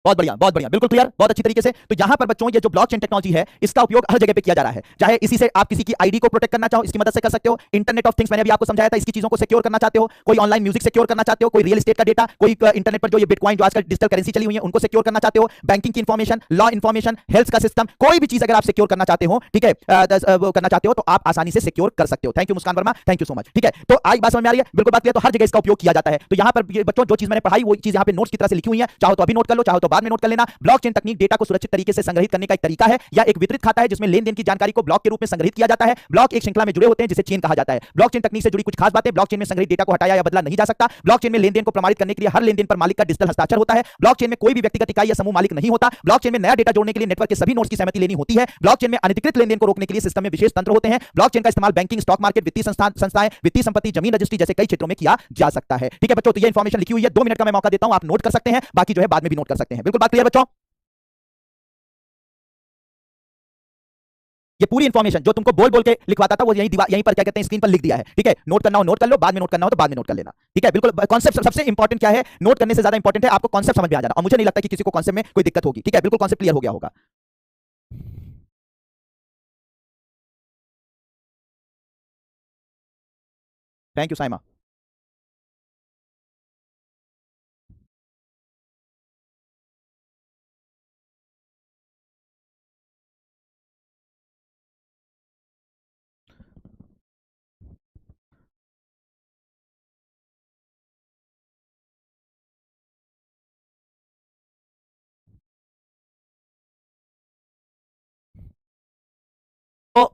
बहुत बढ़िया, बिल्कुल क्लियर, बहुत अच्छी तरीके से। तो यहां पर बच्चों ये जो ब्लॉकचेन टेक्नोलॉजी है इसका उपयोग हर जगह पे किया जा रहा है। चाहे इसी से आप किसी की आईडी को प्रोटेक्ट करना चाहो, इसकी मदद से कर सकते हो। इंटरनेट ऑफ थिंग्स मैंने भी आपको समझाया था, इसकी चीजों को सिक्योर करना चाहते हो, कोई ऑनलाइन म्यूजिक सिक्योर करना चाहते हो, कोई रियल एस्टेट का डेटा, कोई इंटरनेट पर जो ये बिटकॉइन जो आजकल डिजिटल करेंसी चली हुई है उनको सिक्योर करना चाहते हो, बैंकिंग की इंफॉर्मेशन, लॉ इंफॉर्मेशन, हेल्थ का सिस्टम, कोई भी चीज अगर आप सिक्योर करना चाहते हो, ठीक है, वो करना चाहते हो तो आप आसानी से सिक्योर कर सकते हो। Thank you Muskan Verma, thank you so much. ठीक है, तो आज बात समझ में आ रही है, बिल्कुल बात क्लियर। तो हर जगह इसका उपयोग किया जाता है। तो यहां पर बच्चों जो चीज मैंने पढ़ाई वो चीज यहां पे नोट्स की तरह से लिखी हुई है, चाहो तो अभी नोट कर लो, चाहो तो बाद में नोट कर लेना। ब्लॉकचेन तकनीक डेटा को सुरक्षित तरीके से संग्रहित करने का एक तरीका है या एक वितरित खाता है जिसमें लेन-देन की जानकारी को ब्लॉक के रूप में संग्रहित किया जाता है। ब्लॉक एक श्रृंखला में जुड़े होते हैं जिसे चेन कहा जाता है। ब्लॉकचेन तकनीक से जुड़ी कुछ खास बातें। ब्लॉकचेन में संग्रहित डेटा को हटाया या बदला नहीं जा सकता। ब्लॉकचेन में लेन-देन को प्रमाणित करने के लिए हर लेन-देन पर मालिक का डिजिटल हस्ताक्षर होता है। ब्लॉकचेन में कोई भी व्यक्तिगत इकाई या समूह मालिक नहीं होता। ब्लॉकचेन में नया डेटा जोड़ने के लिए नेटवर्क के सभी नोड्स की सहमति लेनी होती है। ब्लॉकचेन में अनधिकृत लेन-देन को रोकने के लिए सिस्टम में विशेष तंत्र होते हैं। ब्लॉकचेन का इस्तेमाल बैंकिंग, स्टॉक मार्केट, वित्तीय संस्थाएं, वित्तीय संपत्ति, जमीन रजिस्ट्री जैसे कई क्षेत्रों में किया जा सकता है। ठीक है बच्चों, तो ये इंफॉर्मेशन लिखी हुई है, 2 मिनट का मैं मौका देता हूं, आप नोट कर सकते हैं, बाकी जो है बाद में भी नोट कर सकते हैं। बिल्कुल बात क्लियर बच्चों? ये पूरी इंफॉर्मेशन जो तुमको बोल बोल के लिखवाता था वो यहीं पर क्या कहते हैं स्क्रीन पर लिख दिया है। ठीक है, नोट करना हो नोट कर लो, बाद में नोट करना हो तो बाद में नोट कर लेना। ठीक है, बिल्कुल। कॉन्सेप्ट सबसे इंपॉर्टेंट क्या है, नोट करने से ज्यादा इंपॉर्टेंट है आपको कॉन्सेप्ट समझ में आ जाना, और मुझे नहीं लगता कि किसी को कॉन्सेप्ट में कोई दिक्कत होगी। ठीक है, बिल्कुल कॉन्सेप्ट क्लियर हो गया होगा। Thank you Saima. तो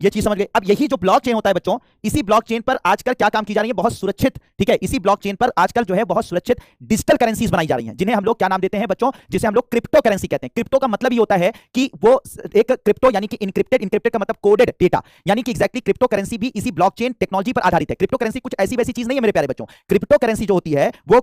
ये चीज समझ गए। अब यही जो ब्लॉकचेन होता है बच्चों, इसी ब्लॉकचेन पर आजकल क्या काम की जा रही है, बहुत सुरक्षित, ठीक है, इसी ब्लॉकचेन पर आजकल जो है बहुत सुरक्षित डिजिटल करेंसीज बनाई जा रही हैं, जिन्हें हम लोग क्या नाम देते हैं बच्चों, जिसे हम लोग क्रिप्टो करेंसी कहते हैं। क्रिप्टो का मतलब ये होता है कि वो एक क्रिप्टो यानी कि इनक्रिप्टेड, इनक्रिप्टेड का मतलब कोडेड डेटा, यानी कि एग्जैक्टली क्रिप्टो करेंसी भी इसी ब्लॉकचेन टेक्नोलॉजी पर आधारित है। क्रिप्टो करेंसी कुछ ऐसी वैसी चीज नहीं है मेरे प्यारे बच्चों। क्रिप्टो करेंसी जो होती है वो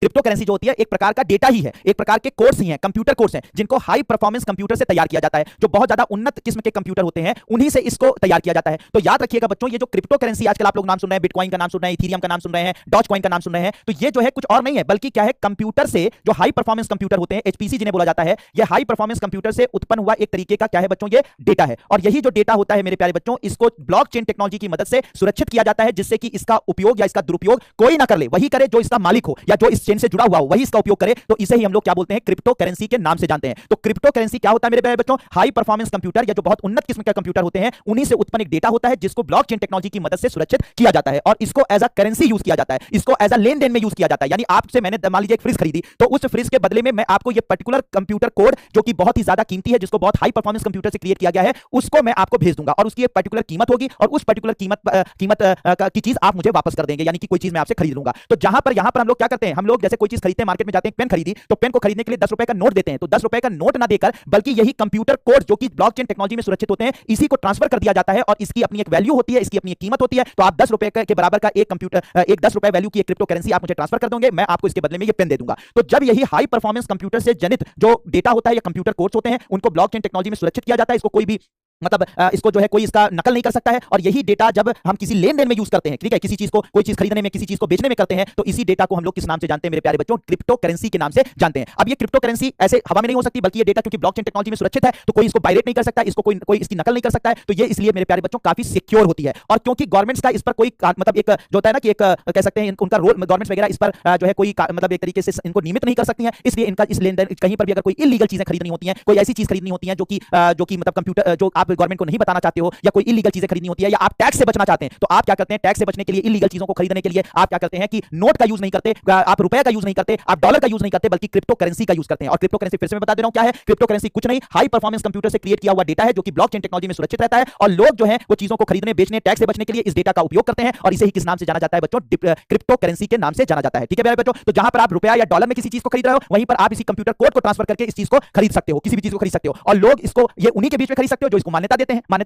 क्रिप्टो करेंसी जो होती है एक प्रकार का डेटा ही है, एक प्रकार के कोर्स ही हैं, कंप्यूटर कोर्स हैं, जिनको हाई परफॉर्मेंस कंप्यूटर से तैयार किया जाता है। जो बहुत ज्यादा उन्नत किस्म के कंप्यूटर होते हैं उन्हीं से इसको तैयार किया जाता है। तो याद रखिएगा बच्चों, ये जो क्रिप्टो करेंसी आजकल आप लोग नाम सुन रहे हैं, बिटकॉइन का नाम सुन रहे हैं, इथेरियम का नाम सुन रहे हैं, डॉज कॉइन का नाम सुन रहे हैं, तो ये जो है कुछ और नहीं है बल्कि क्या है, कंप्यूटर से जो हाई परफॉर्मेंस कंप्यूटर होते हैं, एचपीसी जिन्हें बोला जाता है, ये हाई परफॉर्मेंस कंप्यूटर से उत्पन्न हुआ एक तरीके का क्या है बच्चों, ये डेटा है। और यही जो डेटा होता है मेरे प्यारे बच्चों, इसको ब्लॉकचेन टेक्नोलॉजी की मदद से सुरक्षित किया जाता है, जिससे कि इसका उपयोग या इसका दुरुपयोग कोई ना कर ले, वही करे जो इसका मालिक हो या जो इस चेन से जुड़ा हुआ हो, वही इसका उपयोग करे। तो इसे ही हम लोग क्या बोलते हैं, क्रिप्टो करेंसी के नाम से जानते हैं। तो क्रिप्टो करेंसी क्या होता है मेरे प्यारे बच्चों, हाई परफॉर्मेंस कंप्यूटर या जो बहुत उन्नत किस्म के कंप्यूटर होते हैं उन्हीं से उत्पन्न एक डेटा होता है, जिसको ब्लॉकचेन टेक्नोलॉजी की मदद से सुरक्षित किया जाता है और इसको एज अ करेंसी यूज किया जाता है, इसको एज अ लेन-देन में यूज किया जाता है। यानी आपसे मैंने मान लीजिए एक फ्रिज खरीदी, तो उस फ्रिज के बदले में मैं आपको ये पर्टिकुलर कंप्यूटर कोड जो कि बहुत ही ज्यादा कीमती है, जिसको बहुत हाई परफॉर्मेंस कंप्यूटर से क्रिएट किया गया है, उसको मैं आपको भेज दूंगा और उसकी एक पर्टिकुलर कीमत होगी और उस पर्टिकुलर कीमत की चीज आप मुझे वापस कर देंगे, यानी कि कोई चीज मैं आपसे खरीद लूंगा। तो यहां पर हम लोग क्या करते हैं, हम लोग लोग जैसे कोई चीज खरीदते हैं, मार्केट में जाते हैं, पेन खरीदी, तो पेन को खरीदने के लिए 10 रुपए का नोट देते हैं, तो 10 रुपए का नोट ना देकर बल्कि यही कंप्यूटर कोड जो कि ब्लॉकचेन टेक्नोलॉजी में सुरक्षित होते हैं, इसी को ट्रांसफर कर दिया जाता है और इसकी अपनी एक वैल्यू होती है, इसकी अपनी एक कीमत होती है। तो आप 10 रुपए के बराबर का एक कंप्यूटर, एक 10 रुपए वैल्यू की एक क्रिप्टो करेंसी आप मुझे ट्रांसफर कर दोगे, मैं आपको इसके बदले में ये पेन दे दूंगा। तो जब यही हाई परफॉर्मेंस कंप्यूटर से जनित जो डेटा होता है या कंप्यूटर कोड्स होते हैं, उनको ब्लॉकचेन टेक्नोलॉजी में सुरक्षित किया जाता है, इसको कोई भी मतलब इसको जो है कोई इसका नकल नहीं कर सकता है। और यही डेटा जब हम किसी लेन देन में यूज करते हैं, ठीक है, किसी चीज को, कोई चीज खरीदने में, किसी चीज को बेचने में करते हैं, तो इसी डेटा को हम लोग किस नाम से जानते हैं मेरे प्यारे बच्चों? क्रिप्टो करेंसी के नाम से जानते हैं। अब ये क्रिप्टो करेंसी ऐसे हवा में नहीं हो सकती, बल्कि ये डेटा क्योंकि ब्लॉकचेन टेक्नोलॉजी में सुरक्षित है, तो कोई इसको वायलेट नहीं कर सकता, इसको कोई इसकी नकल नहीं कर सकता है। तो ये इसलिए मेरे प्यारे बच्चों काफी सिक्योर होती है। और क्योंकि गवर्नमेंट्स का इस पर कोई मतलब एक जो होता है ना कि एक कह सकते हैं उनका रोल, गवर्नमेंट्स वगैरह इस पर जो है कोई मतलब एक तरीके से इनको नियमित नहीं कर सकती है, इसलिए इनका इस लेन देन कहीं पर भी अगर कोई इलीगल चीजें खरीदनी होती हैं, कोई ऐसी चीज खरीदनी होती है जो कि मतलब कंप्यूटर जो आप गवर्नमेंट को नहीं बताना चाहते हो, या कोई इलीगल चीजें खरीदनी होती है, या आप टैक्स से बचना चाहते हैं, तो आप क्या करते हैं? टैक्स से बचने के लिए, इलीगल चीजों को खरीदने के लिए आप क्या करते हैं कि नोट का यूज नहीं करते, आप रुपए का यूज नहीं करते, आप डॉलर का यूज नहीं करते, बल्कि क्रिप्टो करेंसी का यूज करते हैं। और क्रिप्टो करेंसी फिर से मैं बता दे रहा हूं क्या है। क्रिप्टो करेंसी कुछ नहीं, हाई परफॉर्मेंस कंप्यूटर से क्रिएट किया हुआ डेटा है जो कि ब्लॉकचेन टेक्नोलॉजी में सुरक्षित रहता है, और लोग जो है वो चीजों को खरीदने, बेचने, टैक्स से बचने के लिए इस डेटा का उपयोग करते हैं, और इसे ही किस नाम से जाना जाता है बच्चों? क्रिप्टो करेंसी के नाम से जाना जाता है। ठीक है मेरे बच्चों, तो जहां पर आप रुपया या डॉलर में किसी चीज को खरीद रहे हो, वहीं पर आप इसी कंप्यूटर कोड को ट्रांसफर करके इस चीज को खरीद सकते हो, किसी भी चीज को खरीद सकते हो। और लोग इसको ये उन्हीं के बीच में खरीद सकते हो जो इसको मान्यता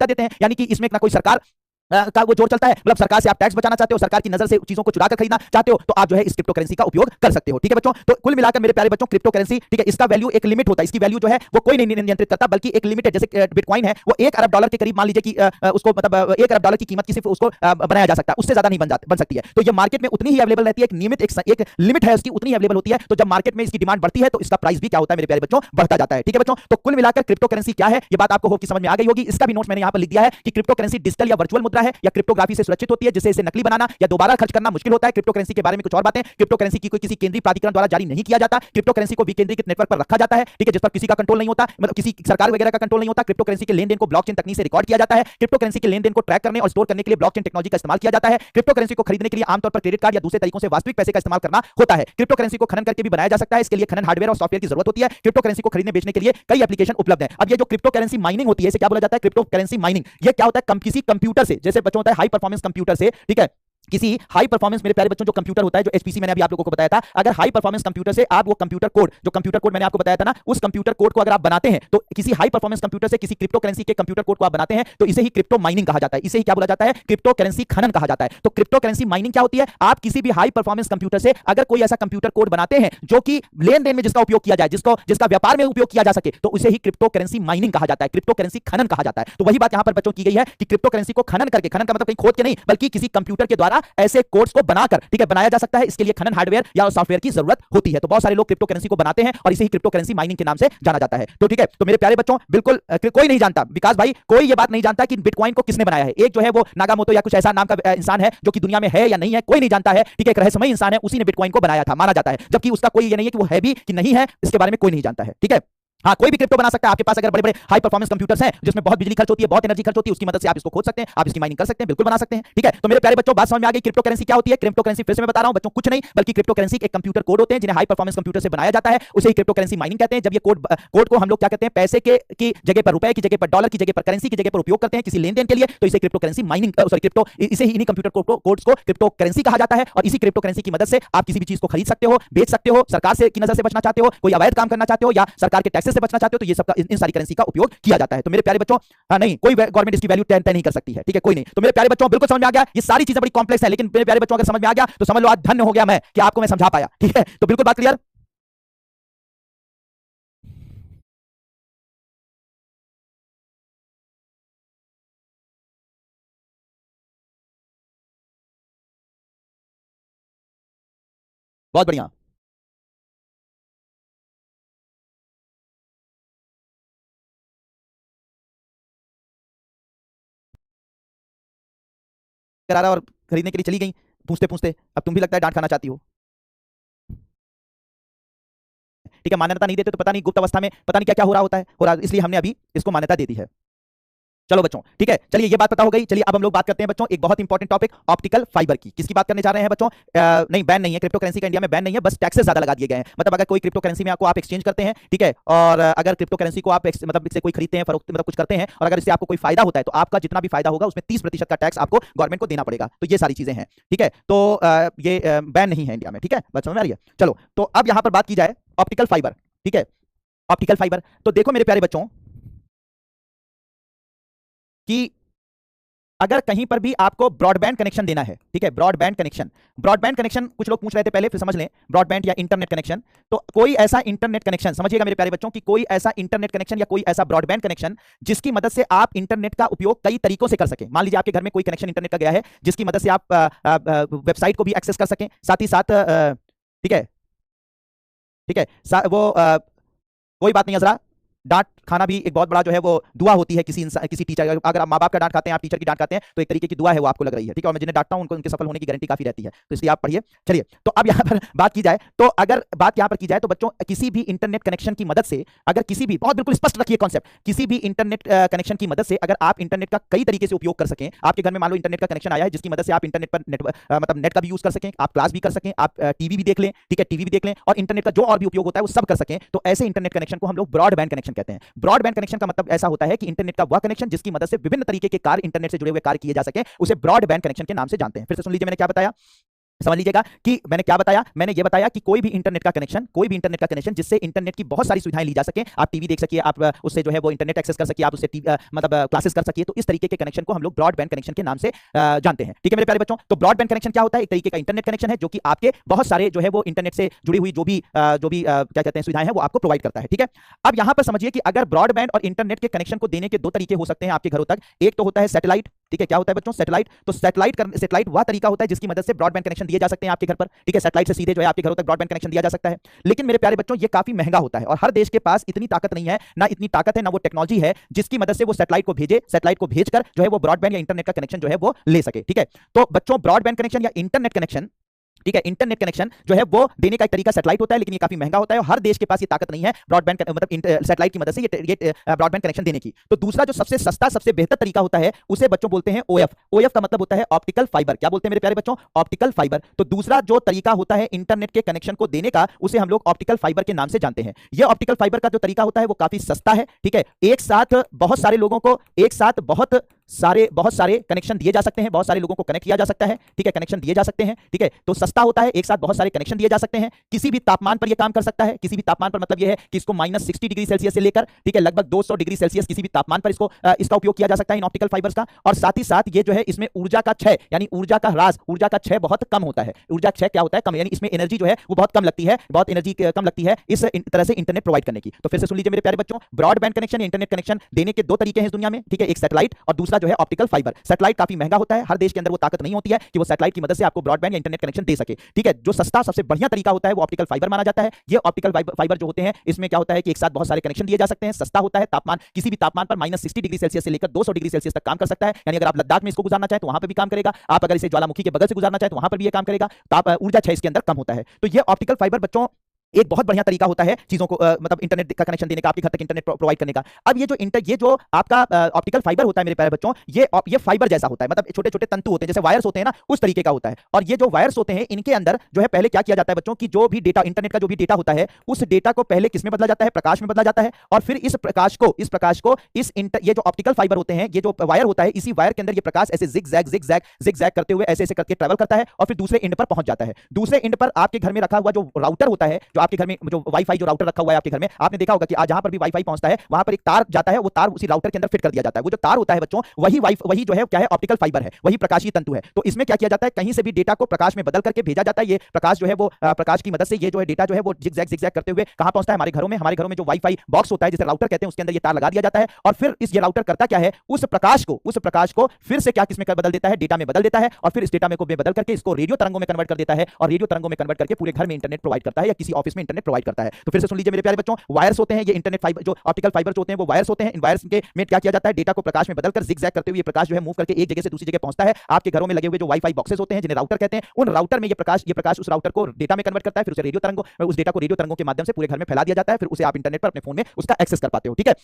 देते हैं, यानी कि इसमें ना कोई सरकार का वो जोर चलता है, मतलब सरकार से आप टैक्स बचाना चाहते हो, सरकार की नजर से चीजों को चुरा कर खरीदना चाहते हो, तो आप जो है इस क्रिप्टो करेंसी का उपयोग कर सकते हो। ठीक है बच्चों, तो कुल मिलाकर मेरे प्यारे बच्चों क्रिप्टो करेंसी, ठीक है, इसका वैल्यू एक लिमिट होता है, इसकी वैल्यू जो है वो कोई नहीं नियंत्रित करता, बल्कि एक लिमिट है। जैसे बिटकॉइन है, वो 1 अरब डॉलर के करीब मान लीजिए कि उसको मतलब 1 अरब डॉलर की कीमत की सिर्फ उसको बनाया जा सकता है, उससे ज्यादा नहीं बन सकती है। तो ये मार्केट में उतनी ही अवेलेबल रहती है, एक नियमित एक लिमिट है उसकी, उतनी ही अवेलेबल होती है। तो जब मार्केट में इसकी डिमांड बढ़ती है, तो इसका प्राइस भी क्या होता है मेरे प्यारे बच्चों? बढ़ता जाता है। ठीक है बच्चों, तो कुल मिलाकर क्रिप्टो करेंसी क्या है, ये बात आपको होप की समझ में आ गई होगी। इसका भी नोट मैंने यहां पर लिख दिया है कि क्रिप्टो करेंसी डिजिटल या वर्चुअल मुद्रा है, या क्रिप्टोग्राफी से सुरक्षित होती है, जिसे इसे नकली बनाना या दोबारा खर्च करना मुश्किल होता है। क्रिप्टो करेंसी के बारे में कुछ और बातें, क्रिप्टो करेंसी की कोई किसी केंद्रीय प्राधिकरण द्वारा जारी नहीं किया जाता, क्रिप्टो करेंसी को विकेंद्रीकृत नेटवर्क पर रखा जाता है, ठीक है, जिस पर किसी का कंट्रोल नहीं होता, मतलब किसी सरकार वगैरह का कंट्रोल नहीं होता। क्रिप्टो करेंसी के लेनदेन को ब्लॉकचेन तकनीक से रिकॉर्ड किया जाता है। क्रिप्टो करेंसी के लेनदेन को ट्रैक करने और स्टोर करने के लिए ब्लॉकचेन टेक्नोलॉजी का इस्तेमाल किया जाता है। क्रिप्टो करेंसी को खरीदने के लिए आमतौर पर क्रेडिट कार्ड या दूसरे तरीकों से वास्तविक पैसे का इस्तेमाल करना होता है। क्रिप्टो करेंसी को खनन करके भी बनाया जा सकता है, इसके लिए खनन हार्डवेयर और सॉफ्टवेयर की जरूरत होती है। क्रिप्टो करेंसी को खरीदने बेचने के लिए कई एप्लीकेशन उपलब्ध है। अब ये जो क्रिप्टो करेंसी माइनिंग होती है, इसे क्या बोला जाता है? Crypto currency mining. ये क्या होता है? किसी कंप्यूटर से, जैसे बच्चों होता है हाई परफॉर्मेंस कंप्यूटर से, ठीक है, किसी हाई परफॉर्मेंस, मेरे प्यारे बच्चों, जो कंप्यूटर होता है, जो एचपीसी मैंने अभी आप लोगों को बताया था, अगर हाई परफॉर्मेंस कंप्यूटर से आप वो कंप्यूटर कोड मैंने आपको बताया था ना, उस कंप्यूटर कोड को अगर आप बनाते हैं, तो किसी हाई परफॉर्मेंस कंप्यूटर से किसी क्रिप्टो करेंसी के कंप्यूटर कोड को आप बनाते हैं, तो इसे ही क्रिप्टो माइनिंग कहा जाता है। इसे ही क्या बोला जाता है? क्रिप्टो करेंसी खनन कहा जाता है। तो क्रिप्टो करेंसी माइनिंग क्या होती है? आप किसी भी हाई परफॉर्मेंस कंप्यूटर से अगर कोई ऐसा कंप्यूटर कोड बनाते हैं जो कि लेन देन में जिसका उपयोग किया जाए, जिसका व्यापार में उपयोग किया जा सके, तो उसे ही क्रिप्टो करेंसी माइनिंग कहा जाता है, क्रिप्टो करेंसी खनन कहा जाता है। तो वही बात यहां पर बच्चों की गई है कि क्रिप्टो करेंसी को खनन करके, खनन का मतलब कहीं खोद के नहीं, बल्कि किसी कंप्यूटर के द्वारा ऐसे कोड्स को बनाकर, ठीक है, बनाया जा सकता है। इसके लिए खनन हार्डवेयर या सॉफ्टवेयर की जरूरत होती है। तो बहुत सारे लोग क्रिप्टो करेंसी को बनाते हैं और इसे ही क्रिप्टो करेंसी माइनिंग के नाम से जाना जाता है। तो ठीक है, तो मेरे प्यारे बच्चों, बिल्कुल कोई नहीं जानता, विकास भाई, कोई ये बात नहीं जानता कि बिटकॉइन को किसने बनाया है। एक जो है वो नागामोटो या कुछ ऐसा नाम का इंसान है जो कि दुनिया में है या नहीं है, कोई नहीं जानता है। ठीक है, एक रहस्यमयी इंसान है, उसी ने बिटकॉइन को बनाया था, माना जाता है, जबकि उसका कोई ये नहीं है कि वो है भी कि नहीं है, इसके बारे में कोई नहीं जानता है। ठीक है, हाँ, कोई भी क्रिप्टो बना सकता है। आपके पास अगर बड़े-बड़े हाई परफॉर्मेंस कंप्यूटर्स हैं जिसमें बहुत बिजली खर्च होती है, बहुत एनर्जी खर्च होती है, उसकी मदद से आप इसको खोद सकते हैं, आप इसकी माइनिंग कर सकते हैं, बिल्कुल बना सकते हैं। ठीक है, तो मेरे प्यारे बच्चों, बात समझ में आ गई क्रिप्टो करेंसी क्या होती है? क्रिप्टो करेंसी फिर से मैं बता रहा हूं बच्चों, कुछ नहीं बल्कि क्रिप्टो करेंसी एक कंप्यूटर कोड होते हैं जिन्हें हाई परफॉर्मेंस कंप्यूटर से बनाया जाता है, उसे ही क्रिप्टो करेंसी माइनिंग कहते हैं। जब ये कोड को हम लोग क्या कहते हैं? पैसे की जगह पर, रुपए की जगह पर, डॉलर की जगह पर, करेंसी की जगह पर उपयोग करते हैं किसी लेन-देन के लिए, तो इसे crypto currency mining, sorry crypto, इसे ही इन्हीं कंप्यूटर कोड्स को क्रिप्टो करेंसी कहा जाता है। और इसी क्रिप्टो करेंसी की मदद से आप किसी भी चीज को खरीद सकते हो, बेच सकते हो, सरकार से की नजर से बचना चाहते हो, कोई अवैध काम करना चाहते हो, या सरकार के टैक्सेस से बचना चाहते हो, तो ये सब इन सारी करेंसी का उपयोग किया जाता है। तो मेरे प्यारे बच्चों, नहीं, कोई गवर्नमेंट इसकी वैल्यू तय नहीं कर सकती है। ठीक है, कोई नहीं। तो मेरे प्यारे बच्चों, बिल्कुल समझ में आ गया। ये सारी चीजें बड़ी कॉम्प्लेक्स है, लेकिन मेरे प्यारे बच्चों अगर समझ में आ गया तो समझ लो आज धन्य हो गया मैं कि आपको मैं समझा पाया। ठीक है, तो बिल्कुल बात क्लियर। बहुत बढ़िया। करारा और खरीदने के लिए चली गई, पूछते पूछते अब तुम भी लगता है डांट खाना चाहती हो। ठीक है, मान्यता नहीं देते तो पता नहीं गुप्त अवस्था में पता नहीं क्या क्या हो रहा होता है, इसलिए हमने अभी इसको मान्यता दे दी है। चलो बच्चों, ठीक है, चलिए ये बात पता हो गई। चलिए अब हम लोग बात करते हैं बच्चों एक बहुत इंपॉर्टेंट टॉपिक, ऑप्टिकल फाइबर की। किसकी बात करने जा रहे हैं बच्चों? नहीं, बैन नहीं है, क्रिप्टो करेंसी का इंडिया में बैन नहीं है, बस टैक्सेस ज्यादा लगा दिए गए हैं। मतलब अगर कोई क्रिप्टो करेंसी में आपको आप एक्सचेंज करते हैं, ठीक है, और अगर क्रिप्टो करेंसी को आप मतलब इससे कोई खरीदते हैं, फरोख्त मतलब कुछ करते हैं, और अगर इससे आपको कोई फायदा होता है, तो आपका जितना भी फायदा होगा उसमें 30% का टैक्स आपको गवर्नमेंट को देना पड़ेगा। तो ये सारी चीजें हैं, ठीक है। तो ये बैन नहीं है इंडिया में, ठीक है, बात समझ में आ रही है? चलो, तो अब यहां पर बात की जाए ऑप्टिकल फाइबर, ठीक है, ऑप्टिकल फाइबर। तो देखो मेरे प्यारे बच्चों कि अगर कहीं पर भी आपको ब्रॉडबैंड कनेक्शन देना है, ठीक है, ब्रॉडबैंड कनेक्शन, ब्रॉडबैंड कनेक्शन कुछ लोग पूछ रहे थे पहले, फिर समझ लें, ब्रॉडबैंड या इंटरनेट कनेक्शन। तो कोई ऐसा इंटरनेट कनेक्शन, समझिएगा मेरे प्यारे बच्चों कि कोई ऐसा इंटरनेट कनेक्शन या कोई ऐसा ब्रॉडबैंड कनेक्शन जिसकी मदद से आप इंटरनेट का उपयोग कई तरीकों से कर सकें। मान लीजिए आपके घर में कोई कनेक्शन इंटरनेट का गया है जिसकी मदद से आप वेबसाइट को भी एक्सेस कर सकें, साथ ही साथ ठीक है, ठीक है, वो कोई बात नहीं अजरा, डांट खाना भी एक बहुत बड़ा जो है वो दुआ होती है किसी किसी टीचर। अगर आप माँ बाप का डांट खाते हैं, आप टीचर की डांट खाते हैं, तो एक तरीके की दुआ है वो आपको लग रही है, ठीक है। और मैं जिन्हें डांटता हूं उनको उनके सफल होने की गारंटी काफी रहती है, तो इसलिए आप पढ़िए। चलिए, तो अब यहाँ पर बात की जाए, तो अगर बात यहाँ पर की जाए तो बच्चों किसी भी इंटरनेट कनेक्शन की मदद से, अगर किसी भी, बहुत बिल्कुल स्पष्ट रखिए कॉन्सेप्ट, किसी भी इंटरनेट कनेक्शन की मदद से अगर आप इंटरनेट का कई तरीके से उपयोग कर सकें, आपके घर में मान लो इंटरनेट का कनेक्शन आया है जिसकी मदद से आप इंटरनेट पर मतलब नेट का भी यूज कर सकें, आप क्लास भी कर सकें, आप टीवी भी देख लें, ठीक है, टीवी भी देख लें, और इंटरनेट का जो और भी उपयोग होता है वो सब कर सकें, तो ऐसे इंटरनेट कनेक्शन को हम लोग ब्रॉडबैंड कनेक्शन कहते हैं। ब्रॉडबैंड कनेक्शन का मतलब ऐसा होता है कि इंटरनेट का वह कनेक्शन जिसकी मदद से विभिन्न तरीके के कार्य इंटरनेट से जुड़े हुए कार्य किए जा सके, उसे ब्रॉडबैंड कनेक्शन के नाम से जानते हैं। फिर से सुन लीजिए मैंने क्या बताया, समझ लीजिएगा कि मैंने क्या बताया। मैंने ये बताया कि कोई भी इंटरनेट का कनेक्शन, कोई भी इंटरनेट का कनेक्शन जिससे इंटरनेट की बहुत सारी सुविधाएं ली जा सके, आप टीवी देख सकिए, आप उससे जो है वो इंटरनेट एक्सेस कर सकिए, आप उससे मतलब क्लासेस कर सकिए, तो इस तरीके के कनेक्शन को हम लोग ब्रॉडबैंड कनेक्शन के नाम से जानते हैं, ठीक है मेरे प्यारे बच्चों। तो ब्रॉडबैंड कनेक्शन क्या होता है? एक तरीके का इंटरनेट कनेक्शन है जो कि आपके बहुत सारे जो है वो इंटरनेट से जुड़ी हुई जो भी क्या कहते हैं सुविधाएं हैं वो आपको प्रोवाइड करता है, ठीक है। अब यहां पर समझिए कि अगर ब्रॉडबैंड और इंटरनेट के कनेक्शन को देने के दो तरीके हो सकते हैं आपके घरों तक। एक तो होता है सैटेलाइट, ठीक है, क्या होता है बच्चों? सैटेलाइट। तो सैटेलाइट वह तरीका होता है जिसकी मदद से ब्रॉडबैंड कनेक्शन दिए जा सकते हैं आपके घर पर, ठीक है, सैटेलाइट से सीधे जो है आपके घरों तक ब्रॉडबैंड कनेक्शन दिया जा सकता है। लेकिन मेरे प्यारे बच्चों ये काफी महंगा होता है और हर देश के पास इतनी ताकत नहीं है, ना इतनी ताकत है, ना वो टेक्नोलॉजी है जिसकी मदद से वो सैटेलाइट को भेजे, सैटेलाइट को भेजकर जो है वो ब्रॉडबैंड या इंटरनेट का कनेक्शन जो है वो ले सके, ठीक है। तो बच्चों ब्रॉडबैंड कनेक्शन या इंटरनेट कनेक्शन, ठीक है, इंटरनेट कनेक्शन जो है वो देने का एक तरीका सैटेलाइट होता है, लेकिन ये काफी महंगा होता है और हर देश के पास ये ताकत नहीं है ब्रॉडबैंड मतलब सैटेलाइट की मदद से ये ब्रॉडबैंड कनेक्शन देने की। तो दूसरा जो सबसे सस्ता, सबसे बेहतर तरीका होता है उसे बच्चों बोलते हैं ओएफ। ओएफ का मतलब होता है ऑप्टिकल फाइबर। क्या बोलते हैं मेरे प्यारे बच्चों? Optical fibre. तो दूसरा जो तरीका होता है इंटरनेट के कनेक्शन को देने का, उसे हम लोग ऑप्टिकल फाइबर के नाम से जानते हैं। यह ऑप्टिकल फाइबर का जो तरीका होता है वो काफी सस्ता है, ठीक है। एक साथ बहुत सारे लोगों को, एक साथ बहुत सारे कनेक्शन दिए जा सकते हैं, बहुत सारे लोगों को कनेक्ट किया जा सकता है, ठीक है, कनेक्शन दिए जा सकते हैं, ठीक है। तो सस्ता होता है, एक साथ बहुत सारे कनेक्शन दिए जा सकते हैं, किसी भी तापमान पर यह काम कर सकता है। किसी भी तापमान पर मतलब यह है कि इसको -60 डिग्री सेल्सियस से लेकर, ठीक है, लगभग 200 डिग्री सेल्सियस किसी भी तापमान पर इसका उपयोग किया जा सकता है इन ऑप्टिकल फाइबर्स का। और साथ ही साथ ये जो है इसमें ऊर्जा का क्षय यानी ऊर्जा का ह्रास, ऊर्जा का क्षय बहुत कम होता है। ऊर्जा क्षय क्या होता है? कम, यानी इसमें एनर्जी जो है वो बहुत कम लगती है, बहुत एनर्जी कम लगती है इस तरह से इंटरनेट प्रोवाइड करने की। तो फिर से सुन लीजिए मेरे प्यारे बच्चों, ब्रॉडबैंड कनेक्शन, इंटरनेट कनेक्शन देने के दो तरीके हैं इस दुनिया में, ठीक है, एक सैटेलाइट और दूसरा जो है ऑप्टिकल फाइबर। सैटेलाइट काफी महंगा होता है, हर देश के अंदर वो ताकत नहीं होती है कि वो सैटेलाइट की मदद से आपको ब्रॉडबैंड या इंटरनेट कनेक्शन दे सके, ठीक है। जो सस्ता सबसे बढ़िया तरीका होता है वो ऑप्टिकल फाइबर माना जाता है। ये ऑप्टिकल फाइबर जो होते हैं इसमें क्या होता है कि एक साथ बहुत सारे कनेक्शन दिए जा सकते हैं, सस्ता होता है, तापमान किसी भी तापमान पर -60 डिग्री सेल्सियस से लेकर 200 डिग्री सेल्सियस तक काम कर सकता है। यानी अगर आप लद्दाख में इसको गुजारना चाहें तो वहां पर भी काम करेगा, आप अगर इसे ज्वालामुखी के बगल से गुजारना चाहें तो वहां पर भी ये काम करेगा। ऊर्जा क्षय इसके अंदर कम होता है। तो ये ऑप्टिकल फाइबर बच्चों एक बहुत बढ़िया तरीका होता है चीजों को मतलब इंटरनेट का कनेक्शन देने का, आपके घर तक इंटरनेट प्रोवाइड करने का। अब ये जो आपका ऑप्टिकल फाइबर होता है मेरे प्यारे बच्चों, ये फाइबर जैसा होता है, मतलब छोटे छोटे तंतु होते हैं, जैसे वायर्स होते हैं ना, उस तरीके का होता है। और ये जो वायर्स होते हैं इनके अंदर जो है पहले क्या किया जाता है बच्चों की, जो भी डेटा इंटरनेट का जो भी डेटा होता है उस डेटा को पहले किस में बदला जाता है? प्रकाश में बदला जाता है। और फिर इस प्रकाश को ये जो ऑप्टिकल फाइबर होते हैं, ये जो वायर होता है, इसी वायर के अंदर ये प्रकाश ऐसे जिग-जैग करते हुए ऐसे करके ट्रैवल करता है और फिर दूसरे एंड पर पहुंच जाता है। दूसरे एंड पर आपके घर में रखा हुआ जो राउटर होता है, जो आपके घर में जो वाईफाई जो राउटर रखा हुआ है आपके घर में, आपने देखा होगा कि आज जहां पर भी वाईफाई पहुंचता है वहां पर एक तार जाता है, वो तार उसी राउटर के अंदर फिट कर दिया जाता है। वो जो तार होता है बच्चों, वही जो है क्या है? ऑप्टिकल फाइबर है, वही प्रकाशीय तंतु है। तो इसमें क्या किया जाता है? कहीं से भी डेटा को प्रकाश में बदल करके भेजा जाता है। ये प्रकाश जो है वो प्रकाश की मदद से ये जो है डेटा जो है वो जिग-जैग करते हुए कहां पहुंचता है? हमारे घरों में। हमारे घरों में जो वाईफाई बॉक्स होता है जिसे राउटर कहते हैं, उसके अंदर ये तार लगा दिया जाता है और फिर ये राउटर करता क्या है? उस प्रकाश को फिर से क्या किसमें बदल देता है? डेटा में बदल देता है और फिर इस डेटा में को बदल करके इसको रेडियो तरंगों में कन्वर्ट कर देता है और रेडियो तरंगों में कन्वर्ट करके पूरे घर में इंटरनेट प्रोवाइड करता है या किसी ऑफिस में इंटरनेट प्रोवाइड करता है। तो फिर से सुन लीजिए मेरे प्यारे बच्चों, वायर्स होते हैं ये इंटरनेट फाइबर, जो ऑप्टिकल फाइबर जो होते हैं वो वायर्स होते हैं। इन वायर्स के में क्या किया जाता है? डेटा को प्रकाश में बदलकर जिग-जैग करते हुए ये प्रकाश जो है मूव करके एक जगह से दूसरी जगह पहुंचता है। आपके घरों में लगे हुए जो वाईफाई बॉक्सेस होते हैं जिन्हें राउटर कहते हैं, उन राउटर में ये प्रकाश उस राउटर को डेटा में कन्वर्ट करता है, फिर उस डेटा को रेडियो तरंगों के माध्यम से पूरे घर में फैला दिया जाता है, फिर उसे आप इंटरनेट पर अपने फोन में उसका एक्सेस कर पाते हो, ठीक है।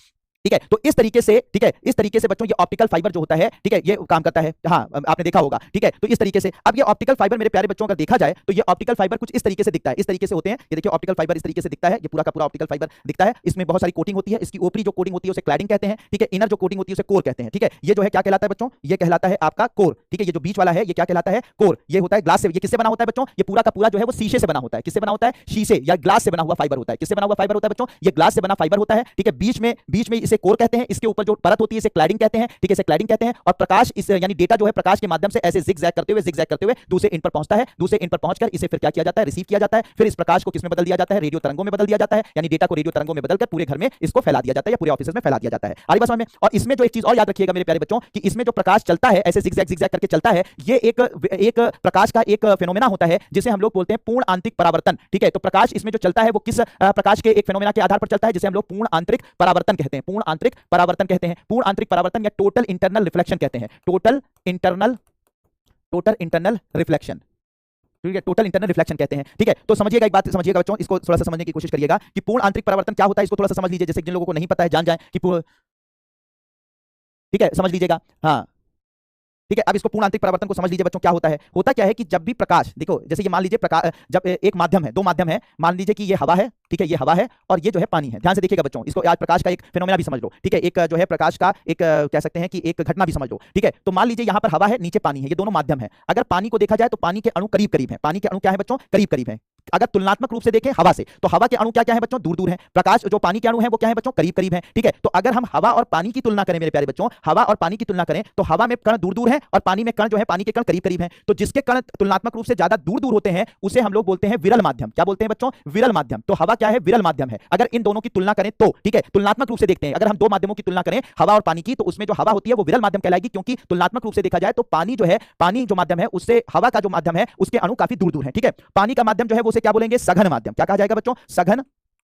ठीक है। तो इस तरीके से, ठीक है, इस तरीके से बच्चों ये ऑप्टिकल फाइबर जो होता है, ठीक है, ये काम करता है। हाँ, आपने देखा होगा, ठीक है। तो इस तरीके से अब ये ऑप्टिकल फाइबर मेरे प्यारे बच्चों अगर देखा जाए तो ये ऑप्टिकल फाइबर कुछ इस तरीके से दिखता है, इस तरीके से होते हैं। ये देखिए ऑप्टिकल फाइबर इस तरीके से दिखता है, ये पूरा का पूरा ऑप्टिकल फाइबर दिखता है। इसमें बहुत सारी कोटिंग होती है, इसकी ऊपरी जो कोटिंग होती है उसे क्लैडिंग कहते हैं, ठीक है। इनर जो कोटिंग होती है उसे कोर कहते हैं, ठीक है। ये जो है क्या कहलाता है बच्चों, ये कहलाता है आपका कोर, ठीक है। ये जो बीच वाला है ये क्या कहलाता है, कोर। ये होता है ग्लास से, ये किससे बना होता है बच्चों, ये पूरा का पूरा जो है वो शीशे से बना होता है। किससे बना होता है, शीशे या ग्लास से बना हुआ फाइबर होता है। किससे बना हुआ फाइबर होता है बच्चों, ये ग्लास से बना फाइबर होता है, ठीक है। बीच में इसे कोर कहते हैं, इसके ऊपर जो परत होती है इसे क्लैडिंग कहते हैं, ठीक है, इसे क्लैडिंग कहते हैं। और प्रकाश इस यानी डेटा जो है प्रकाश के माध्यम से ऐसे जिगजैग करते हुए दूसरे इन पर पहुंचता है। दूसरे इन पर पहुंचकर इसे फिर क्या किया जाता है, रिसीव किया जाता है। फिर इस प्रकाश को किसमें बदल दिया जाता है, रेडियो तरंगों में बदल दिया जाता है। यानी डेटा को रेडियो तरंगों में बदलकर पूरे घर में इसको फैला दिया जाता है या पूरे ऑफिस में फैला दिया जाता है। आगे समझ में। और इसमें जो एक चीज और याद रखिएगा मेरे प्यारे बच्चों कि इसमें जो प्रकाश चलता है ऐसे जिगजैग करके चलता है, ये एक प्रकाश का एक फेनोमेना होता है जिसे हम लोग बोलते हैं पूर्ण आंतरिक परावर्तन, ठीक है। तो प्रकाश इसमें जो चलता है वो किस प्रकाश के एक फेनोमेना के आधार पर चलता है जिसे हम लोग पूर्ण आंतरिक परावर्तन कहते हैं। पूर्ण आंतरिक परावर्तन कहते हैं, पूर्ण आंतरिक परावर्तन या टोटल इंटरनल रिफ्लेक्शन कहते हैं। टोटल इंटरनल रिफ्लेक्शन, ठीक है, टोटल इंटरनल रिफ्लेक्शन कहते हैं, ठीक है। तो समझिएगा, एक बात समझिएगा बच्चों, इसको थोड़ा सा समझने की कोशिश करिएगा कि पूर्ण आंतरिक परावर्तन क्या होता है। इसको थोड़ा सा समझ लीजिए, जैसे जिन लोगों को नहीं पता है जान जाए कि ठीक है, समझ लीजिएगा। हाँ, ठीक है। अब इसको पूर्ण आंतरिक परावर्तन को समझ लीजिए बच्चों, क्या होता है। होता क्या है कि जब भी प्रकाश, देखो जैसे ये मान लीजिए प्रकाश, जब एक माध्यम है, दो माध्यम है, मान लीजिए कि ये हवा है, ठीक है, ये हवा है और ये जो है पानी है। ध्यान से देखिएगा बच्चों, इसको आज प्रकाश का एक फेनोमेना भी समझ लो, ठीक है। एक जो है प्रकाश का एक कह सकते हैं कि एक घटना भी समझ लो, ठीक है। तो मान लीजिए यहाँ पर हवा है, नीचे पानी है, ये दोनों माध्यम है। अगर पानी को देखा जाए तो पानी के अणु करीब करीब है। पानी के अणु क्या है बच्चों, करीब करीब है। अगर तुलनात्मक रूप से देखें हवा से, तो हवा के अणु क्या क्या है बच्चों, दूर दूर है। प्रकाश जो पानी के अणु है वो क्या है बच्चों, करीब करीब है, ठीक है। तो अगर हम हवा और पानी की तुलना करें मेरे प्यारे बच्चों, हवा और पानी की तुलना करें तो हवा में कण दूर दूर है और पानी में कण जो है, पानी के कण करीब करीब है। तो जिसके कण तुलनात्मक रूप से ज्यादा दूर दूर होते हैं उसे हम लोग बोलते हैं विरल माध्यम। क्या बोलते हैं बच्चों, विरल माध्यम। तो हवा क्या है, विरल माध्यम है। अगर इन दोनों की तुलना करें तो, ठीक है, तुलनात्मक रूप से देखते हैं, अगर हम दो माध्यमों की तुलना करें हवा और पानी की, तो उसमें जो हवा होती है वो विरल माध्यम कहलाएगी, क्योंकि तुलनात्मक रूप से देखा जाए तो पानी जो है, पानी जो माध्यम है उससे हवा का जो माध्यम है उसके अणु काफी दूर दूर है, ठीक है। पानी का माध्यम जो है वो उसे क्या बोलेंगे, सघन माध्यम। क्या कहा जाएगा बच्चों, सघन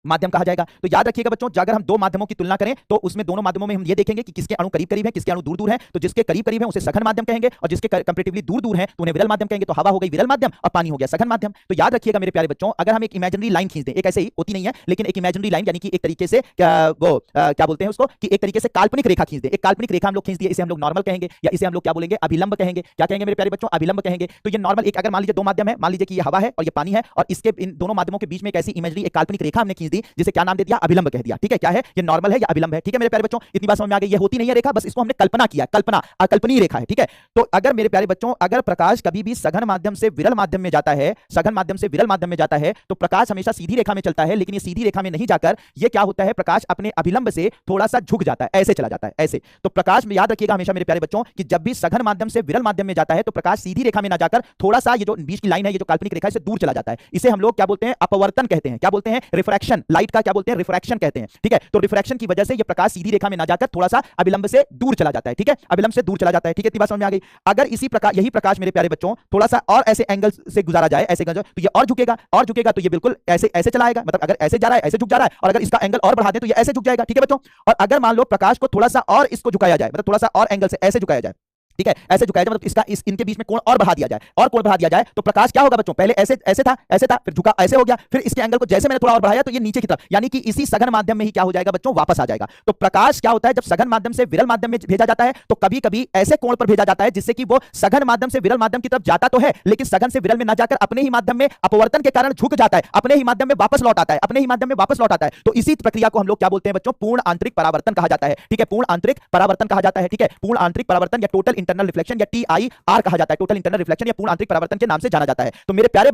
माध्यम कहा जाएगा। तो याद रखिएगा बच्चों, अगर हम दो माध्यमों की तुलना करें तो उसमें दोनों माध्यमों में हम ये देखेंगे कि किसके अणु करीब करीब है, किसके अणु दूर दूर है। तो जिसके करीब करीब है उसे सघन माध्यम कहेंगे और जिसके कंपैरेटिवली दूर दूर है तो उन्हें विरल माध्यम कहेंगे। तो हवा हो गई विरल माध्यम और पानी हो गया सघन माध्यम। तो याद रखिएगा मेरे प्यारे बच्चों, अगर हम एक इमेजिनरी लाइन खींच दें, एक ऐसे ही होती नहीं है लेकिन एक इमेजिनरी लाइन, यानी कि एक तरीके से क्या बोलते हैं उसको, कि एक तरीके से काल्पनिक रेखा खींच दे, एक काल्पनिक रेखा हम लोग खींच दिए, इसे हम लोग नॉर्मल कहेंगे या इसे हम लोग क्या बोलेंगे, अभिलंब कहेंगे। क्या कहेंगे मेरे प्यारे बच्चों, अभिलंब कहेंगे। तो ये नॉर्मल एक, अगर मान लीजिए दो माध्यम है, मान लीजिए कि ये हवा है और ये पानी है और इसके इन दोनों माध्यमों के बीच में एक ऐसी इमेजिनरी एक काल्पनिक रेखा हमने खींच दी जिसे क्या नाम दे दिया, अभिलंब कह दिया, ठीक है। क्या है ये, नॉर्मल है या अभिलंब है, ठीक है मेरे प्यारे बच्चों। इतनी बात समझ में आ गई। ये होती नहीं है रेखा, बस इसको हमने कल्पना किया, कल्पना, अकल्पनीय रेखा है, ठीक है। तो अगर मेरे प्यारे बच्चों, अगर प्रकाश कभी भी सघन माध्यम से विरल माध्यम में जाता है, सघन माध्यम से विरल माध्यम में जाता है, तो प्रकाश हमेशा सीधी रेखा में चलता है, लेकिन ये सीधी रेखा में नहीं जाकर ये क्या होता है, प्रकाश अपने अभिलंब से थोड़ा सा झुक जाता है, ऐसे चला जाता है, ऐसे। तो प्रकाश में याद रखिएगा हमेशा मेरे प्यारे बच्चों कि जब भी सघन माध्यम से विरल माध्यम में जाता है तो प्रकाश सीधी रेखा में ना जाकर थोड़ा सा ये जो बीच की लाइन है, ये जो काल्पनिक रेखा है, इससे दूर चला जाता है। इसे हम लोग क्या बोलते हैं, अपवर्तन कहते हैं। क्या बोलते हैं, रिफ्रैक्शन। लाइट का क्या बोलते हैं, रिफ्रैक्शन कहते हैं, ठीक है। तो रिफ्रैक्शन की वजह से ये प्रकाश सीधी रेखा में ना जाकर थोड़ा सा अभिलंब से दूर चला जाता है, ठीक है, अभिलंब से दूर चला जाता है, ठीक है। इतनी बात समझ में आ गई। अगर इसी प्रकार यही प्रकाश मेरे प्यारे बच्चों थोड़ा सा और ऐसे एंगल से गुजारा जाए, ऐसे तो ये और झुकेगा, और झुकेगा तो ये बिल्कुल ऐसे ऐसे चलाएगा, मतलब अगर ऐसे जा रहा है ऐसे झुक जा रहा है, और अगर इसका एंगल और बढ़ा दें तो ये ऐसे झुक जाएगा, ठीक है बच्चों। और अगर मान लो प्रकाश को थोड़ा सा और इसको झुकाया जाए, मतलब थोड़ा सा और एंगल से ऐसे झुकाया जाए, ठीक है, ऐसे झुकाया जाए, मतलब इसका इनके बीच में कोण और बढ़ा दिया जाए, और कोण बढ़ा दिया जाए तो प्रकाश क्या होगा बच्चों, पहले ऐसे ऐसे था, फिर झुका ऐसे हो गया, फिर इसके एंगल को जैसे मैंने थोड़ा और बढ़ाया तो ये नीचे की तरफ, यानी कि इसी सघन माध्यम में ही क्या हो जाएगा बच्चों, वापस आ जाएगा। तो प्रकाश क्या होता है, जब सघन माध्यम से विरल माध्यम में भेजा जाता है तो कभी कभी ऐसे कोण पर भेजा जाता है जिससे कि वो सघन माध्यम से विरल माध्यम की तरफ जाता तो है, लेकिन सघन से विरल में ना जाकर अपने ही माध्यम में अपवर्तन के कारण झुक जाता है, अपने ही माध्यम में वापस लौट आता है, अपने ही माध्यम में वापस लौट आता है। तो इसी प्रक्रिया को हम लोग क्या बोलते हैं बच्चों, पूर्ण आंतरिक परावर्तन कहा जाता है, ठीक है, पूर्ण आंतरिक परावर्तन कहा जाता है, ठीक है। पूर्ण आंतरिक परावर्तन या टोटल इंटरनल रिफ्लेक्शन या TIR कहा जाता है, टोटल इंटरनल रिफ्लेक्शन या पूर्ण आंतरिक परावर्तन के नाम से जाना जाता है। तो मेरे प्यारे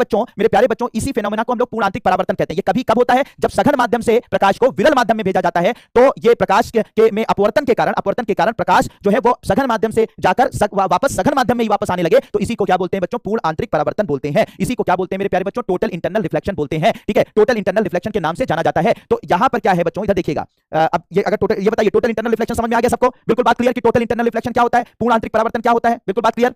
बच्चों इसी फेनोमेना को हम लोग पूर्ण आंतरिक परावर्तन कहते हैं। ये कभी कब होता है, जब सघन माध्यम से प्रकाश को विरल माध्यम में भेजा जाता है, तो ये प्रकाश के में अपवर्तन के कारण प्रकाश जो है वो सघन माध्यम से जाकर वापस सघन माध्यम में ही वापस आने लगे, तो इसी को क्या बोलते हैं बच्चों, पूर्ण आंतरिक परावर्तन बोलते हैं। इसी को क्या बोलते हैं मेरे प्यारे बच्चों, टोटल इंटरनल रिफ्लेक्शन बोलते हैं, ठीक है, टोटल इंटरनल रिफ्लेक्शन के नाम से जाना जाता है। तो यहां पर क्या है बच्चों, इधर देखिएगा, अब ये अगर टोटल, ये बताइए टोटल इंटरनल रिफ्लेक्शन समझ में आ गया सबको, बिल्कुल बात क्लियर कि टोटल इंटरनल रिफ्लेक्शन क्या होता है, पूर्ण आंतरिक परावर्तन क्या होता है, बिल्कुल बात क्लियर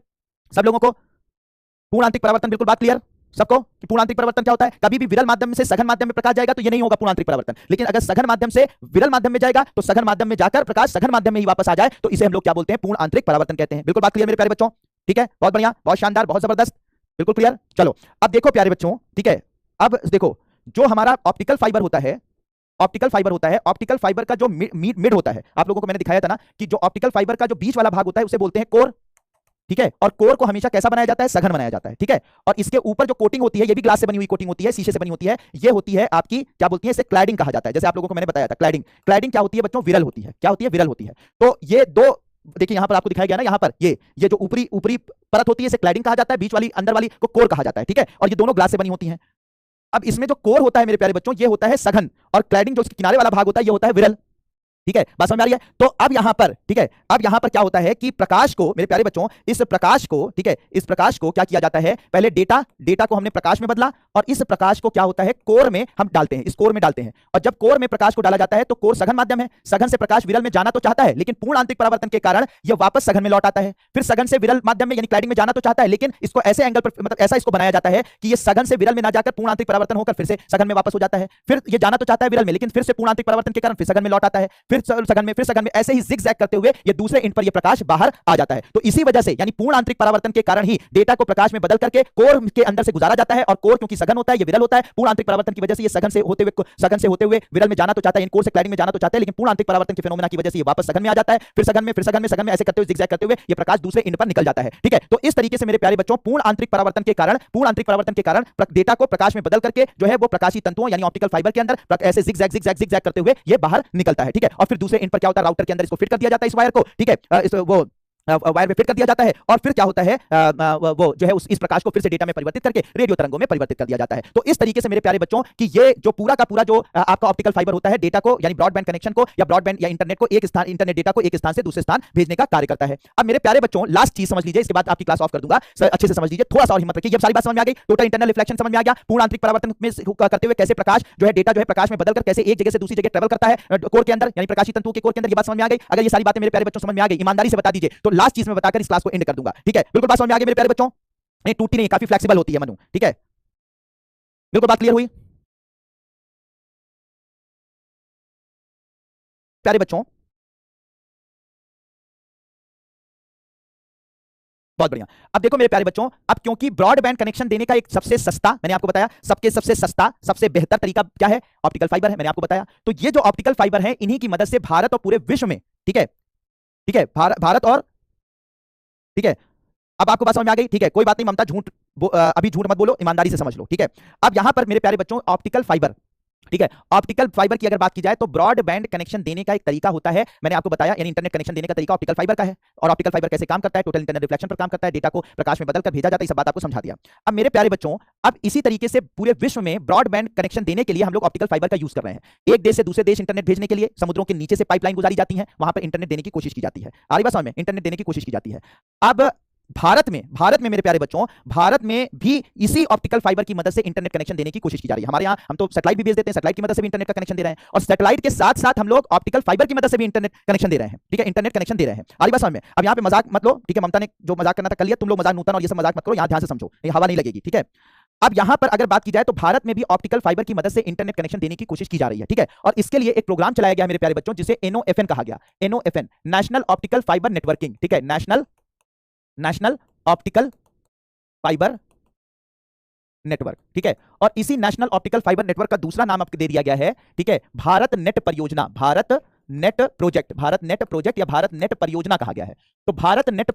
सब लोगों को, पूर्ण आंतरिक परावर्तन बिल्कुल बात क्लियर सबको कि पूर्ण आंतरिक परावर्तन क्या होता है। कभी भी विरल माध्यम से सघन माध्यम में प्रकाश जाएगा तो ये नहीं होगा पूर्ण आंतरिक परावर्तन, लेकिन अगर सघन माध्यम से विरल माध्यम में जाएगा तो सघन माध्यम में जाकर प्रकाश सघन माध्यम में ही वापस आ जाए, तो इसे हम लोग क्या बोलते हैं, पूर्ण आंतरिक परावर्तन कहते हैं। बिल्कुल बात क्लियर मेरे प्यारे बच्चों, ठीक है, बहुत बढ़िया, बहुत शानदार, बहुत जबरदस्त, बिल्कुल क्लियर। चलो अब देखो प्यारे बच्चों, ठीक है, अब देखो जो हमारा ऑप्टिकल फाइबर होता है, ऑप्टिकल फाइबर होता है, ऑप्टिकल फाइबर का जो मिड होता है, आप लोगों को मैंने दिखाया था ना कि जो ऑप्टिकल फाइबर का जो बीच वाला भाग होता है उसे बोलते हैं कोर, ठीक है। और कोर को हमेशा कैसा बनाया जाता है, सघन बनाया जाता है, ठीक है। और इसके ऊपर जो कोटिंग होती है ये भी ग्लास से बनी हुई कोटिंग होती है, शीशे से बनी होती है, ये होती है आपकी क्या बोलती है, इसे क्लैडिंग कहा जाता है। जैसे आप लोगों को मैंने बताया था क्लैडिंग, क्लैडिंग क्या होती है बच्चों, विरल होती है, क्या होती है, विरल होती है। तो ये दो देखिए यहां पर आपको दिखाया गया ना, यहां पर ये जो ऊपरी ऊपरी परत होती है इसे क्लैडिंग कहा जाता है, बीच वाली अंदर वाली को कोर कहा जाता है, ठीक है। और ये दोनों ग्लास से बनी होती हैं। अब इसमें जो कोर होता है मेरे प्यारे बच्चों ये होता है सघन, और क्लैडिंग जो इसके किनारे वाला भाग होता है ये होता है विरल, ठीक है। बात समझ में आ रही है। तो अब यहां पर, ठीक है, अब यहां पर क्या होता है कि प्रकाश को मेरे प्यारे बच्चों, इस प्रकाश को, ठीक है, इस प्रकाश को क्या किया जाता है, पहले डेटा को हमने प्रकाश में बदला, और इस प्रकाश को क्या होता है कोर में हम डालते हैं, इस कोर में डालते हैं। और जब कोर में प्रकाश को डाला जाता है तो कोर सघन माध्यम है, सघन से प्रकाश विरल में जाना तो चाहता है लेकिन पूर्ण आंतरिक परावर्तन के कारण यह वापस सघन में लौट आता है। फिर सघन से विरल माध्यम में यानी क्लैडिंग में जाना तो चाहता है लेकिन इसको ऐसे एंगल पर, मतलब ऐसा इसको बनाया जाता है कि ये सघन से विरल में ना जाकर पूर्ण आंतरिक परावर्तन होकर फिर से सघन में वापस हो जाता है। फिर ये जाना तो चाहता है विरल में लेकिन फिर से पूर्ण आंतरिक परावर्तन के कारण फिर सघन में लौट आता है, फिर सघन में, फिर सघन में, ऐसे ही जिगजैग करते हुए ये दूसरे एंड पर ये प्रकाश बाहर आ जाता है। तो इसी वजह से यानी पूर्ण आंतरिक परावर्तन के कारण ही डेटा को प्रकाश में बदल करके कोर के अंदर से गुजारा जाता है, और कोर क्योंकि सघन होता है ये विरल होता है, पूर्ण आंतरिक परावर्तन की वजह से ये सघन से होते हुए विरल में जाना तो चाहता है, इन कोर से क्लैडिंग में जाना तो चाहता है लेकिन पूर्ण आंतरिक परावर्तन के फेनोमेना की वजह से ये वापस सघन में आ जाता है, फिर सघन में, फिर सघन में, सघन में, ऐसे करते हुए जिगजैग करते हुए ये प्रकाश दूसरे एंड पर निकल जाता है, ठीक है। तो इस तरीके से मेरे प्यारे बच्चों पूर्ण आंतरिक परावर्तन के कारण डेटा को प्रकाश में बदल करके जो है वो प्रकाशीय तंतुओं यानी ऑप्टिकल फाइबर के अंदर ऐसे जिगजैग करते हुए ये बाहर निकलता है, ठीक है। और फिर दूसरे एंड पर क्या होता है, राउटर के अंदर इसको फिट कर दिया जाता है इस वायर को, ठीक है, इस वो वायर में फिट कर दिया जाता है, और फिर क्या होता है वो जो है इस प्रकाश को फिर से डेटा में परिवर्तित करके रेडियो तरंगों में परिवर्तित कर दिया जाता है। तो इस तरीके से मेरे प्यारे बच्चों कि ये जो पूरा का पूरा जो आपका ऑप्टिकल फाइबर होता है डेटा को यानी ब्रॉडबैंड कनेक्शन को या ब्रॉडबैंड या इंटरनेट को एक स्थान, इंटरनेट डेटा को एक स्थान से दूसरे स्थान भेजने का कार्य करता है। अब मेरे प्यारे बच्चों लास्ट चीज समझ लीजिए, इसके बाद आपकी क्लास ऑफ कर दूंगा, अच्छे से समझ लीजिए, थोड़ा सा और हिम्मत रखिए। ये सारी बात समझ में आ गई, टोटल इंटरनल रिफ्लेक्शन समझ में आ गया, पूर्ण आंतरिक परावर्तन में करते हुए कैसे प्रकाश जो है डेटा जो है प्रकाश में बदलकर कैसे एक जगह से दूसरी जगह ट्रेवल करता है कोर के अंदर यानी प्रकाशीय तंतुओं के कोर के अंदर, ये बात समझ में आ गई। अगर ये सारी बातें मेरे प्यारे बच्चों समझ में आ गई, ईमानदारी से बता दीजिए, तो लास्ट चीज में बताकर इस क्लास को एंड कर दूंगा, ठीक है। बिल्कुल बात समझ में आ गई मेरे प्यारे बच्चों, नहीं टूटती नहीं, काफी फ्लेक्सिबल होती है मनु, ठीक है, बिल्कुल बात क्लियर हुई प्यारे बच्चों, बहुत बढ़िया। अब देखो मेरे प्यारे बच्चों, अब क्योंकि ब्रॉडबैंड कनेक्शन देने का एक सबसे सस्ता, मैंने आपको बताया सबसे सस्ता सबसे बेहतर तरीका क्या है, ऑप्टिकल फाइबर है, मैंने आपको बताया। तो ये जो ऑप्टिकल फाइबर है इन्हीं की मदद से भारत और पूरे विश्व में, ठीक है, ठीक है, भारत और, ठीक है, अब आपको बात समझ में आ गई, ठीक है, कोई बात नहीं ममता, अभी झूठ मत बोलो, ईमानदारी से समझ लो, ठीक है। अब यहां पर मेरे प्यारे बच्चों ऑप्टिकल फाइबर, ठीक है, ऑप्टिकल फाइबर की अगर बात की जाए तो ब्रॉडबैंड कनेक्शन देने का एक तरीका होता है, मैंने आपको बताया, यानी इंटरनेट कनेक्शन देने का तरीका ऑप्टिकल फाइबर का है। और ऑप्टिकल फाइबर कैसे काम करता है, टोटल इंटरनेट रिफ्लेक्शन पर काम करता है, डेटा को प्रकाश में बदलकर भेजा जाता है, ये सब बात आपको समझा दिया। अब मेरे प्यारे बच्चों, अब इसी तरीके से पूरे विश्व में ब्रॉडबैंड कनेक्शन देने के लिए हम लोग ऑप्टिकल फाइबर का यूज कर रहे हैं। एक देश से दूसरे देश इंटरनेट भेजने के लिए समुद्रों के नीचे से पाइपलाइन गुजारी जाती है, वहां पर इंटरनेट देने की कोशिश की जाती है, आ रही बात समझ में, इंटरनेट देने की कोशिश की जाती है। अब भारत में मेरे प्यारे बच्चों, भारत में भी इसी ऑप्टिकल फाइबर की मदद से इंटरनेट कनेक्शन देने की कोशिश की जा रही है। हमारे यहाँ हम तो सैटेलाइट भी भेज देते हैं, सैटेलाइट की मदद से भी इंटरनेट का कनेक्शन दे रहे हैं, और सैटेलाइट के साथ साथ हम लोग ऑप्टिकल फाइबर की मदद से भी इंटरनेट कनेक्शन दे रहे हैं, ठीक है, इंटरनेट कनेक्शन दे रहे हैं। आ रही बात समझ में। अब यहाँ पे मजाक मत लो, ठीक है, ममता ने जो मजाक करना था कर लिया, तुम लोग मजाक नूतन और ये सब मजाक मत करो, यहाँ ध्यान से समझो, ये हवा नहीं लगेगी, ठीक है। अब यहां पर अगर बात की जाए तो भारत में भी ऑप्टिकल फाइबर की मदद से इंटरनेट कनेक्शन देने की कोशिश की जा रही है, ठीक है। और इसके लिए एक प्रोग्राम चलाया गया मेरे प्यारे बच्चों जिसे NOFN कहा गया, NOFN, national optical fibre networking, ठीक है, नेशनल ऑप्टिकल फाइबर नेटवर्क, ठीक है। और इसी नेशनल ऑप्टिकल फाइबर नेटवर्क का दूसरा नाम आपको दे दिया गया है, ठीक है, भारत नेट परियोजना, भारत नेट प्रोजेक्ट या भारत नेट परियोजना कहा गया है। तो भारत नेट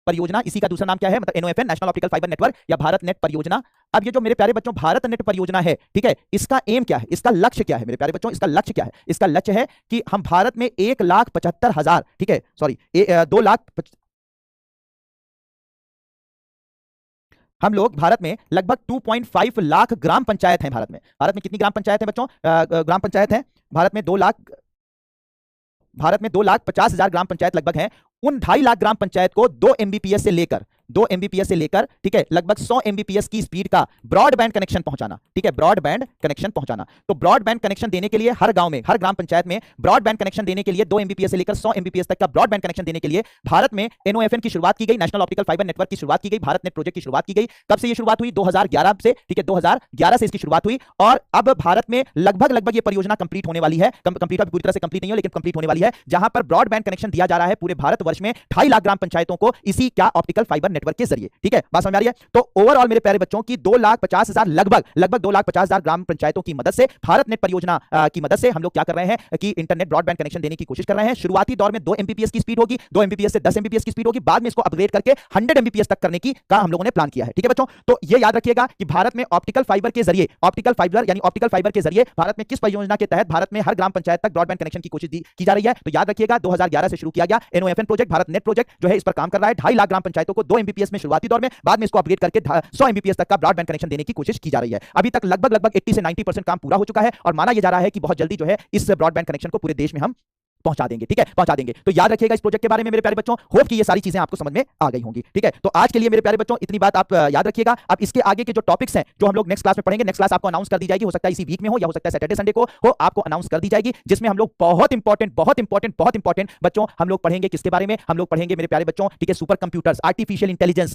परियोजना इसी का दूसरा नाम क्या है, मतलब NOFN, national optical fibre network या भारत नेट परियोजना। अब ये जो मेरे प्यारे बच्चों भारत नेट परियोजना है, ठीक है, इसका एम क्या है, इसका लक्ष्य क्या है मेरे प्यारे बच्चों, इसका लक्ष्य क्या है, इसका लक्ष्य है कि हम भारत में 1,75,000, ठीक है, सॉरी 2 लाख, हम लोग भारत में लगभग 2.5 लाख ग्राम पंचायत हैं। भारत में कितनी ग्राम पंचायत है बच्चों, ग्राम पंचायत है भारत में 2,50,000 ग्राम पंचायत लगभग हैं। उन 2.5 लाख ग्राम पंचायत को 2 MBPS से लेकर, ठीक है, लगभग 100 MBPS की स्पीड का ब्रॉडबैंड कनेक्शन पहुंचाना, ठीक है, ब्रॉडबैंड कनेक्शन पहुंचाना। तो ब्रॉडबैंड कनेक्शन देने के लिए हर गांव में, हर ग्राम पंचायत में ब्रॉडबैंड कनेक्शन देने के लिए 2 MBPS से लेकर 100 MBPS तक का ब्रॉडबैंड कनेक्शन देने के लिए भारत में NOFN की शुरुआत की गई, नेशनल ऑप्टिकल फाइबर नेटवर्क की शुरुआत की गई, भारत नेट प्रोजेक्ट की शुरुआत की गई। कब से ये शुरुआत हुई, 2011 से, ठीक है, 2011 से इसकी शुरुआत हुई। और अब भारत में लगभग ये परियोजना कंप्लीट होने वाली है, कंप्लीट अभी पूरी तरह से कंप्लीट नहीं है लेकिन कंप्लीट होने वाली है, जहां पर ब्रॉडबैंड कनेक्शन दिया जा रहा है पूरे भारतवर्ष में 2.5 लाख ग्राम पंचायतों को इसी क्या ऑप्टिकल फाइबर नेटवर्क के जरिए। ठीक है, बात समझ आ रही है? तो ओवरऑल मेरे प्यारे बच्चों की 2,50,000 लगभग 2,50,000 ग्राम पंचायतों की मदद से भारत नेट परियोजना की मदद से हम लोग क्या कर रहे हैं कि इंटरनेट ब्रॉडबैंड कनेक्शन देने की कोशिश कर रहे हैं। शुरुआती दौर में 2 एमबीपीएस की स्पीड होगी, 2 एमबीपीएस से 10 एमबीपीएस की स्पीड होगी, बाद में इसको अपग्रेड करके 100 एमबीपीएस तक करने की का हम लोगों ने प्लान किया है। ठीक है बच्चों, तो ये याद रखिएगा कि भारत में ऑप्टिकल फाइबर के जरिए भारत में किस परियोजना के तहत भारत में हर ग्राम पंचायत तक ब्रॉडबैंड कनेक्शन की कोशिश की जा रही है। तो याद रखिएगा 2011 से शुरू किया गया एनओएफएन प्रोजेक्ट, भारत नेट प्रोजेक्ट जो है इस पर काम कर रहा है। 2.5 लाख ग्राम पंचायतों को 2 एमबीपीएस में शुरुआती दौर में, बाद में इसको अपग्रेड करके 100 एमबीपीएस तक का ब्रॉडबैंड कनेक्शन देने की कोशिश की जा रही है। अभी तक लगभग 80 से 90% काम पूरा हो चुका है और माना यह जा रहा है कि बहुत जल्दी जो है इस ब्रॉडबैंड कनेक्शन को पूरे देश में हम पहुंचा देंगे। ठीक है, पहुंचा देंगे। तो याद रखिएगा इस प्रोजेक्ट के बारे में मेरे प्यारे बच्चों। होप कि ये सारी चीजें आपको समझ में आ गई होंगी। ठीक है, तो आज के लिए मेरे प्यारे बच्चों इतनी बात आप याद रखिएगा। अब इसके आगे के जो टॉपिक्स हैं जो हम लोग नेक्स्ट क्लास में पढ़ेंगे, नेक्स्ट क्लास आपको अनाउंस कर दी जाएगी, हो सकता है इसी वीक में हो या हो सकता है सैटरडे संडे को हो, आपको अनाउंस कर दी जाएगी, जिसमें हम लोग बहुत इंपॉर्टेंट बच्चों हम लोग पढ़ेंगे किसके बारे में, हम लोग पढ़ेंगे मेरे प्यारे बच्चों, ठीक है, सुपर कंप्यूटर्स, आर्टिफिशियल इंटेलिजेंस,